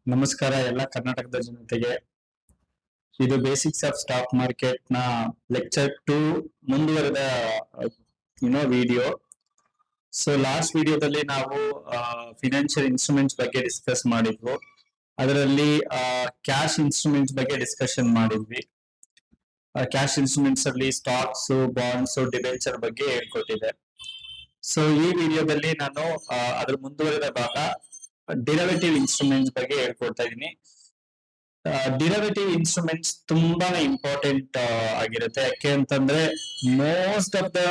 ನಮಸ್ಕಾರ ಎಲ್ಲ ಕರ್ನಾಟಕದ ಜನತೆಗೆ. ಇದು ಬೇಸಿಕ್ಸ್ ಆಫ್ ಸ್ಟಾಕ್ ಮಾರ್ಕೆಟ್ ನ ಲೆಕ್ಚರ್ 2 ಮುಂದುವರೆದ ವಿಡಿಯೋ. ಸೊ ಲಾಸ್ಟ್ ವಿಡಿಯೋದಲ್ಲಿ ನಾವು ಫಿನಾನ್ಷಿಯಲ್ ಇನ್ಸ್ಟ್ರೂಮೆಂಟ್ಸ್ ಬಗ್ಗೆ ಡಿಸ್ಕಸ್ ಮಾಡಿದ್ವು. ಅದರಲ್ಲಿ ಕ್ಯಾಶ್ ಇನ್ಸ್ಟ್ರೂಮೆಂಟ್ಸ್ ಬಗ್ಗೆ ಡಿಸ್ಕಷನ್ ಮಾಡಿದ್ವಿ. ಕ್ಯಾಶ್ ಇನ್ಸ್ಟ್ರೂಮೆಂಟ್ಸ್ ಅಲ್ಲಿ ಸ್ಟಾಕ್ಸ್, ಬಾಂಡ್ಸ್, ಡಿಬೆಂಚರ್ ಬಗ್ಗೆ ಹೇಳ್ಕೊಟ್ಟಿದೆ. ಸೊ ಈ ವಿಡಿಯೋದಲ್ಲಿ ನಾನು ಅದ್ರ ಮುಂದುವರೆದ ಭಾಗ ಡಿರವೇಟಿವ್ ಇನ್ಸ್ಟ್ರೂಮೆಂಟ್ಸ್ ಬಗ್ಗೆ ಹೇಳ್ಕೊಡ್ತಾ ಇದ್ದೀನಿ. ಡಿರವೇಟಿವ್ ಇನ್ಸ್ಟ್ರೂಮೆಂಟ್ಸ್ ತುಂಬಾನೇ ಇಂಪಾರ್ಟೆಂಟ್ ಆಗಿರುತ್ತೆ. ಯಾಕೆ ಅಂತಂದ್ರೆ ಮೋಸ್ಟ್ ಆಫ್ ದ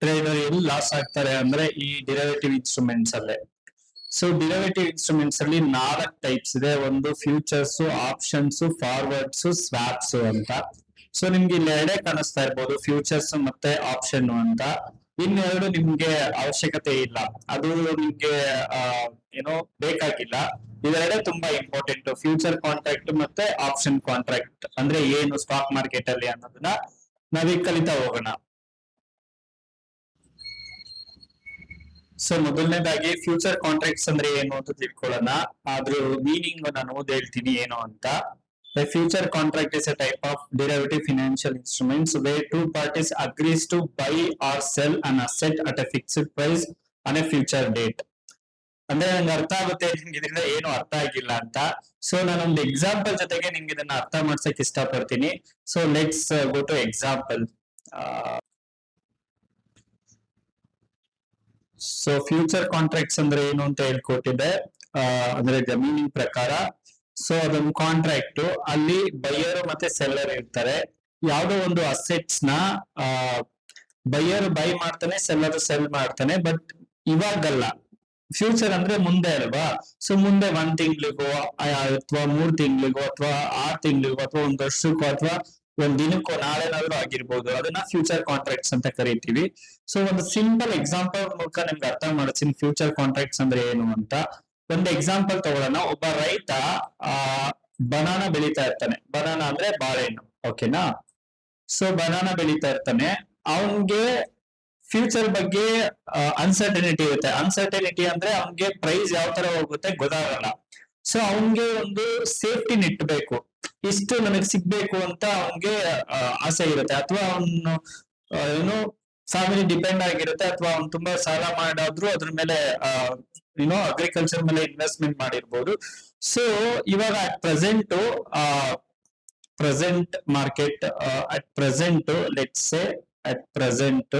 ಟ್ರೇಡರ್ ಎಲ್ಲಿ ಲಾಸ್ ಆಗ್ತಾರೆ ಅಂದ್ರೆ ಈ ಡಿರವೇಟಿವ್ ಇನ್ಸ್ಟ್ರೂಮೆಂಟ್ಸ್ ಅಲ್ಲೇ. ಸೊ ಡಿರವೇಟಿವ್ ಇನ್ಸ್ಟ್ರೂಮೆಂಟ್ಸ್ ಅಲ್ಲಿ 4 ಟೈಪ್ಸ್ ಇದೆ. ಒಂದು ಫ್ಯೂಚರ್ಸ್, ಆಪ್ಷನ್ಸ್, ಫಾರ್ವರ್ಡ್ಸ್, ಸ್ವಾಪ್ಸ್ ಅಂತ. ಸೊ ನಿಮ್ಗೆ ಇಲ್ಲಿ ಎರಡೇ ಕಾಣಿಸ್ತಾ ಇರ್ಬೋದು, ಫ್ಯೂಚರ್ಸ್ ಮತ್ತೆ ಆಪ್ಷನ್ ಅಂತ. ಇನ್ನೆರಡು ನಿಮ್ಗೆ ಅವಶ್ಯಕತೆ ಇಲ್ಲ, ಅದು ನಿಮ್ಗೆ ಬೇಕಾಗಿಲ್ಲ. ಇವೆರಡೇ ತುಂಬಾ ಇಂಪಾರ್ಟೆಂಟ್, ಫ್ಯೂಚರ್ ಕಾಂಟ್ರಾಕ್ಟ್ ಮತ್ತೆ ಆಪ್ಷನ್ ಕಾಂಟ್ರಾಕ್ಟ್ ಅಂದ್ರೆ ಏನು ಸ್ಟಾಕ್ ಮಾರ್ಕೆಟ್ ಅಲ್ಲಿ ಅನ್ನೋದನ್ನ ನಾವೀಗ ಕಲಿತಾ ಹೋಗೋಣ. ಸೊ ಮೊದಲನೇದಾಗಿ ಫ್ಯೂಚರ್ ಕಾಂಟ್ರಾಕ್ಟ್ಸ್ ಅಂದ್ರೆ ಏನು ಅಂತ ತಿಳ್ಕೊಳ್ಳೋಣ. ಅದ್ರ ಮೀನಿಂಗ್ ನಾನು ಓದಿ ಹೇಳ್ತೀನಿ ಏನು ಅಂತ. A future contract is a type of derivative financial instruments where two parties agrees to buy or sell an asset at a fixed price on a future date. ಅಂದ್ರೆ ನಂಗೆ ಅರ್ಥ ಆಗುತ್ತೆ ನಿಮ್ಗೆ ಇದರಿಂದ ಏನು ಅರ್ಥ ಆಗಿಲ್ಲ ಅಂತ. ಸೊ ನಾನೊಂದು ಎಕ್ಸಾಂಪಲ್ ಜೊತೆಗೆ ನಿಮ್ಗೆ ಇದನ್ನ ಅರ್ಥ ಮಾಡ್ಸಕ್ ಇಷ್ಟಪಡ್ತೀನಿ. So let's go to example. So future contracts ಅಂದ್ರೆ ಏನು ಅಂತ ಹೇಳ್ಕೊಟ್ಟಿದೆ. ಅಂದ್ರೆ ಮೀನಿಂಗ್ ಪ್ರಕಾರ ಸೊ ಅದೊಂದು ಕಾಂಟ್ರಾಕ್ಟ್, ಅಲ್ಲಿ ಬೈಯರ್ ಮತ್ತೆ ಸೆಲ್ಲರ್ ಇರ್ತಾರೆ. ಯಾವ್ದೋ ಒಂದು ಅಸೆಟ್ಸ್ ನ ಬೈಯರ್ ಬೈ ಮಾಡ್ತಾನೆ, ಸೆಲ್ಲರ್ ಸೆಲ್ ಮಾಡ್ತಾನೆ. ಬಟ್ ಇವಾಗಲ್ಲ, ಫ್ಯೂಚರ್ ಅಂದ್ರೆ ಮುಂದೆ ಅಲ್ವಾ. ಸೊ ಮುಂದೆ 1 ತಿಂಗಳಿಗೋ ಅಥವಾ 3 ತಿಂಗಳಿಗೋ ಅಥವಾ 6 ತಿಂಗಳಿಗೋ ಅಥವಾ 1 ವರ್ಷಕ್ಕೋ ಅಥವಾ 1 ದಿನಕ್ಕೋ ನಾಳೆನಾದ್ರೂ ಆಗಿರ್ಬೋದು, ಅದನ್ನ ಫ್ಯೂಚರ್ ಕಾಂಟ್ರಾಕ್ಟ್ಸ್ ಅಂತ ಕರಿತೀವಿ. ಸೊ ಒಂದು ಸಿಂಪಲ್ ಎಕ್ಸಾಂಪಲ್ ಮೂಲಕ ನಿಮ್ಗೆ ಅರ್ಥ ಮಾಡಿಸ್ತೀನಿ ಫ್ಯೂಚರ್ ಕಾಂಟ್ರಾಕ್ಟ್ಸ್ ಅಂದ್ರೆ ಏನು ಅಂತ. ಒಂದು ಎಕ್ಸಾಂಪಲ್ ತಗೊಳ್ಳೋಣ. ಒಬ್ಬ ರೈತ ಬನಾನಾ ಬೆಳೀತಾ ಇರ್ತಾನೆ. ಬನಾನಾ ಅಂದ್ರೆ ಬಾಳೆಹಣ್ಣು, ಓಕೆನಾ. ಸೊ ಬನಾನಾ ಬೆಳೀತಾ ಇರ್ತಾನೆ. ಅವನ್ಗೆ ಫ್ಯೂಚರ್ ಬಗ್ಗೆ ಅನ್ಸರ್ಟನಿಟಿ ಇರುತ್ತೆ. ಅನ್ಸರ್ಟನಿಟಿ ಅಂದ್ರೆ ಅವನ್ಗೆ ಪ್ರೈಸ್ ಯಾವ ತರ ಹೋಗುತ್ತೆ ಗೊತ್ತಾಗಲ್ಲ. ಸೊ ಅವನ್ಗೆ ಒಂದು ಸೇಫ್ಟಿ ನೆಟ್ ಬೇಕು, ಇಷ್ಟು ನನಗೆ ಸಿಗ್ಬೇಕು ಅಂತ ಅವನ್ಗೆ ಆಸೆ ಇರುತ್ತೆ. ಅಥವಾ ಅವನು ಫ್ಯಾಮಿಲಿ ಡಿಪೆಂಡ್ ಆಗಿರುತ್ತೆ, ಅಥವಾ ಅವ್ನು ತುಂಬಾ ಸಾಲ ಮಾಡಾದ್ರೂ ಅದ್ರ ಮೇಲೆ ಅಗ್ರಿಕಲ್ಚರ್ ಮೇಲೆ ಇನ್ವೆಸ್ಟ್ಮೆಂಟ್ ಮಾಡಿರ್ಬೋದು. ಸೊ ಇವಾಗ at present market at present let's say at present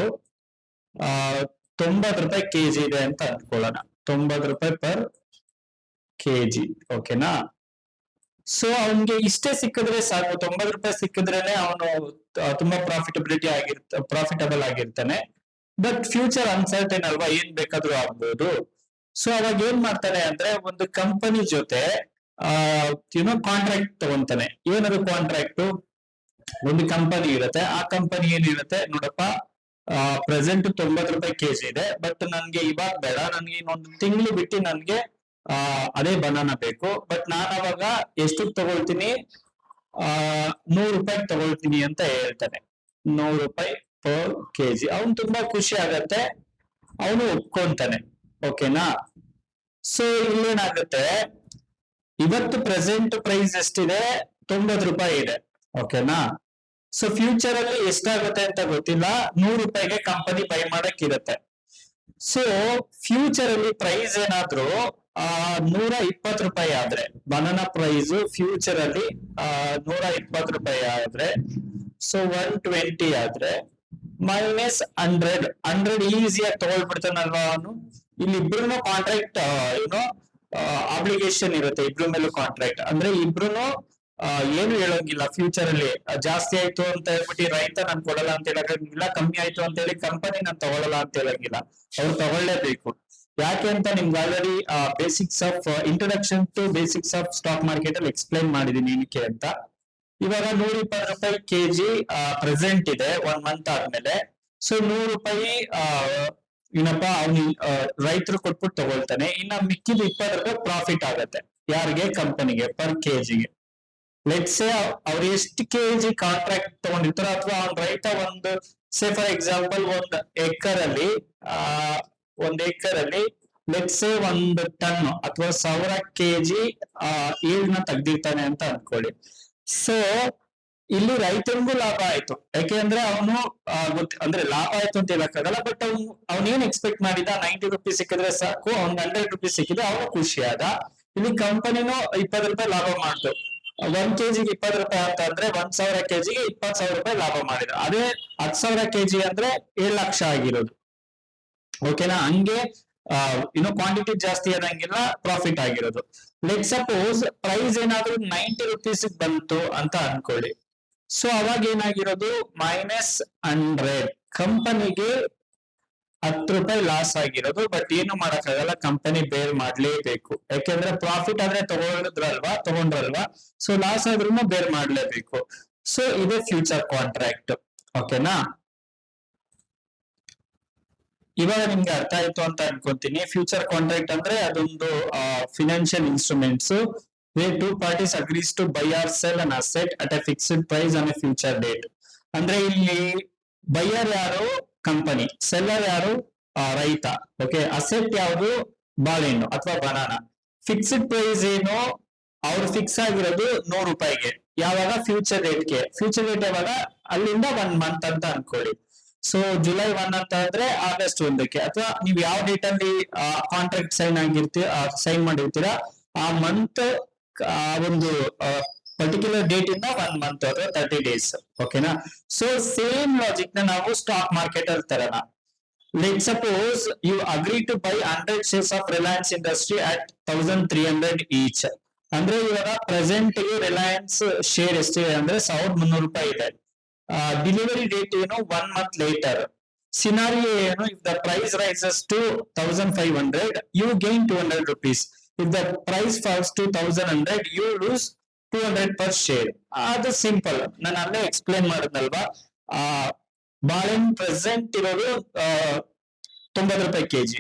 90 ರೂಪಾಯಿ ಕೆಜಿ ಇದೆ ಅಂತ ಅನ್ಕೊಳ್ಳೋಣ. 90 ರೂಪಾಯಿ ಪರ್ ಕೆಜಿ, ಓಕೆನಾ. ಸೊ ಅವನ್ಗೆ ಇಷ್ಟೇ ಸಿಕ್ಕಿದ್ರೆ ಸಾಕು, 90 ರೂಪಾಯಿ ಸಿಕ್ಕಿದ್ರೇನೆ ಅವನು ತುಂಬಾ ಪ್ರಾಫಿಟಬಲ್ ಆಗಿರ್ತಾನೆ. ಬಟ್ ಫ್ಯೂಚರ್ ಅನ್ಸರ್ಟೈನ್ ಅಲ್ವಾ, ಏನ್ ಬೇಕಾದ್ರೂ ಆಗ್ಬೋದು. ಸೊ ಅವಾಗ ಏನ್ ಮಾಡ್ತಾನೆ ಅಂದ್ರೆ ಒಂದು ಕಂಪನಿ ಜೊತೆ ಕಾಂಟ್ರಾಕ್ಟ್ ತಗೊಂತಾನೆ. ಏನದು ಕಾಂಟ್ರಾಕ್ಟ್? ಒಂದು ಕಂಪನಿ ಇರುತ್ತೆ, ಆ ಕಂಪನಿ ಏನಿರುತ್ತೆ, ನೋಡಪ್ಪ ಪ್ರೆಸೆಂಟ್ 90 ರೂಪಾಯಿ ಕೆಜಿ ಇದೆ, ಬಟ್ ನನ್ಗೆ ಇವಾಗ ಬೇಡ, ನನ್ಗೆ ಇನ್ನೊಂದು ತಿಂಗಳು ಬಿಟ್ಟು ನನ್ಗೆ ಅದೇ ಬನಾನಾ ಬೇಕು. ಬಟ್ ನಾನು ಅವಾಗ ಎಷ್ಟು ತಗೊಳ್ತೀನಿ, 100 ರೂಪಾಯಿ ತಗೊಳ್ತೀನಿ ಅಂತ ಹೇಳ್ತಾನೆ. 100 ರೂಪಾಯಿ ಪರ್ ಕೆಜಿ. ಅವನು ತುಂಬಾ ಖುಷಿ ಆಗತ್ತೆ, ಅವನು ಒಪ್ಕೊಂತಾನೆ, ಓಕೆನಾ. ಸೊ ಇಲ್ಲೇನಾಗುತ್ತೆ, ಇವತ್ತು ಪ್ರೆಸೆಂಟ್ ಪ್ರೈಸ್ ಎಷ್ಟಿದೆ, 90 ರೂಪಾಯಿ ಇದೆ, ಓಕೆನಾ. ಸೊ ಫ್ಯೂಚರ್ ಅಲ್ಲಿ ಎಷ್ಟಾಗುತ್ತೆ ಅಂತ ಗೊತ್ತಿಲ್ಲ, 100 ರೂಪಾಯಿಗೆ ಕಂಪನಿ ಬೈ ಮಾಡಕ್ ಇರುತ್ತೆ. ಸೊ ಫ್ಯೂಚರ್ ಅಲ್ಲಿ ಪ್ರೈಸ್ ಏನಾದ್ರು 120 ರೂಪಾಯಿ ಆದ್ರೆ, ಬನಾನಾ ಪ್ರೈಸ್ ಫ್ಯೂಚರ್ ಅಲ್ಲಿ 120 ರೂಪಾಯಿ ಆದ್ರೆ, ಸೊ 120 ಆದ್ರೆ ಮೈನಸ್ 100 ಈಸಿಯಾಗಿ ತಗೊಳ್ಬಿಡ್ತಾನಲ್ವಾ ಅವನು. ಇಲ್ಲಿ ಇಬ್ರು ಕಾಂಟ್ರಾಕ್ಟ್ ಆಬ್ಲಿಗೇಷನ್ ಇರುತ್ತೆ, ಇಬ್ರು ಮೇಲೂ ಕಾಂಟ್ರಾಕ್ಟ್. ಅಂದ್ರೆ ಇಬ್ರು ಏನು ಹೇಳೋಂಗಿಲ್ಲ. ಫ್ಯೂಚರ್ ಅಲ್ಲಿ ಜಾಸ್ತಿ ಆಯ್ತು ಅಂತ ಹೇಳ್ಬಿಟ್ಟು ರೈತ ನಾನು ಕೊಡಲ್ಲ ಅಂತ ಹೇಳಂಗಿಲ್ಲ, ಕಮ್ಮಿ ಆಯ್ತು ಅಂತ ಹೇಳಿ ಕಂಪನಿ ನಾನು ತಗೊಳ್ಳಲ್ಲ ಅಂತ ಹೇಳಂಗಿಲ್ಲ. ಅವ್ರು ತಗೊಳ್ಳೇಬೇಕು. ಯಾಕೆ ಅಂತ ನಿಮ್ಗೆ already basics of introduction to basics of stock market ಅಲ್ಲಿ ಎಕ್ಸ್ಪ್ಲೈನ್ ಮಾಡಿದೀನಿ ಏನಕ್ಕೆ ಅಂತ. ಇವಾಗ 120 ರೂಪಾಯಿ ಕೆಜಿ ಪ್ರೆಸೆಂಟ್ ಇದೆ 1 ಮಂತ್ ಆದ್ಮೇಲೆ. ಸೊ 100 ರೂಪಾಯಿ ಏನಪ್ಪಾ ಅವ್ನು ರೈತರು ಕೊಟ್ಬಿಟ್ಟು ತಗೊಳ್ತಾನೆ. ಇನ್ನ ಮಿಕ್ಕಿದ 20 ರೂಪಾಯಿ ಪ್ರಾಫಿಟ್ ಆಗತ್ತೆ. ಯಾರಿಗೆ? ಕಂಪನಿಗೆ, ಪರ್ ಕೆಜಿಗೆ. ಲೆಟ್ಸ್ ಸೇ ಅವ್ರು ಎಷ್ಟು ಕೆಜಿ ಕಾಂಟ್ರಾಕ್ಟ್ ತಗೊಂಡಿರ್ತಾರೋ, ಅಥವಾ ಅವ್ನ ರೈತ ಸೇ ಫಾರ್ ಎಕ್ಸಾಂಪಲ್ 1 ಎಕರ್ ಅಲ್ಲಿ ಲೆಟ್ಸ್ ಸೇ 1 ಟನ್ ಅಥವಾ 1000 kg ಈಲ್ಡ್ ನ ತೆಗ್ದಿರ್ತಾನೆ ಅಂತ ಅನ್ಕೊಳ್ಳಿ. ಸೊ ಇಲ್ಲಿ ರೈತನಿಗೂ ಲಾಭ ಆಯ್ತು, ಯಾಕೆಂದ್ರೆ ಅವನು ಅಂದ್ರೆ ಲಾಭ ಆಯ್ತು ಅಂತ ಹೇಳಕ್ಕಾಗಲ್ಲ, ಬಟ್ ಅವ್ನೇನ್ ಎಕ್ಸ್ಪೆಕ್ಟ್ ಮಾಡಿದ 90 ರೂಪೀಸ್ ಸಿಕ್ಕಿದ್ರೆ ಸಾಕು, ಅವ್ನ್ 100 ರೂಪೀಸ್ ಸಿಕ್ಕಿದ್ರೆ ಅವನು ಖುಷಿ ಆದ. ಇಲ್ಲಿ ಕಂಪನಿನೂ 20 ರೂಪಾಯಿ ಲಾಭ ಮಾಡ್ತು. 1 kg 20 ರೂಪಾಯಿ ಅಂತ ಅಂದ್ರೆ 1000 kg 20,000 ರೂಪಾಯಿ ಲಾಭ ಮಾಡಿದ್ರು. ಅದೇ 10,000 kg ಅಂದ್ರೆ 7 ಲಕ್ಷ ಆಗಿರೋದು. ಓಕೆನಾ? ಹಂಗೆ ಕ್ವಾಂಟಿಟಿ ಜಾಸ್ತಿ ಆದಂಗೆಲ್ಲ ಪ್ರಾಫಿಟ್ ಆಗಿರೋದು. ಲೆಟ್ ಸಪೋಸ್ ಪ್ರೈಸ್ ಏನಾದ್ರೂ 90 ರೂಪೀಸ್ ಬಂತು ಅಂತ ಅನ್ಕೊಳ್ಳಿ. ಸೊ ಅವಾಗ ಏನಾಗಿರೋದು -100, ಕಂಪನಿಗೆ 10 ರೂಪಾಯಿ ಲಾಸ್ ಆಗಿರೋದು. ಬಟ್ ಏನು ಮಾಡಕ್ಕಾಗಲ್ಲ, ಕಂಪನಿ ಬೇರ್ ಮಾಡ್ಲೇಬೇಕು, ಯಾಕೆಂದ್ರೆ ಪ್ರಾಫಿಟ್ ಆದ್ರೆ ತಗೊಂಡ್ರಲ್ವಾ, ಸೊ ಲಾಸ್ ಆದ್ರೂ ಬೇರ್ ಮಾಡ್ಲೇಬೇಕು. ಸೊ ಇದು ಫ್ಯೂಚರ್ ಕಾಂಟ್ರಾಕ್ಟ್. ಓಕೆನಾ? ಇವಾಗ ನಿಮ್ಗೆ ಅರ್ಥ ಆಯ್ತು ಅಂತ ಅನ್ಕೊಂತೀನಿ. ಫ್ಯೂಚರ್ ಕಾಂಟ್ರಾಕ್ಟ್ ಅಂದ್ರೆ ಅದೊಂದು financial instruments where two parties agrees to buy or sell an asset at a fixed price on a future date. ಅಂದ್ರೆ ಇಲ್ಲಿ ಬೈಯರ್ ಯಾರು? ಕಂಪನಿ. ಸೆಲ್ಲರ್ ಯಾರು? ರೈತ. ಓಕೆ, ಅಸೆಟ್ ಯಾವುದು? ಬಾಳೆಹಣ್ಣು ಅಥವಾ ಬನಾನಾ. ಫಿಕ್ಸ್ಡ್ ಪ್ರೈಸ್ ಏನು? ಅವ್ರು ಫಿಕ್ಸ್ ಆಗಿರೋದು 100 ರೂಪಾಯಿಗೆ. ಯಾವಾಗ? ಫ್ಯೂಚರ್ ಡೇಟ್ಗೆ. ಫ್ಯೂಚರ್ ಡೇಟ್ ಯಾವಾಗ? ಅಲ್ಲಿಂದ 1 ಮಂತ್ ಅಂತ ಅನ್ಕೊಳ್ಳಿ. ಸೊ ಜುಲೈ 1 ಅಂತ ಅಂದ್ರೆ ಆಗಸ್ಟ್ 1ಕ್ಕೆ, ಅಥವಾ ನೀವು ಯಾವ ಡೇಟ್ ಅಲ್ಲಿ ಕಾಂಟ್ರಾಕ್ಟ್ ಸೈನ್ ಮಾಡಿರ್ತೀರಾ ಆ ಮಂತ್ ಒಂದು ಪರ್ಟಿಕ್ಯುಲರ್ ಡೇಟ್ ಇಂದ 1 ಮಂತ್ ಅಥವಾ 30 days. ಓಕೆನಾ? ಸೊ ಸೇಮ್ ಲಾಜಿಕ್ ನ ನಾವು ಸ್ಟಾಕ್ ಮಾರ್ಕೆಟ್ ಅಲ್ಲಿ ತರೋಣ. Let suppose you agree to buy 100 shares of Reliance industry at 1300 each. ಅಂದ್ರೆ ಇವಾಗ ಪ್ರೆಸೆಂಟ್ ರಿಲಯನ್ಸ್ ಶೇರ್ ಎಷ್ಟಿದೆ ಅಂದ್ರೆ 1300 ರೂಪಾಯಿ ಇದೆ. ಡೆಲಿವರಿ ಡೇಟ್ ಏನು? 1 month ಲೇಟರ್. ಸಿನಾರಿಯೋ ಏನು? If the price rises to 1500 you gain 200 rupees. If the price falls to 1100 you lose 200 per share. ಅದು simple, ನಾನು ಅಲ್ಲೇ ಎಕ್ಸ್ಪ್ಲೇನ್ ಮಾಡಿದ್ನಲ್ವಾ. ಬಾಳೆಹಣ್ಣು ಪ್ರೆಸೆಂಟ್ ಇರೋದು 90 ರೂಪಾಯಿ kg,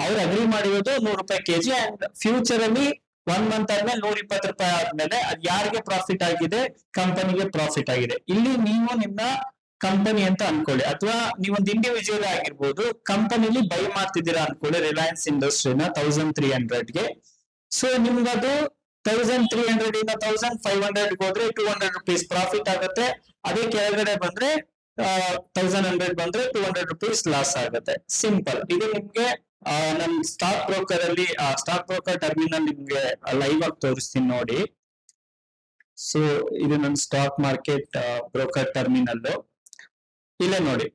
ಅವ್ರು ಅಗ್ರಿ ಮಾಡಿರೋದು 100 ರೂಪಾಯಿ kg, ಅಂಡ್ ಫ್ಯೂಚರ್ ಅಲ್ಲಿ 1 ಮಂತ್ ಆದ್ಮೇಲೆ 120 ರೂಪಾಯಿ ಆದ್ಮೇಲೆ ಅದ್ ಯಾರಿಗೆ ಪ್ರಾಫಿಟ್ ಆಗಿದೆ? ಕಂಪನಿಗೆ ಪ್ರಾಫಿಟ್ ಆಗಿದೆ. ಇಲ್ಲಿ ನೀವು ನಿಮ್ಮ ಕಂಪನಿ ಅಂತ ಅನ್ಕೊಳ್ಳಿ, ಅಥವಾ ನೀವೊಂದು ಇಂಡಿವಿಜುವಲ್ ಆಗಿರ್ಬೋದು, ಕಂಪನಿಲಿ ಬೈ ಮಾಡ್ತಿದ್ದೀರಾ ಅನ್ಕೊಳ್ಳಿ ರಿಲಯನ್ಸ್ ಇಂಡಸ್ಟ್ರಿನ 1300ಗೆ. ಸೊ ನಿಮ್ಗದು 1300 ಇಂದ 1500 ಹೋದ್ರೆ 200 ರೂಪೀಸ್ ಪ್ರಾಫಿಟ್ ಆಗುತ್ತೆ. ಅದೇ ಕೆಳಗಡೆ ಬಂದ್ರೆ 1100 ಬಂದ್ರೆ 200 ರೂಪೀಸ್ ಲಾಸ್ ಆಗುತ್ತೆ. ಸಿಂಪಲ್. ಇದು ನಿಮ್ಗೆ ನಮ್ ಸ್ಟಾಕ್ ಬ್ರೋಕರ್ ಟರ್ಮಿನಲ್ ನಿಮ್ಗೆ ಲೈವ್ ಆಗಿ ತೋರಿಸ್ತೀನಿ ನೋಡಿ. ಸೊ ಇದು ನನ್ನ ಸ್ಟಾಕ್ ಮಾರ್ಕೆಟ್ ಬ್ರೋಕರ್ ಟರ್ಮಿನಲ್. ಇಲ್ಲೇ ನೋಡಿ,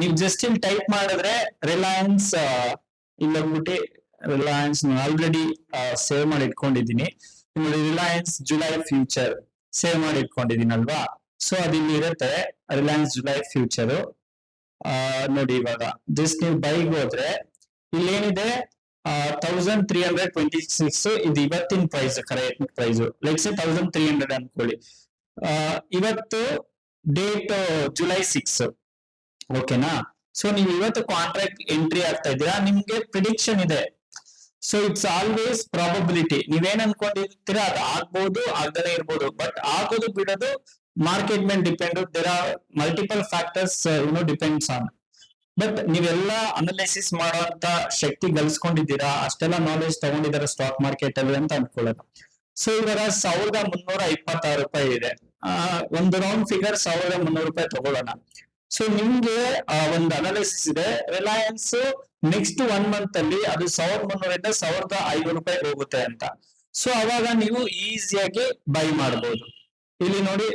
ನೀವು ಜಸ್ಟ್ ಇಲ್ಲಿ ಟೈಪ್ ಮಾಡಿದ್ರೆ ರಿಲಯನ್ಸ್ ಇಲ್ಲೋಗ್ಬಿಟ್ಟು ರಿಲಯನ್ಸ್ ಆಲ್ರೆಡಿ ಸೇವ್ ಮಾಡಿ ಇಟ್ಕೊಂಡಿದ್ದೀನಿ. ನೋಡಿ, ರಿಲಯನ್ಸ್ ಜುಲೈ ಫ್ಯೂಚರ್ ಸೇವ್ ಮಾಡಿ ಇಟ್ಕೊಂಡಿದ್ದೀನಲ್ವಾ. ಸೊ ಅದಿಲ್ಲಿ ಇರುತ್ತೆ, ರಿಲಯನ್ಸ್ ಜುಲೈ ಫ್ಯೂಚರ್. ನೋಡಿ, ಇವಾಗ ಜಸ್ಟ್ ನೀವು ಬೈಗ್ ಹೋದ್ರೆ ಇಲ್ಲೇನಿದೆ 1326. ಇದು ಇವತ್ತಿನ ಪ್ರೈಸ್, ಕರೆಕ್ಟ್ ಪ್ರೈಸ್ ಲೈಕ್ 1300 ಅನ್ಕೊಳ್ಳಿ. ಇವತ್ತು ಡೇಟ್ ಜುಲೈ 6. ಓಕೆನಾ? ಸೊ ನೀವು ಇವತ್ತು ಕಾಂಟ್ರಾಕ್ಟ್ ಎಂಟ್ರಿ ಆಗ್ತಾ ಇದ್ದೀರಾ, ನಿಮ್ಗೆ ಪ್ರಿಡಿಕ್ಷನ್ ಇದೆ. So it's always probability. ನೀವೇನ್ ಅನ್ಕೊಂಡಿರ್ತೀರಾ ಅದು ಆಗ್ಬಹುದು, ಆಗದೇ ಇರ್ಬೋದು. ಬಟ್ ಆಗೋದು ಬಿಡೋದು ಮಾರ್ಕೆಟ್ ಮೇಲೆ depend. There are multiple factors depends on. But ನೀವೆಲ್ಲ ಅನಲೈಸಿಸ್ ಮಾಡುವಂತ ಶಕ್ತಿ ಗಳಿಸ್ಕೊಂಡಿದ್ದೀರಾ, ಅಷ್ಟೆಲ್ಲ ನಾಲೆಜ್ ತಗೊಂಡಿದ್ದೀರಾ ಸ್ಟಾಕ್ ಮಾರ್ಕೆಟ್ ಅಲ್ಲಿ ಅಂತ ಅನ್ಕೊಳ್ಳೋಣ. ಸೊ ಇವಾಗ 1326 ರೂಪಾಯಿ ಇದೆ. ಒಂದು ರೌಂಡ್ ಫಿಗರ್ 1300 ರೂಪಾಯಿ ತಗೊಳ್ಳೋಣ. ಸೊ ನಿಮ್ಗೆ ಒಂದು ಅನಾಲಿಸಿಸ್ ಇದೆ, ರಿಲಯನ್ಸ್ ನೆಕ್ಸ್ಟ್ 1 ಮಂತ್ ಅಲ್ಲಿ ಅದು 1300 ಇಂದ 1500 ರೂಪಾಯಿ ಹೋಗುತ್ತೆ ಅಂತ. ಸೊ ಅವಾಗ ನೀವು ಈಸಿಯಾಗಿ ಬೈ ಮಾಡಬಹುದು. ಇಲ್ಲಿ ನೋಡಿ,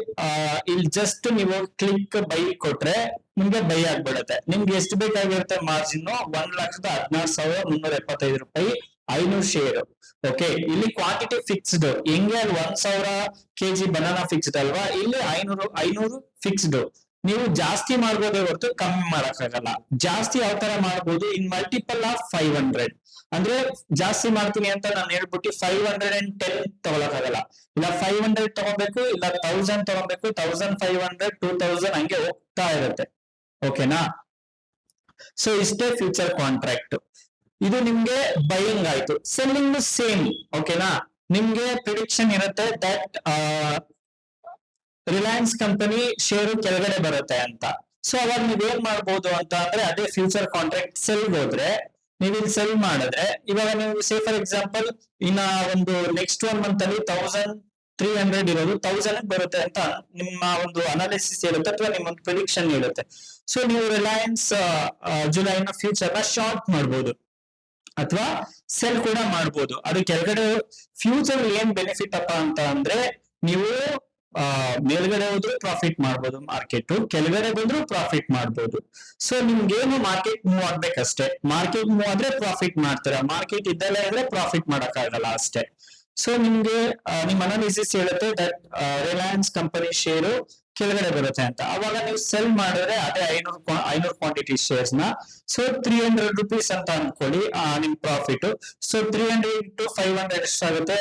ಇಲ್ಲಿ ಜಸ್ಟ್ ನೀವು ಕ್ಲಿಕ್ ಬೈ ಕೊಟ್ರೆ ನಿಮ್ಗೆ ಬೈ ಆಗ್ಬಿಡುತ್ತೆ. ನಿಮ್ಗೆ ಎಷ್ಟು ಬೇಕಾಗಿರುತ್ತೆ ಮಾರ್ಜಿನ್? 1,16,375 ರೂಪಾಯಿ 500 ಶೇರ್. ಓಕೆ, ಇಲ್ಲಿ ಕ್ವಾಂಟಿಟಿ ಫಿಕ್ಸ್ಡ್. ಹೆಂಗೆ ಅಲ್ಲಿ 1000 kg ಬನಾನಾ ಫಿಕ್ಸ್ಡ್ ಅಲ್ವಾ, ಇಲ್ಲಿ 500 ಫಿಕ್ಸ್ಡ್. ನೀವು ಜಾಸ್ತಿ ಮಾಡ್ಬೋದೇ ಹೊರತು ಕಮ್ಮಿ ಮಾಡಕ್ಕಾಗಲ್ಲ. ಜಾಸ್ತಿ ಯಾವ ತರ ಮಾಡ್ಬೋದು? In multiple of 500. ಅಂದ್ರೆ ಜಾಸ್ತಿ ಮಾಡ್ತೀನಿ ಅಂತ ನಾನು ಹೇಳ್ಬಿಟ್ಟು 510 ತಗೊಳಕ್ಕಾಗಲ್ಲ. ಇಲ್ಲ 500 ತಗೋಬೇಕು, ಇಲ್ಲ 1000 ತಗೋಬೇಕು, 1500, 2000 ಹಂಗೆ ಹೋಗ್ತಾ ಇರುತ್ತೆ. ಓಕೆನಾ? ಸೊ ಇಷ್ಟೇ ಫ್ಯೂಚರ್ ಕಾಂಟ್ರಾಕ್ಟ್. ಇದು ನಿಮ್ಗೆ ಬೈಯಿಂಗ್ ಆಯ್ತು. Selling same. ಓಕೆನಾ? ನಿಮ್ಗೆ ಪ್ರಿಡಿಕ್ಷನ್ ಇರುತ್ತೆ ದಟ್ ರಿಲಯನ್ಸ್ ಕಂಪನಿ ಶೇರು ಕೆಳಗಡೆ ಬರುತ್ತೆ ಅಂತ. ಸೊ ಅವಾಗ ನೀವೇನ್ ಮಾಡ್ಬೋದು ಅಂತ ಅಂದ್ರೆ, ಅದೇ ಫ್ಯೂಚರ್ ಕಾಂಟ್ರಾಕ್ಟ್ ಸೆಲ್ ಹೋದ್ರೆ ನೀವು ಇಲ್ಲಿ ಸೆಲ್ ಮಾಡಿದ್ರೆ ಇವಾಗ ನೀವು ಸೇ ಫಾರ್ ಎಕ್ಸಾಂಪಲ್ ಇನ್ನ ಒಂದು ನೆಕ್ಸ್ಟ್ 1 ಮಂತ್ ಅಲ್ಲಿ 1300 ಇರೋದು 1000 ಬರುತ್ತೆ ಅಂತ ನಿಮ್ಮ ಒಂದು ಅನಾಲಿಸಿಸ್ ಹೇಳುತ್ತೆ ಅಥವಾ ನಿಮ್ಮ ಒಂದು ಪ್ರಿಡಿಕ್ಷನ್ ಹೇಳುತ್ತೆ. ಸೊ ನೀವು ರಿಲಯನ್ಸ್ ಜುಲೈನ ಫ್ಯೂಚರ್ ನ ಶಾರ್ಟ್ ಮಾಡ್ಬೋದು ಅಥವಾ ಸೆಲ್ ಕೂಡ ಮಾಡ್ಬೋದು. ಅದು ಕೆಳಗಡೆ ಫ್ಯೂಚರ್ ಏನ್ ಬೆನಿಫಿಟ್ ಅಪ್ಪ ಅಂತ ಅಂದ್ರೆ ನೀವು ಮೇಲ್ಗಡೆ ಹೋದ್ರು ಪ್ರಾಫಿಟ್ ಮಾಡ್ಬೋದು, ಮಾರ್ಕೆಟ್ ಕೆಳಗಡೆ ಬಂದ್ರು ಪ್ರಾಫಿಟ್ ಮಾಡ್ಬೋದು. ಸೊ ನಿಮ್ಗೇನು ಮಾರ್ಕೆಟ್ ಮೂವ್ ಆಗ್ಬೇಕಷ್ಟೇ, ಮಾರ್ಕೆಟ್ ಮೂವ್ ಆದ್ರೆ ಪ್ರಾಫಿಟ್ ಮಾಡ್ತೀರಾ, ಮಾರ್ಕೆಟ್ ಇದ್ದಲ್ಲೇ ಇದ್ರೆ ಪ್ರಾಫಿಟ್ ಮಾಡಕ್ ಆಗಲ್ಲ ಅಷ್ಟೇ. ಸೊ ನಿಮ್ಗೆ ನಿಮ್ ಅನಾಲಿಸಿಸ್ ಹೇಳುತ್ತೆ ದಟ್ ರಿಲಯನ್ಸ್ ಕಂಪನಿ ಶೇರು ಕೆಳಗಡೆ ಬರುತ್ತೆ ಅಂತ. ಅವಾಗ ನೀವು ಸೆಲ್ ಮಾಡಿದ್ರೆ ಅದೇ 500 ಕ್ವಾಂಟಿಟಿ ಶೇರ್ಸ್ ನ ಸೊ 300 rupees ಅಂತ ಅನ್ಕೊಳ್ಳಿ ನಿಮ್ ಪ್ರಾಫಿಟ್. ಸೊ 300 into 500 ಎಷ್ಟಾಗುತ್ತೆ,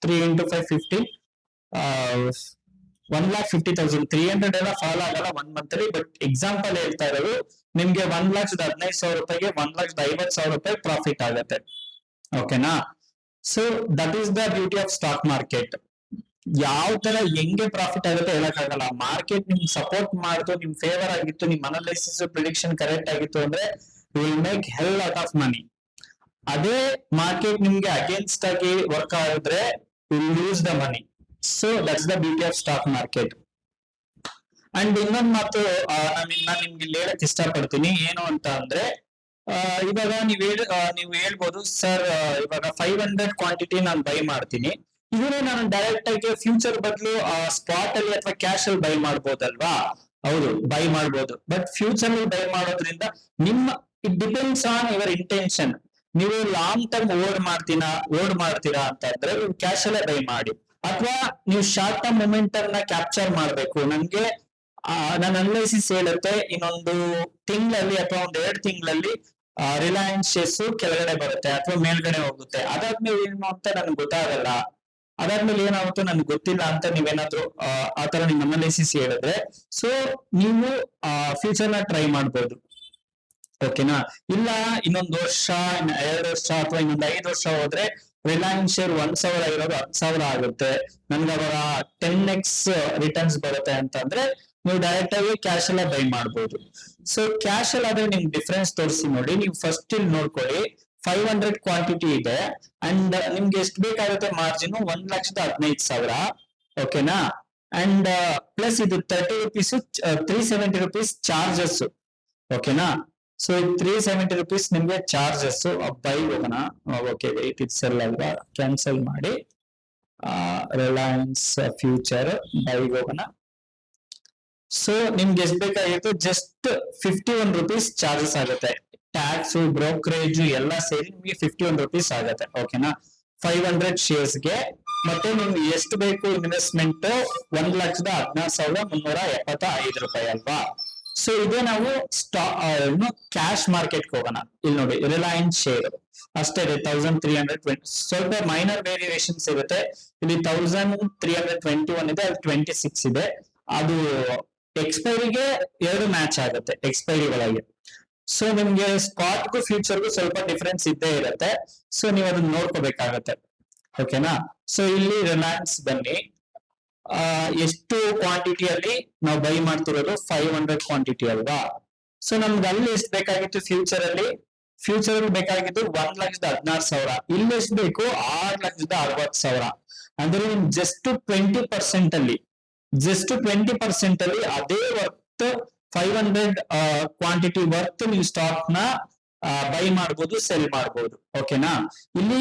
3 into 5 50, 1,50,000. 300 ಎಲ್ಲ ಫಾಲ್ ಆಗಲ್ಲ 1 ಮಂತ್ ಅಲ್ಲಿ, ಬಟ್ ಎಕ್ಸಾಂಪಲ್ ಹೇಳ್ತಾ ಇರೋದು ನಿಮ್ಗೆ 1,15,000 ರೂಪಾಯಿಗೆ 1,50,000 ರೂಪಾಯಿ ಪ್ರಾಫಿಟ್ ಆಗುತ್ತೆ. ಓಕೆನಾ? So that is the beauty of stock market. ಯಾವ ತರ ಹೆಂಗೆ ಪ್ರಾಫಿಟ್ ಆಗುತ್ತೆ ಹೇಳಕ್ಕಾಗಲ್ಲ. ಮಾರ್ಕೆಟ್ ನಿಮ್ಗೆ ಸಪೋರ್ಟ್ ಮಾಡಿತು, ನಿಮ್ ಫೇವರ್ ಆಗಿತ್ತು, ನಿಮ್ ಅನಾಲಿಸಿಸ್ ಪ್ರಿಡಿಕ್ಷನ್ ಕರೆಕ್ಟ್ ಆಗಿತ್ತು ಅಂದ್ರೆ you will make hell lot of money. ಅದೇ ಮಾರ್ಕೆಟ್ ನಿಮ್ಗೆ ಅಗೇನ್ಸ್ಟ್ ಆಗಿ ವರ್ಕ್ ಆಗಿದ್ರೆ you will lose the money. So that's the beauty of stock market. And ಇನ್ನೊಂದು ಮಾತು ನಾನು ನಿಮ್ಗೆ ಇಲ್ಲಿ ಹೇಳಕ್ ಇಷ್ಟಪಡ್ತೀನಿ ಏನು ಅಂತ ಅಂದ್ರೆ, ಇವಾಗ ನೀವು ಹೇಳ್ಬೋದು ಸರ್ ಇವಾಗ 500 ಕ್ವಾಂಟಿಟಿ ನಾನು ಬೈ ಮಾಡ್ತೀನಿ, ಇದನ್ನೇ ನಾನು ಡೈರೆಕ್ಟ್ ಆಗಿ ಫ್ಯೂಚರ್ ಬದಲು ಸ್ಪಾಟ್ ಅಲ್ಲಿ ಅಥವಾ ಕ್ಯಾಶ್ ಅಲ್ಲಿ ಬೈ ಮಾಡ್ಬೋದಲ್ವಾ? ಹೌದು, ಬೈ ಮಾಡ್ಬೋದು. ಬಟ್ ಫ್ಯೂಚರ್ ಅಲ್ಲಿ ಬೈ ಮಾಡೋದ್ರಿಂದ it depends on your intention. ನೀವು ಲಾಂಗ್ ಟರ್ಮ್ ಓಡ್ ಮಾಡ್ತೀರಾ ಅಂತ ಅಂದ್ರೆ ನೀವು ಕ್ಯಾಶ್ ಅಲ್ಲೇ ಬೈ ಮಾಡಿ, ಅಥವಾ ನೀವು ಶಾರ್ಟ್ ಟರ್ಮ್ ಮೊಮೆಂಟಮ್ ನ ಕ್ಯಾಪ್ಚರ್ ಮಾಡ್ಬೇಕು. ನನ್ಗೆ ನನ್ನ ಅನಾಲಿಸಿಸ್ ಹೇಳುತ್ತೆ ಇನ್ನೊಂದು ತಿಂಗಳಲ್ಲಿ ಅಥವಾ 2 ತಿಂಗಳಲ್ಲಿ ರಿಲಯನ್ಸ್ ಶೇರ್ಸ್ ಕೆಳಗಡೆ ಬರುತ್ತೆ ಅಥವಾ ಮೇಲ್ಗಡೆ ಹೋಗುತ್ತೆ. ಅದಾದ್ಮೇಲೆ ಏನು ಅಂತ ನನ್ಗೆ ಗೊತ್ತಾಗಲ್ಲ, ಅದಾದ್ಮೇಲೆ ಏನಾಗುತ್ತೋ ನನ್ಗೆ ಗೊತ್ತಿಲ್ಲ ಅಂತ ನೀವೇನಾದ್ರೂ ಆತರ ನಿಮ್ ಅನಾಲಿಸಿಸ್ ಹೇಳಿದ್ರೆ ಸೊ ನೀವು ಫ್ಯೂಚರ್ ನ ಟ್ರೈ ಮಾಡ್ಬೋದು. ಓಕೆನಾ? ಇಲ್ಲ ಇನ್ನೊಂದು ವರ್ಷ, 2 ವರ್ಷ ಅಥವಾ ಇನ್ನೊಂದು 5 ವರ್ಷ ಹೋದ್ರೆ ರಿಲಯನ್ಸ್ ಶೇರ್ 1,000 ಇರೋದು 10,000 ಆಗುತ್ತೆ, ನನ್ಗೆ ಅವರ 10x ರಿಟರ್ನ್ಸ್ ಬರುತ್ತೆ ಅಂತಂದ್ರೆ ನೀವು ಡೈರೆಕ್ಟ್ ಆಗಿ ಕ್ಯಾಶ್ ಎಲ್ಲ ಬೈ ಮಾಡ್ಬೋದು. ಸೊ ಕ್ಯಾಶ್ ಅಲ್ಲಿ ಆದ್ರೆ ನಿಮ್ಗೆ ಡಿಫ್ರೆನ್ಸ್ ತೋರಿಸಿ ನೋಡಿ. ನೀವು ಫಸ್ಟ್ ಇಲ್ಲಿ ನೋಡ್ಕೊಳ್ಳಿ, 500 ಕ್ವಾಂಟಿಟಿ ಇದೆ ಅಂಡ್ ನಿಮ್ಗೆ ಎಷ್ಟು ಬೇಕಾಗುತ್ತೆ ಮಾರ್ಜಿನ್, 1,15,000. ಓಕೆನಾ? ಅಂಡ್ ಪ್ಲಸ್ ಇದು 30 rupees 370 rupees ಚಾರ್ಜಸ್. ಓಕೆನಾ? ಸೊ 370 rupees ನಿಮ್ಗೆ ಚಾರ್ಜಸ್. ಬೈ ಹೋಗೋಣ. ಓಕೆ, ವೇಟ್, ಇದು ಸೆಲ್ ಅಲ್ವಾ, ಕ್ಯಾನ್ಸಲ್ ಮಾಡಿ ರಿಲಯನ್ಸ್ ಫ್ಯೂಚರ್ ಬೈ ಹೋಗೋಣ. ಸೊ ನಿಮ್ಗೆ ಎಷ್ಟು ಬೇಕಾಗಿತ್ತು, ಜಸ್ಟ್ 51 rupees ಚಾರ್ಜಸ್ ಆಗುತ್ತೆ. ಟ್ಯಾಕ್ಸ್, ಬ್ರೋಕರೇಜ್ ಎಲ್ಲ ಸೇರಿ ನಿಮ್ಗೆ 51 rupees ಆಗುತ್ತೆ. ಓಕೆನಾ? 500 ಶೇರ್ಸ್ಗೆ. ಮತ್ತೆ ನಿಮ್ಗೆ ಎಷ್ಟು ಬೇಕು ಇನ್ವೆಸ್ಟ್ಮೆಂಟ್, 1,14,375 ರೂಪಾಯಿ ಅಲ್ವಾ? ಸೊ ಇದೇ ನಾವು ಕ್ಯಾಶ್ ಮಾರ್ಕೆಟ್ ಹೋಗೋಣ. ಇಲ್ಲಿ ನೋಡಿ, ರಿಲಯನ್ಸ್ ಶೇರ್ ಅಷ್ಟೇ ಇದೆ 1,320. ಸ್ವಲ್ಪ ಮೈನರ್ ವೇರಿಯೇಷನ್ಸ್ ಇರುತ್ತೆ. ಇಲ್ಲಿ 1,321 ಇದೆ, ಅಲ್ಲಿ 26 ಇದೆ. ಅದು ಎಕ್ಸ್ಪೈರಿಗೆ 2 ಮ್ಯಾಚ್ ಆಗುತ್ತೆ ಎಕ್ಸ್ಪೈರಿ ಒಳಗೆ. ಸೊ ನಿಮ್ಗೆ ಸ್ಪಾಟ್ಗೂ ಫ್ಯೂಚರ್ಗೂ ಸ್ವಲ್ಪ ಡಿಫರೆನ್ಸ್ ಇದ್ದೇ ಇರುತ್ತೆ. ಸೊ ನೀವು ಅದನ್ನ ನೋಡ್ಕೋಬೇಕಾಗತ್ತೆ. ಓಕೆನಾ? ಸೊ ಇಲ್ಲಿ ರಿಲಯನ್ಸ್ ಬನ್ನಿ, ಎಷ್ಟು ಕ್ವಾಂಟಿಟಿಯಲ್ಲಿ ನಾವು ಬೈ ಮಾಡ್ತಿರೋದು, 500 ಕ್ವಾಂಟಿಟಿ ಅಲ್ವಾ? ಸೊ ನಮ್ಗೆ ಅಲ್ಲಿ ಎಷ್ಟು ಬೇಕಾಗಿತ್ತು ಫ್ಯೂಚರ್ ಅಲ್ಲಿ ಬೇಕಾಗಿದ್ದು 1,16,000. ಇಲ್ಲಿ ಎಷ್ಟು ಬೇಕು, 6,60,000. ಅಂದ್ರೆ ನಿಮ್ ಜಸ್ಟ್ 20% ಅಲ್ಲಿ ಅದೇ ವರ್ತ್ 500 ಕ್ವಾಂಟಿಟಿ ವರ್ತ್ ನೀವು ಸ್ಟಾಕ್ ನ ಬೈ ಮಾಡ್ಬೋದು, ಸೆಲ್ ಮಾಡ್ಬೋದು. ಓಕೆನಾ? ಇಲ್ಲಿ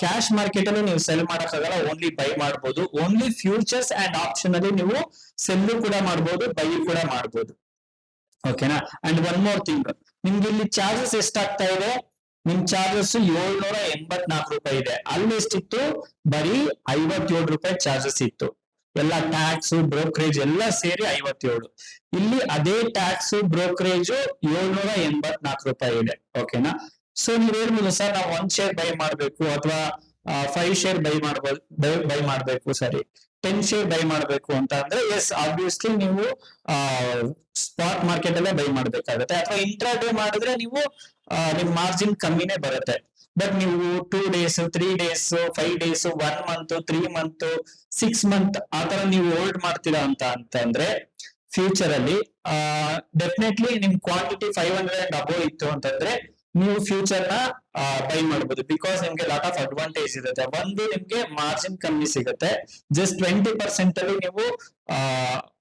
ಕ್ಯಾಶ್ ಮಾರ್ಕೆಟ್ ಅಲ್ಲಿ ನೀವು ಸೆಲ್ ಮಾಡಕ್ಕಾಗಲ್ಲ, ಓನ್ಲಿ ಬೈ ಮಾಡ್ಬೋದು. ಓನ್ಲಿ ಫ್ಯೂಚರ್ಸ್ ಅಂಡ್ ಆಪ್ಷನ್ ಅಲ್ಲಿ ನೀವು ಸೆಲ್ ಕೂಡ ಮಾಡ್ಬೋದು, ಬೈ ಕೂಡ ಮಾಡ್ಬೋದು. ಓಕೆನಾ? ಅಂಡ್ ಒನ್ ಮೋರ್ ಥಿಂಗ್, ನಿಮ್ಗೆ ಇಲ್ಲಿ ಚಾರ್ಜಸ್ ಎಷ್ಟಾಗ್ತಾ ಇದೆ, ನಿಮ್ ಚಾರ್ಜಸ್ 784 ರೂಪಾಯಿ ಇದೆ. ಅಲ್ಲಿ ಎಷ್ಟಿತ್ತು, ಬರೀ 57 ರೂಪಾಯಿ ಚಾರ್ಜಸ್ ಇತ್ತು. ಎಲ್ಲ ಟ್ಯಾಕ್ಸ್, ಬ್ರೋಕರೇಜ್ ಎಲ್ಲ ಸೇರಿ 57. ಇಲ್ಲಿ ಅದೇ ಟ್ಯಾಕ್ಸ್, ಬ್ರೋಕರೇಜ್ 784 ರೂಪಾಯಿ ಇದೆ. ಓಕೆನಾ? ಸೊ ನೀವ್ ಹೇಳ್ಬೋದು ಸರ್ ನಾವು 1 ಶೇರ್ ಬೈ ಮಾಡ್ಬೇಕು ಅಥವಾ 5 ಶೇರ್ ಬೈ ಮಾಡ್ಬೇಕು, ಸಾರಿ 10 ಶೇರ್ ಬೈ ಮಾಡ್ಬೇಕು ಅಂತ ಅಂದ್ರೆ ಎಸ್, ಆಬ್ವಿಯಸ್ಲಿ ನೀವು ಸ್ಪಾಟ್ ಮಾರ್ಕೆಟ್ ಅಲ್ಲೇ ಬೈ ಮಾಡ್ಬೇಕಾಗುತ್ತೆ. ಅಥವಾ ಇಂಟ್ರಾಡೇ ಮಾಡಿದ್ರೆ ನೀವು ನಿಮ್ ಮಾರ್ಜಿನ್ ಕಮ್ಮಿನೇ ಬರುತ್ತೆ. ಬಟ್ ನೀವು 2 days 3 days 5 days 1 month 3 month 6 month ಆತರ ನೀವು ಹೋಲ್ಡ್ ಮಾಡ್ತೀರಾ ಅಂತಂದ್ರೆ ಫ್ಯೂಚರ್ ಅಲ್ಲಿ ಡೆಫಿನೆಟ್ಲಿ ನಿಮ್ ಕ್ವಾಂಟಿಟಿ 500 and above ಇತ್ತು ಅಂತಂದ್ರೆ ನೀವು ಫ್ಯೂಚರ್ ನ ಬೈ ಮಾಡಬಹುದು. ಬಿಕಾಸ್ ನಿಮ್ಗೆ ಲಾಟ್ ಆಫ್ ಅಡ್ವಾಂಟೇಜ್ ಇರುತ್ತೆ. ಒಂದು, ನಿಮ್ಗೆ ಮಾರ್ಜಿನ್ ಕಮ್ಮಿ ಸಿಗುತ್ತೆ. ಜಸ್ಟ್ 20% ಅಲ್ಲಿ ನೀವು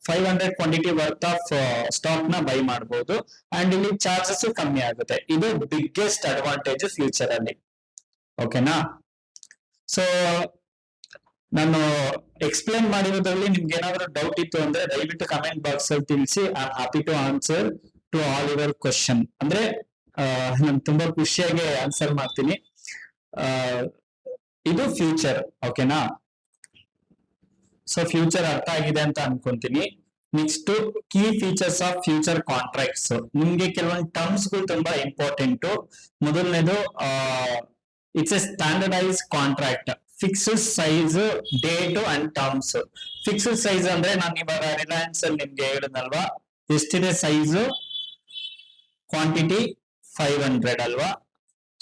500 ಕ್ವಾಂಟಿಟಿ ವರ್ತ್ ಆಫ್ ಸ್ಟಾಕ್ ನ ಬೈ ಮಾಡಬಹುದು. ಅಂಡ್ ಇಲ್ಲಿ ಚಾರ್ಜಸ್ ಕಮ್ಮಿ ಆಗುತ್ತೆ. ಇದು ಬಿಗ್ಗೆಸ್ಟ್ ಅಡ್ವಾಂಟೇಜ್ ಫ್ಯೂಚರ್ ಅಲ್ಲಿ. ಓಕೆನಾ? ಸೊ ನಾನು ಎಕ್ಸ್ಪ್ಲೇನ್ ಮಾಡಿರೋದ್ರಲ್ಲಿ ನಿಮ್ಗೆ ಏನಾದ್ರು ಡೌಟ್ ಇತ್ತು ಅಂದ್ರೆ ದಯವಿಟ್ಟು ಕಮೆಂಟ್ ಬಾಕ್ಸ್ ಅಲ್ಲಿ ತಿಳಿಸಿ. I am happy to answer to all your question. ಅಂದ್ರೆ ನಾನು ತುಂಬಾ ಖುಷಿಯಾಗಿ ಆನ್ಸರ್ ಮಾಡ್ತೀನಿ. ಇದು ಫ್ಯೂಚರ್. ಓಕೆನಾ? ಸೊ ಫ್ಯೂಚರ್ ಅರ್ಥ ಆಗಿದೆ ಅಂತ ಅನ್ಕೊಂತೀನಿ. Next, key features of future contracts. ನಿಮ್ಗೆ ಕೆಲವೊಂದು ಟರ್ಮ್ಸ್ ಗಳು ತುಂಬಾ ಇಂಪಾರ್ಟೆಂಟ್. ಮೊದಲನೇದು, it's a standardise contract. Fixed size, date and terms. Fixed size ಅಂದ್ರೆ ನಾನು ಇವಾಗ ರಿಲಯನ್ಸ್ ಅಲ್ಲಿ ನಿಮ್ಗೆ ಹೇಳಿದ್ನಲ್ವಾ, ಎಷ್ಟಿದೆ ಸೈಜ್, ಕ್ವಾಂಟಿಟಿ 500 ಅಲ್ವಾ?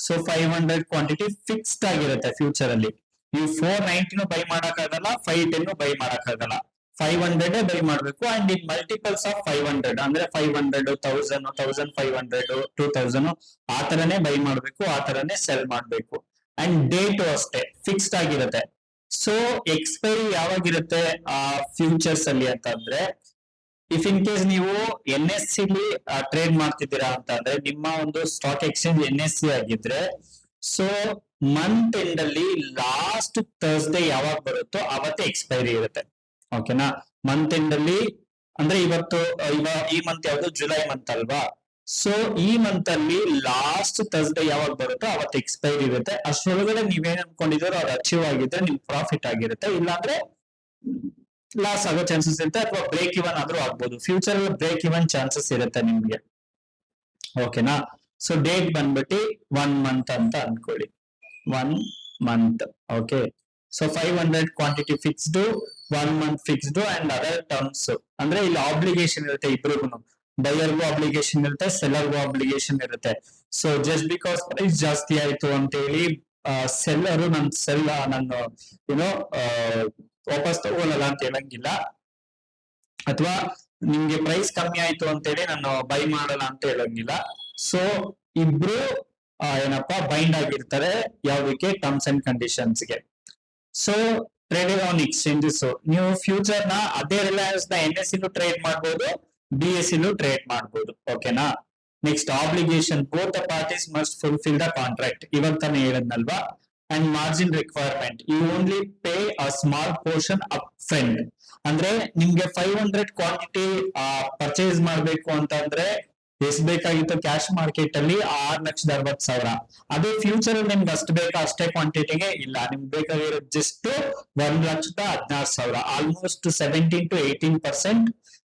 ಸೊ 500 ಕ್ವಾಂಟಿಟಿ ಫಿಕ್ಸ್ಡ್ ಆಗಿರುತ್ತೆ ಫ್ಯೂಚರ್ ಅಲ್ಲಿ. ನೀವು 490 ಬೈ ಮಾಡಕ್ಕಾಗಲ್ಲ, 510 ಬೈ ಮಾಡಕ್ಕಾಗಲ್ಲ. 500 ಬೈ ಮಾಡ್ಬೇಕು. ಅಂಡ್ ಇನ್ ಮಲ್ಟಿಪಲ್ಸ್ ಆಫ್ 500 ಅಂದ್ರೆ 500, 1000, 1500, 2000 ಆ ತರನೇ ಬೈ ಮಾಡ್ಬೇಕು, ಆ ತರನೇ ಸೆಲ್ ಮಾಡ್ಬೇಕು. ಅಂಡ್ ಡೇಟ್ ಅಷ್ಟೇ ಫಿಕ್ಸ್ಡ್ ಆಗಿರುತ್ತೆ. ಸೊ ಎಕ್ಸ್ಪೈರಿ ಯಾವಾಗಿರುತ್ತೆ ಆ ಫ್ಯೂಚರ್ಸ್ ಅಲ್ಲಿ ಅಂತಂದ್ರೆ, ಇಫ್ ಇನ್ ಕೇಸ್ ನೀವು NSE ಟ್ರೇಡ್ ಮಾಡ್ತಿದ್ದೀರಾ ಅಂತ ಅಂದ್ರೆ, ನಿಮ್ಮ ಒಂದು ಸ್ಟಾಕ್ ಎಕ್ಸ್ಚೇಂಜ್ NSE ಆಗಿದ್ರೆ, ಸೊ ಮಂತ್ ಎಂಡ್ ಅಲ್ಲಿ ಲಾಸ್ಟ್ ಥರ್ಸ್ಡೇ ಯಾವಾಗ ಬರುತ್ತೋ ಅವತ್ತೇ ಎಕ್ಸ್ಪೈರಿ ಇರುತ್ತೆ. ಓಕೆನಾ? ಮಂತ್ ಎಂಡ್ ಅಲ್ಲಿ ಅಂದ್ರೆ ಇವತ್ತು ಈ ಮಂತ್ ಯಾವ್ದು, ಜುಲೈ ಮಂತ್ ಅಲ್ವಾ? ಸೊ ಈ ಮಂತ್ ಅಲ್ಲಿ ಲಾಸ್ಟ್ ಥರ್ಸ್ಡೇ ಯಾವಾಗ ಬರುತ್ತೋ ಅವತ್ತು ಎಕ್ಸ್ಪೈರಿ ಇರುತ್ತೆ. ಅಷ್ಟರೊಳಗಡೆ ನೀವೇನ್ ಅನ್ಕೊಂಡಿದ್ದೀರೋ ಅದು ಅಚೀವ್ ಆಗಿದ್ರೆ ನಿಮ್ ಪ್ರಾಫಿಟ್ ಆಗಿರುತ್ತೆ. ಇಲ್ಲಾಂದ್ರೆ ಲಾಸ್ ಆಗೋ ಚಾನ್ಸಸ್ ಇರುತ್ತೆ, ಅಥವಾ ಬ್ರೇಕ್ ಇವನ್ ಆದ್ರೂ ಆಗ್ಬೋದು. ಫ್ಯೂಚರ್ ಬ್ರೇಕ್ ಇವನ್ ಚಾನ್ಸಸ್ ಇರುತ್ತೆ ನಿಮ್ಗೆ. ಓಕೆನಾ? ಸೊ ಡೇಟ್ ಬಂದ್ಬಿಟ್ಟು 1 ಮಂತ್ ಅಂತ ಅನ್ಕೊಳ್ಳಿ, 1 month. Okay, so 500 quantity fixed, 1 month fixed. And other terms ಅಂದ್ರೆ ಇಲ್ಲಿ ಆಬ್ಲಿಗೇಷನ್ ಇರುತ್ತೆ ಇಬ್ರಿಗೂ. ಬೈಯರ್ಗೂ ಆಬ್ಲಿಗೇಷನ್ ಇರುತ್ತೆ, ಸೆಲ್ಲರ್ಗೂ ಆಬ್ಲಿಗೇಷನ್ ಇರುತ್ತೆ. ಸೊ ಜಸ್ಟ್ ಬಿಕಾಸ್ ಪ್ರೈಸ್ ಜಾಸ್ತಿ ಆಯ್ತು ಅಂತ ಹೇಳಿ ಸೆಲ್ಲರು ನನ್ನ ಏನೋ ವಾಪಸ್ ತಗೊಳ್ಳಲ್ಲ ಅಂತ ಹೇಳಂಗಿಲ್ಲ, ಅಥವಾ ನಿಮ್ಗೆ ಪ್ರೈಸ್ ಕಮ್ಮಿ ಆಯ್ತು ಅಂತೇಳಿ ನಾನು ಬೈ ಮಾಡಲ್ಲ ಅಂತ ಹೇಳಂಗಿಲ್ಲ. ಸೊ ಇಬ್ರು ಏನಪ್ಪಾ ಬೈಂಡ್ ಆಗಿರ್ತಾರೆ ಯಾವ್ದಕ್ಕೆ, ಟರ್ಮ್ಸ್ ಅಂಡ್ ಕಂಡೀಷನ್ಸ್ ಗೆ. ಸೊ ಟ್ರೇಡೆಡ್ ಆನ್ ಎಕ್ಸ್ಚೇಂಜಸ್, ನೀವು ಫ್ಯೂಚರ್ ನ ಅದೇ ರಿಲಯನ್ಸ್ ನ NSE ಟ್ರೇಡ್ ಮಾಡಬಹುದು, BSE ಟ್ರೇಡ್ ಮಾಡಬಹುದು. ಓಕೆನಾ? Next, obligation, both the parties must fulfil the contract. ಇವಾಗ ತಾನೇ ಹೇಳಿದ್ನಲ್ವಾ. And margin requirement, you only pay a small portion up front. ಅಂದ್ರೆ ನಿಮ್ಗೆ 500 ಕ್ವಾಂಟಿಟಿ ಪರ್ಚೇಸ್ ಮಾಡ್ಬೇಕು ಅಂತಂದ್ರೆ ಎಷ್ಟು ಬೇಕಾಗಿತ್ತು ಕ್ಯಾಶ್ ಮಾರ್ಕೆಟ್ ಅಲ್ಲಿ, 6,60,000. ಅದೇ ಫ್ಯೂಚರ್ ಅಲ್ಲಿ ನಿಮ್ಗೆ ಅಷ್ಟು ಬೇಕಾ ಅಷ್ಟೇ ಕ್ವಾಂಟಿಟಿಗೆ ಇಲ್ಲ, ನಿಮ್ಗೆ ಬೇಕಾಗಿರೋದು ಜಸ್ಟ್ 1,16,000. ಆಲ್ಮೋಸ್ಟ್ 17 to 18%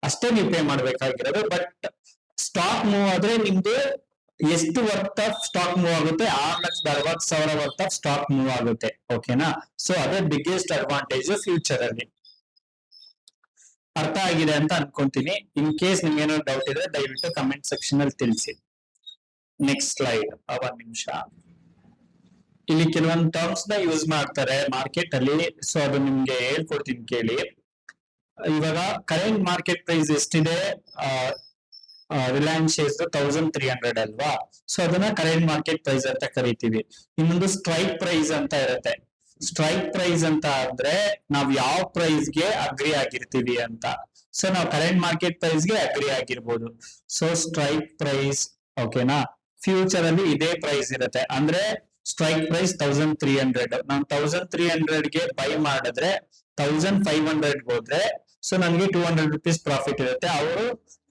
ಅಷ್ಟೇ ನೀವು ಪೇ ಮಾಡ್ಬೇಕಾಗಿರೋದು. ಬಟ್ ಸ್ಟಾಕ್ ಮೂವ್ ಆದ್ರೆ ನಿಮ್ದು ಎಷ್ಟು ವರ್ತ್ ಆಫ್ ಸ್ಟಾಕ್ ಮೂವ್ ಆಗುತ್ತೆ, 6,60,000 ವರ್ತ್ ಆಫ್ ಸ್ಟಾಕ್ ಮೂವ್ ಆಗುತ್ತೆ. ಓಕೆನಾ? ಸೊ ಅದೇ ಬಿಗ್ಗೆಸ್ಟ್ ಅಡ್ವಾಂಟೇಜ್ ಫ್ಯೂಚರ್ ಅಲ್ಲಿ. ಅರ್ಥ ಆಗಿದೆ ಅಂತ ಅನ್ಕೊಂತೀನಿ. ಇನ್ ಕೇಸ್ ನಿಮ್ಗೆ ಏನಾದ್ರು ಡೌಟ್ ಇದ್ರೆ ದಯವಿಟ್ಟು ಕಮೆಂಟ್ ಸೆಕ್ಷನ್ ಅಲ್ಲಿ ತಿಳಿಸಿ. ನೆಕ್ಸ್ಟ್ ಸ್ಲೈಡ್, 1 ನಿಮಿಷ. ಇಲ್ಲಿ ಕೆಲವೊಂದು ಟರ್ಮ್ಸ್ ನ ಯೂಸ್ ಮಾಡ್ತಾರೆ ಮಾರ್ಕೆಟ್ ಅಲ್ಲಿ. ಸೊ ಅದು ನಿಮ್ಗೆ ಹೇಳ್ಕೊಡ್ತೀನಿ ಕೇಳಿ. ಇವಾಗ ಕರೆಂಟ್ ಮಾರ್ಕೆಟ್ ಪ್ರೈಸ್ ಎಷ್ಟಿದೆ, ರಿಲಯನ್ಸ್ ಶೇರ್ಸ್ 1300 ಅಲ್ವಾ? ಸೊ ಅದನ್ನ ಕರೆಂಟ್ ಮಾರ್ಕೆಟ್ ಪ್ರೈಸ್ ಅಂತ ಕರಿತೀವಿ. ಇನ್ನೊಂದು ಸ್ಟ್ರೈಕ್ ಪ್ರೈಸ್ ಅಂತ ಇರುತ್ತೆ. ಸ್ಟ್ರೈಕ್ ಪ್ರೈಸ್ ಅಂತ ಅಂದ್ರೆ ನಾವ್ ಯಾವ ಪ್ರೈಸ್ ಗೆ ಅಗ್ರಿ ಆಗಿರ್ತೀವಿ ಅಂತ. ಸೊ ನಾವು ಕರೆಂಟ್ ಮಾರ್ಕೆಟ್ ಪ್ರೈಸ್ ಗೆ ಅಗ್ರಿ ಆಗಿರ್ಬೋದು. So strike price. ಓಕೆನಾ? ಫ್ಯೂಚರ್ ಅಲ್ಲಿ ಇದೇ ಪ್ರೈಸ್ ಇರುತ್ತೆ. ಅಂದ್ರೆ ಸ್ಟ್ರೈಕ್ ಪ್ರೈಸ್ 1300. ನಾನು 1300 ಗೆ ಬೈ ಮಾಡಿದ್ರೆ 1500 ಹೋದ್ರೆ ಸೊ ನನ್ಗೆ 200 rupees ಪ್ರಾಫಿಟ್ ಇರುತ್ತೆ. ಅವರು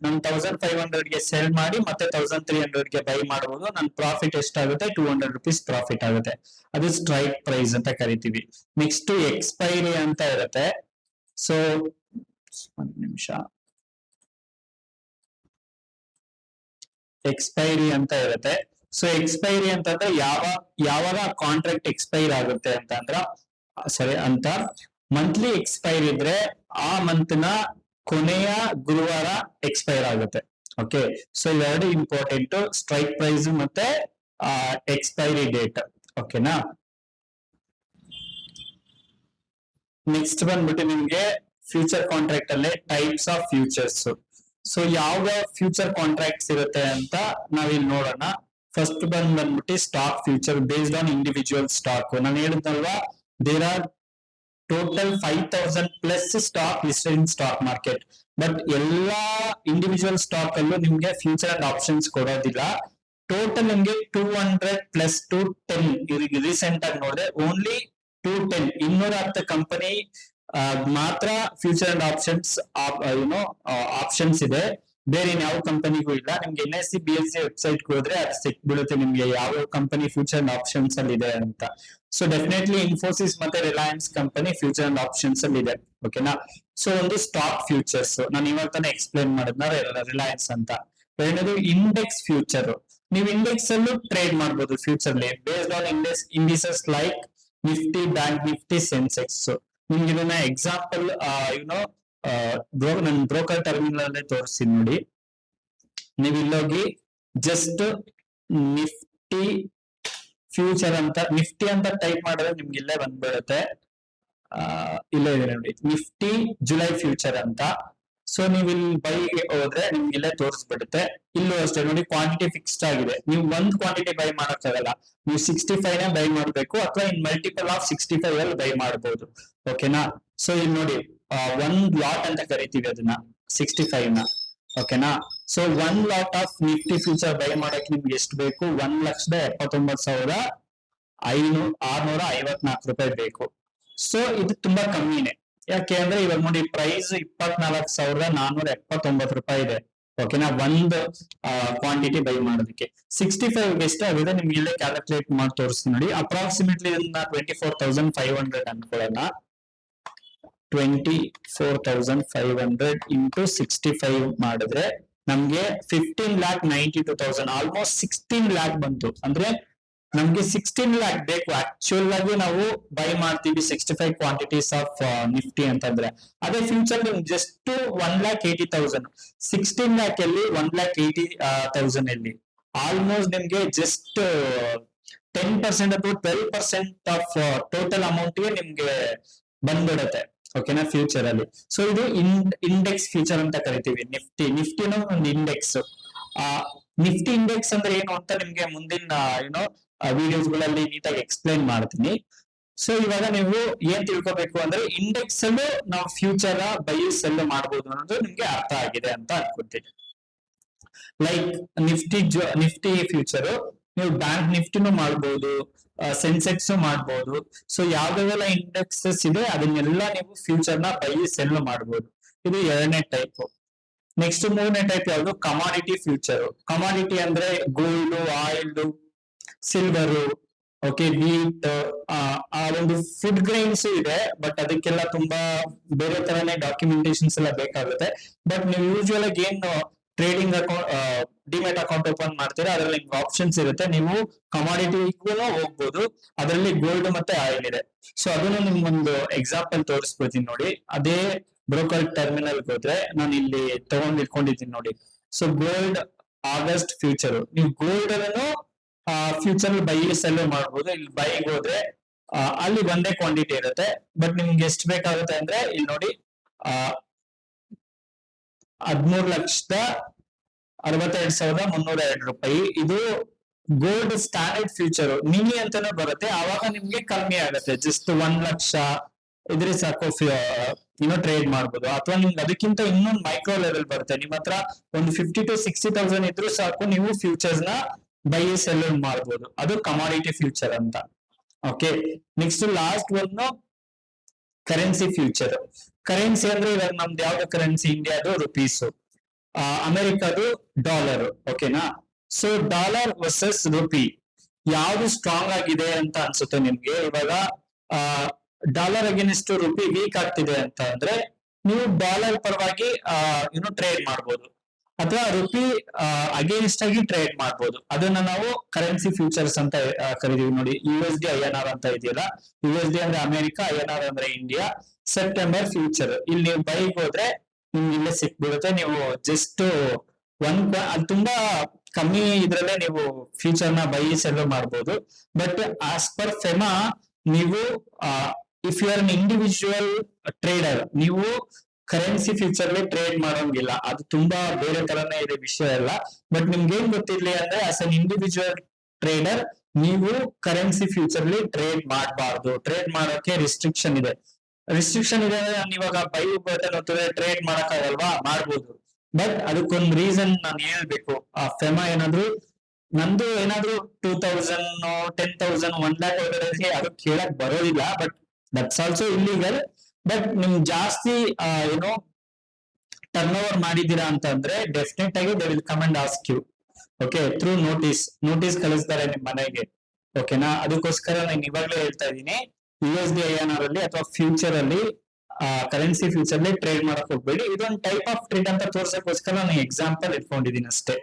ನನ್ 1500 ಗೆ ಸೆಲ್ ಮಾಡಿ ಮತ್ತೆ 1300 ಗೆ ಬೈ ಮಾಡಬಹುದು. ನನ್ ಪ್ರಾಫಿಟ್ ಎಷ್ಟಾಗುತ್ತೆ, 200 rupees ಪ್ರಾಫಿಟ್ ಆಗುತ್ತೆ. ಅದು ಸ್ಟ್ರೈಕ್ ಪ್ರೈಸ್ ಅಂತ ಕರಿತೀವಿ. ನೆಕ್ಸ್ಟ್ ಎಕ್ಸ್ಪೈರಿ ಅಂತ ಇರುತ್ತೆ. ಸೊ 1 ನಿಮಿಷ. ಎಕ್ಸ್ಪೈರಿ ಅಂತ ಇರುತ್ತೆ. ಸೊ ಎಕ್ಸ್ಪೈರಿ ಅಂತಂದ್ರೆ ಯಾವಾಗ ಕಾಂಟ್ರಾಕ್ಟ್ ಎಕ್ಸ್ಪೈರ್ ಆಗುತ್ತೆ ಅಂತ ಮಂತ್ಲಿ ಎಕ್ಸ್ಪೈರ್ ಇದ್ರೆ ಆ ಮಂತ್ ನ ಕೊನೆಯ ಗುರುವಾರ ಎಕ್ಸ್ಪೈರ್ ಆಗುತ್ತೆ. ಓಕೆ, ಸೊ ಇವೆರಡು ಇಂಪಾರ್ಟೆಂಟ್, ಸ್ಟ್ರೈಕ್ ಪ್ರೈಸ್ ಮತ್ತೆ ಎಕ್ಸ್ಪೈರಿ ಡೇಟ್. ಓಕೆನಾ? ನೆಕ್ಸ್ಟ್ ಬಂದ್ಬಿಟ್ಟು ನಿಮ್ಗೆ ಫ್ಯೂಚರ್ ಕಾಂಟ್ರಾಕ್ಟ್ ಅಲ್ಲಿ ಟೈಪ್ಸ್ ಆಫ್ ಫ್ಯೂಚರ್ಸ್. ಸೊ ಯಾವ ಫ್ಯೂಚರ್ ಕಾಂಟ್ರಾಕ್ಟ್ಸ್ ಇರುತ್ತೆ ಅಂತ ನಾವಿಲ್ಲಿ ನೋಡೋಣ. ಫಸ್ಟ್ ಬಂದ್ಬಿಟ್ಟು stock future based on individual stock. ನಾನು ಹೇಳಿದ್ನಲ್ವಾ, there are total 5000 plus stock listed in stock market. But ಎಲ್ಲಾ ಇಂಡಿವಿಜುವಲ್ ಸ್ಟಾಕ್ ಅಲ್ಲೂ ನಿಮ್ಗೆ ಫ್ಯೂಚರ್ ಅಂಡ್ ಆಪ್ಷನ್ಸ್ ಕೊಡೋದಿಲ್ಲ. ಟೋಟಲ್ ನಿಮ್ಗೆ 200 ಪ್ಲಸ್ 210 ರೀಸೆಂಟ್ ಆಗಿ ನೋಡಿದ್ರೆ ಓನ್ಲಿ 210 210 ಕಂಪನಿ ಮಾತ್ರ ಫ್ಯೂಚರ್ ಅಂಡ್ ಆಪ್ಷನ್ಸ್ ಆಪ್ಷನ್ಸ್ ಇದೆ. ಬೇರೆ ಯಾವ ಕಂಪನಿಗೂ ಇಲ್ಲ. ನಿಮ್ಗೆ NSE BSE ವೆಬ್ಸೈಟ್ ಹೋದ್ರೆ ಅದು ಸಿಕ್ಬಿಡುತ್ತೆ ನಿಮ್ಗೆ ಯಾವ ಕಂಪನಿ ಫ್ಯೂಚರ್ ಅಂಡ್ ಆಪ್ಷನ್ಸ್ ಅಲ್ಲಿ ಇದೆ ಅಂತ. ಸೊ ಡೆಫಿನೆಟ್ಲಿ ಇನ್ಫೋಸಿಸ್ ಮತ್ತೆ Reliance company future and options ಅಲ್ಲಿ ಇದೆ. ಓಕೆನಾ. ಸೊ ಒಂದು ಸ್ಟಾಕ್ ಫ್ಯೂಚರ್ಸ್ ನಾನು ಇವಾಗ ತಾನೇ ಎಕ್ಸ್ಪ್ಲೇನ್ ಮಾಡಿದ್ನ ರಿಲಯನ್ಸ್ ಅಂತ. ಎರಡನೇದು ಇಂಡೆಕ್ಸ್ ಫ್ಯೂಚರ್. ನೀವು ಇಂಡೆಕ್ಸ್ ಅಲ್ಲೂ ಟ್ರೇಡ್ ಮಾಡಬಹುದು ಫ್ಯೂಚರ್ ಅಲ್ಲಿ based on indices like Nifty, bank Nifty, Sensex. ನಿಮ್ಗೆ ಇದನ್ನ ಎಕ್ಸಾಂಪಲ್ ನನ್ ಬ್ರೋಕರ್ ಟರ್ಮಿನಲ್ ಅಲ್ಲೇ ತೋರಿಸ್ತೀನಿ ನೋಡಿ. ನೀವು ಇಲ್ಲೋಗಿ ಜಸ್ಟ್ ನಿಫ್ಟಿ ಫ್ಯೂಚರ್ ಅಂತ ನಿಫ್ಟಿ ಅಂತ ಟೈಪ್ ಮಾಡಿದ್ರೆ ನಿಮ್ಗೆ ಇಲ್ಲೇ ಬಂದ್ಬಿಡುತ್ತೆ. ಇಲ್ಲೇ ಇದೆ ನೋಡಿ, ನಿಫ್ಟಿ ಜುಲೈ ಫ್ಯೂಚರ್ ಅಂತ. ಸೊ ನೀವು ಇಲ್ಲಿ ಬೈಗೆ ಹೋದ್ರೆ ನಿಮ್ಗೆ ಇಲ್ಲೇ ತೋರಿಸ್ಬಿಡುತ್ತೆ. ಇಲ್ಲೂ ಅಷ್ಟೇ ನೋಡಿ, ಕ್ವಾಂಟಿಟಿ ಫಿಕ್ಸ್ಡ್ ಆಗಿದೆ. ನೀವು ಒಂದ್ ಕ್ವಾಂಟಿಟಿ ಬೈ ಮಾಡಕ್ಕಾಗಲ್ಲ. ನೀವು 65 ನ ಬೈ ಮಾಡಬೇಕು ಅಥವಾ ಇನ್ ಮಲ್ಟಿಪಲ್ ಆಫ್ 65 ಅಲ್ಲಿ ಬೈ ಮಾಡಬಹುದು. ಓಕೆನಾ. ಸೊ ಇಲ್ಲಿ ನೋಡಿ, ಒಂದ್ ಲಾಟ್ ಅಂತ ಕರಿತೀವಿ ಅದನ್ನ 65 ನ. ಓಕೆನಾ. So 1 lot of Nifty future by ಮಾಡಕ್ ನಿಮ್ಗೆ ಎಷ್ಟು ಬೇಕು? 1,79,654 ರೂಪಾಯಿ ಬೇಕು. ಸೊ ಇದು ತುಂಬಾ ಕಮ್ಮಿನೇ. ಯಾಕೆ ಅಂದ್ರೆ ಇವಾಗ ನೋಡಿ, ಪ್ರೈಸ್ 24,479 ರೂಪಾಯಿ ಇದೆ. ಓಕೆನಾ, ಒಂದು ಕ್ವಾಂಟಿಟಿ ಬೈ ಮಾಡೋದಕ್ಕೆ. 65 ಎಷ್ಟು ಆಗಿದೆ ನಿಮ್ಗೆ ಇಲ್ಲೇ ಕ್ಯಾಲ್ಕುಲೇಟ್ ಮಾಡಿ ತೋರಿಸ್ತೀನಿ ನೋಡಿ. ಅಪ್ರಾಕ್ಸಿಮೇಟ್ಲಿ ಇದನ್ನ 24,500 ಅನ್ಕೊಳ್ಳೋಣ. 24,500 ಇಂಟು 65 ಮಾಡಿದ್ರೆ ನಮ್ಗೆ 15,92,000 ಆಲ್ಮೋಸ್ಟ್ 16 lakh ಬಂತು. ಅಂದ್ರೆ ನಮ್ಗೆ 16 lakh ಬೇಕು. ಆಕ್ಚುಯಲ್ ಆಗಿ ನಾವು ಬೈ ಮಾಡ್ತೀವಿ 65 ಕ್ವಾಂಟಿಟೀಸ್ ಆಫ್ ನಿಫ್ಟಿ ಅಂತಂದ್ರೆ. ಅದೇ ಫ್ಯೂಚರ್ ಜಸ್ಟ್ 1,80,000. 16 lakh ಅಲ್ಲಿ 1,80,000 ಅಲ್ಲಿ ಆಲ್ಮೋಸ್ಟ್ ನಿಮ್ಗೆ ಜಸ್ಟ್ 10% ಅಥವಾ 12% ಆಫ್ ಟೋಟಲ್ ಅಮೌಂಟ್ ಗೆ ನಿಮ್ಗೆ ಬಂದ್ಬಿಡುತ್ತೆ. ಓಕೆನಾ, ಫ್ಯೂಚರ್ ಅಲ್ಲಿ. ಸೊ ಇದು ಇಂಡೆಕ್ಸ್ ಫ್ಯೂಚರ್ ಅಂತ ಕರಿತೀವಿ. ನಿಫ್ಟಿನೂ ಒಂದು ಇಂಡೆಕ್ಸ್. ನಿಫ್ಟಿ ಇಂಡೆಕ್ಸ್ ಅಂದ್ರೆ ಏನು ಅಂತ ನಿಮ್ಗೆ ಮುಂದಿನ ವಿಡಿಯೋಸ್ ಗಳಲ್ಲಿ ನೀಟಾಗಿ ಎಕ್ಸ್ಪ್ಲೈನ್ ಮಾಡ್ತೀನಿ. ಸೊ ಇವಾಗ ನೀವು ಏನ್ ತಿಳ್ಕೊಬೇಕು ಅಂದ್ರೆ, ಇಂಡೆಕ್ಸ್ ಅಲ್ಲೂ ನಾವು ಫ್ಯೂಚರ್ ಬೈ ಸೆಲ್ ಮಾಡಬಹುದು ಅನ್ನೋದು ನಿಮ್ಗೆ ಅರ್ಥ ಆಗಿದೆ ಅಂತ ಅನ್ಕೊತೀನಿ. ಲೈಕ್ ನಿಫ್ಟಿ ಫ್ಯೂಚರ್ ನೀವು ಬ್ಯಾಂಕ್ ನಿಫ್ಟಿನೂ ಮಾಡ್ಬೋದು, ಸೆನ್ಸೆಕ್ಸ್ ಮಾಡ್ಬೋದು. ಸೊ ಯಾವ್ಯಾವೆಲ್ಲ ಇಂಡೆಕ್ಸಸ್ ಇದೆ ಅದನ್ನೆಲ್ಲ ನೀವು ಫ್ಯೂಚರ್ ನ ಬೈ ಸೆಲ್ ಮಾಡಬಹುದು. ಇದು ಎರಡನೇ ಟೈಪ್. ನೆಕ್ಸ್ಟ್ ಮೂರನೇ ಟೈಪ್ ಯಾವುದು? Commodity future. ಕಮಾಡಿಟಿ ಅಂದ್ರೆ gold, oil, silver, okay, wheat, ಆ ಒಂದು ಫುಡ್ ಗ್ರೈನ್ಸ್ ಇದೆ. ಬಟ್ ಅದಕ್ಕೆಲ್ಲ ತುಂಬಾ ಬೇರೆ ತರನೇ ಡಾಕ್ಯುಮೆಂಟೇಶನ್ಸ್ ಎಲ್ಲ ಬೇಕಾಗುತ್ತೆ. ಬಟ್ ನೀವು ಯೂಶುವಲ್ ಆಗಿ ಏನು trading account, demat account open ಮಾಡ್ತೀರಾ, ಅದ್ರಲ್ಲಿ ನಿಮ್ಗೆ ಆಪ್ಷನ್ಸ್ ಇರುತ್ತೆ. ನೀವು ಕಮಾಡಿಟಿಗೂ ಹೋಗ್ಬೋದು. ಅದರಲ್ಲಿ ಗೋಲ್ಡ್ ಮತ್ತೆ ಆಯಿಲ್ ಇದೆ. ಸೊ ಅದನ್ನು ನಿಮ್ಗೊಂದು ಎಕ್ಸಾಂಪಲ್ ತೋರಿಸ್ಬಿಡ್ತೀನಿ ನೋಡಿ. ಅದೇ ಬ್ರೋಕರ್ ಟರ್ಮಿನಲ್ ಹೋದ್ರೆ ನಾನು ಇಲ್ಲಿ ಇಟ್ಕೊಂಡಿದ್ದೀನಿ ನೋಡಿ. So gold August future. ನೀವು ಗೋಲ್ಡ್ ಅನ್ನು ಫ್ಯೂಚರ್ ಬೈ ಸೆಲ್ ಮಾಡಬಹುದು. ಇಲ್ಲಿ ಬೈಗೆ ಹೋದ್ರೆ ಅಲ್ಲಿ ಒಂದೇ ಕ್ವಾಂಟಿಟಿ ಇರುತ್ತೆ. ಬಟ್ ನಿಮ್ಗೆ ಎಷ್ಟು ಬೇಕಾಗುತ್ತೆ ಅಂದ್ರೆ ಇಲ್ಲಿ ನೋಡಿ, 13,62,302 ರೂಪಾಯಿ. ಇದು ಗೋಲ್ಡ್ ಸ್ಟ್ಯಾಂಡರ್ಡ್ ಫ್ಯೂಚರ್. ಮಿನಿ ಅಂತಾನೆ ಬರುತ್ತೆ. ಆವಾಗ ನಿಮ್ಗೆ ಕಮ್ಮಿ ಆಗುತ್ತೆ. ಜಸ್ಟ್ 1 ಲಕ್ಷ ಇದ್ರೆ ಸಾಕು, ಟ್ರೇಡ್ ಮಾಡ್ಬೋದು. ಅಥವಾ ನಿಮ್ಗೆ ಅದಕ್ಕಿಂತ ಇನ್ನೊಂದು ಮೈಕ್ರೋ ಲೆವೆಲ್ ಬರುತ್ತೆ. ನಿಮ್ ಹತ್ರ ಒಂದು 50,000 to 60,000 ಇದ್ರೂ ಸಾಕು, ನೀವು ಫ್ಯೂಚರ್ಸ್ ನ ಬೈ ಸೆಲ್ ಮಾಡ್ಬೋದು. ಅದು ಕಮಾಡಿಟಿ ಫ್ಯೂಚರ್ ಅಂತ. ಓಕೆ, ನೆಕ್ಸ್ಟ್ ಲಾಸ್ಟ್ ಒಂದು ಕರೆನ್ಸಿ ಫ್ಯೂಚರ್. ಕರೆನ್ಸಿ ಅಂದ್ರೆ ಇವಾಗ ನಮ್ದು ಯಾವ್ದು ಕರೆನ್ಸಿ? ಇಂಡಿಯಾದು ರುಪೀಸ್, ಅಮೆರಿಕದು ಡಾಲರ್. ಓಕೆನಾ. ಸೊ ಡಾಲರ್ ವರ್ಸಸ್ ರುಪಿ ಯಾವ್ದು ಸ್ಟ್ರಾಂಗ್ ಆಗಿದೆ ಅಂತ ಅನ್ಸುತ್ತೆ ನಿಮ್ಗೆ? ಇವಾಗ ಡಾಲರ್ ಅಗೇನ್ಸ್ಟ್ ರುಪಿ ವೀಕ್ ಆಗ್ತಿದೆ ಅಂತ ಅಂದ್ರೆ ನೀವು ಡಾಲರ್ ಪರವಾಗಿ ಟ್ರೇಡ್ ಮಾಡ್ಬೋದು, ಅಥವಾ ರುಪಿ ಅಗೇನ್ಸ್ಟ್ ಆಗಿ ಟ್ರೇಡ್ ಮಾಡ್ಬೋದು. ಅದನ್ನ ನಾವು ಕರೆನ್ಸಿ ಫ್ಯೂಚರ್ಸ್ ಅಂತ ಕರಿತೀವಿ ನೋಡಿ. USD INR ಅಂತ ಇದೆಯಲ್ಲ, USD ಅಂದ್ರೆ ಅಮೆರಿಕ, INR ಅಂದ್ರೆ ಇಂಡಿಯಾ. ಸೆಪ್ಟೆಂಬರ್ ಫ್ಯೂಚರ್ ಇಲ್ಲಿ ನೀವು ಬೈಕ್ ಹೋದ್ರೆ ನಿಮ್ಗೆ ಇಲ್ಲೇ ಸಿಕ್ಬಿಡುತ್ತೆ. ನೀವು ಜಸ್ಟ್ ಅದು ತುಂಬಾ ಕಮ್ಮಿ ಇದ್ರಲ್ಲೇ ನೀವು ಫ್ಯೂಚರ್ ನ ಬೈ ಸೆಲ್ ಮಾಡ್ಬೋದು. ಬಟ್ ಆಸ್ ಪರ್ ಫೆಮಾ, ನೀವು if you are an individual trader, ನೀವು ಕರೆನ್ಸಿ ಫ್ಯೂಚರ್ ಟ್ರೇಡ್ ಮಾಡೋಂಗಿಲ್ಲ, ಅದು ತುಂಬಾ ಬೇರೆ ತರನೇ ಇದೆ ವಿಷಯ ಎಲ್ಲ. ಬಟ್ ನಿಮ್ಗೆ ಏನ್ ಗೊತ್ತಿರ್ಲಿ ಅಂದ್ರೆ ಆಸ್ ಅನ್ ಇಂಡಿವಿಜುವಲ್ ಟ್ರೇಡರ್ ನೀವು ಕರೆನ್ಸಿ ಫ್ಯೂಚರ್ ಟ್ರೇಡ್ ಮಾಡಬಾರ್ದು. ಟ್ರೇಡ್ ಮಾಡೋಕೆ ರಿಸ್ಟ್ರಿಕ್ಷನ್ ಇದೆ. ರಿಸ್ಟ್ರಿಕ್ಷನ್ ಇದೆ ಅಂದ್ರೆ ನಾನು ಇವಾಗ ಬೈ ಬಟನ್ ಹೊತ್ತಿದ್ರೆ ಟ್ರೇಡ್ ಮಾಡಕ್ ಆಗಲ್ವಾ? ಮಾಡ್ಬೋದು, ಬಟ್ ಅದಕ್ಕೊಂದು ರೀಸನ್ ನಾನು ಹೇಳ್ಬೇಕು. ಆ ಫೆಮಾ ಏನಾದ್ರು ನಂದು ಏನಾದ್ರು 2000 10,000 1 lakh ಒಳಗಡೆ ಅದು ಕೇಳಕ್ ಬರೋದಿಲ್ಲ, ಬಟ್ ದಟ್ಸ್ ಆಲ್ಸೋ ಇಲ್ಲಿಗಲ್. ಬಟ್ ನಿಮ್ ಜಾಸ್ತಿ ಏನೋ ಟರ್ನ್ ಓವರ್ ಮಾಡಿದೀರಾ ಅಂತಂದ್ರೆ ಡೆಫಿನೆಟ್ ಆಗಿ they will come and ask you, okay, through notice ಕಳಿಸ್ತಾರೆ ನಿಮ್ ಮನೆಗೆ, ಓಕೆನಾ? ಅದಕ್ಕೋಸ್ಕರ ನಾನು ಇವಾಗ್ಲೇ ಹೇಳ್ತಾ ಇದ್ದೀನಿ, USD/INR ಅಲ್ಲಿ ಅಥವಾ ಫ್ಯೂಚರ್ ಅಲ್ಲಿ ಕರೆನ್ಸಿ ಫ್ಯೂಚರ್ ಟ್ರೇಡ್ ಮಾಡಕ್ ಹೋಗ್ಬೇಡಿ. ಇದೊಂದು ಟೈಪ್ ಆಫ್ ಟ್ರೇಡ್ ಅಂತ ತೋರ್ಸಕ್ಕೋಸ್ಕರ ನಾನು ಎಕ್ಸಾಂಪಲ್ ಇಟ್ಕೊಂಡಿದ್ದೀನಿ ಅಷ್ಟೇ.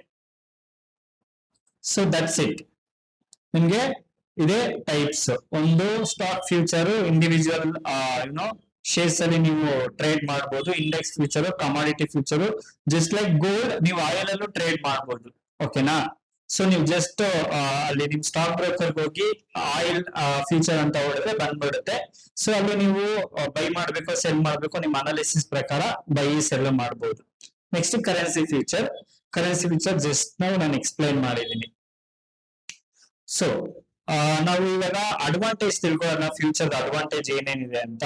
So that's it. ನಿಮ್ಗೆ ಇದೇ ಟೈಪ್ಸ್. ಒಂದು ಸ್ಟಾಕ್ ಫ್ಯೂಚರ್ ಇಂಡಿವಿಜುವಲ್ ಶೇರ್ಸ್ ಅಲ್ಲಿ ನೀವು ಟ್ರೇಡ್ ಮಾಡಬಹುದು. Index future, commodity future, just like gold ನೀವು ಆಯಿಲ್ ಅಲ್ಲೂ ಟ್ರೇಡ್ ಮಾಡಬಹುದು, ಓಕೆನಾ? ಸೊ ನೀವು ಜಸ್ಟ್ ಅಲ್ಲಿ ನಿಮ್ ಸ್ಟಾಕ್ ಬ್ರೋಕರ್ ಹೋಗಿ ಆಯಿಲ್ ಫ್ಯೂಚರ್ ಅಂತ ಹೊಡೆದ್ರೆ ಬಂದ್ಬಿಡುತ್ತೆ. ಸೊ ಅಲ್ಲಿ ನೀವು ಬೈ ಮಾಡ್ಬೇಕು ಸೆಲ್ ಮಾಡ್ಬೇಕು, ನಿಮ್ಮ ಅನಾಲಿಸಿಸ್ ಪ್ರಕಾರ ಬೈ ಸೆಲ್ ಮಾಡಬಹುದು. ನೆಕ್ಸ್ಟ್ ಕರೆನ್ಸಿ ಫ್ಯೂಚರ್ ಜಸ್ಟ್ ನಾನು ಎಕ್ಸ್ಪ್ಲೈನ್ ಮಾಡಿದ್ದೀನಿ. ಸೊ ನಾವು ಇವಾಗ ಅಡ್ವಾಂಟೇಜ್ ತಿಳ್ಕೊಳ್ಳೋಣ. ಫ್ಯೂಚರ್ ಅಡ್ವಾಂಟೇಜ್ ಏನೇನಿದೆ ಅಂತ.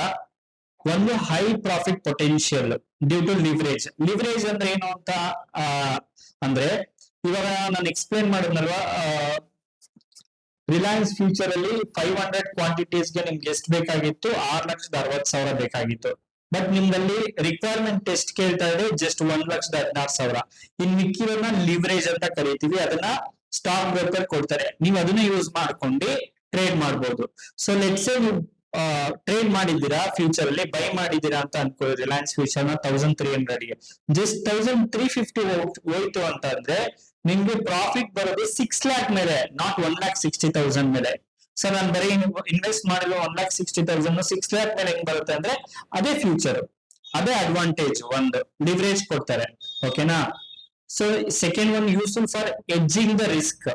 ಒಂದು high profit potential due to leverage ಅಂದ್ರೆ ಏನು ಅಂತ ಅಂದ್ರೆ ಇವಾಗ ನಾನು ಎಕ್ಸ್ಪ್ಲೇನ್ ಮಾಡಿದ್ನಲ್ವಾ, ರಿಲಯನ್ಸ್ ಫ್ಯೂಚರ್ ಅಲ್ಲಿ 500 ಕ್ವಾಂಟಿಟೀಸ್ಗೆ ನಿಮ್ಗೆ ಎಷ್ಟು ಬೇಕಾಗಿತ್ತು? 6,60,000 ಬೇಕಾಗಿತ್ತು. ಬಟ್ ನಿಮ್ದಲ್ಲಿ ರಿಕ್ವೈರ್ಮೆಂಟ್ ಎಷ್ಟು ಕೇಳ್ತಾ ಇದೆ? ಜಸ್ಟ್ 1,16,000. ಇನ್ ಮಿಕ್ಕಿರೋನ ಲಿವರೇಜ್ ಅಂತ ಕರಿತೀವಿ. ಅದನ್ನ ಸ್ಟಾಕ್ ಬ್ರೋಕರ್ ಕೊಡ್ತಾರೆ, ನೀವು ಅದನ್ನ ಯೂಸ್ ಮಾಡ್ಕೊಂಡು ಟ್ರೇಡ್ ಮಾಡ್ಬೋದು. ಸೊ ಲೆಟ್ಸ್ ಸೇ ನೀವು ಟ್ರೇಡ್ ಮಾಡಿದ್ದೀರಾ, ಫ್ಯೂಚರ್ ಅಲ್ಲಿ ಬೈ ಮಾಡಿದ್ದೀರಾ ಅಂತ ಅನ್ಕೊಳ್ಳಿ. ರಿಲಯನ್ಸ್ ಫ್ಯೂಚರ್ ನ 1300ಗೆ ಜಸ್ಟ್ 1350 ಹೋಯ್ತು ಅಂತ ಅಂದ್ರೆ ನಿಮ್ಗೆ ಪ್ರಾಫಿಟ್ ಬರೋದು 6 lakh ಮೇಲೆ, ನಾಟ್ 1,60,000 ಮೇಲೆ. ಸೊ ನಾನು ಬರೀ ಇನ್ವೆಸ್ಟ್ ಮಾಡಿರೋ 1,60,000 6 lakh ಮೇಲೆ ಹೆಂಗ್ ಬರುತ್ತೆ ಅಂದ್ರೆ ಅದೇ ಫ್ಯೂಚರ್, ಅದೇ ಅಡ್ವಾಂಟೇಜ್. ಒಂದು ಲಿವರೇಜ್ ಕೊಡ್ತಾರೆ, ಓಕೆನಾ? So second one useful for edging the risk.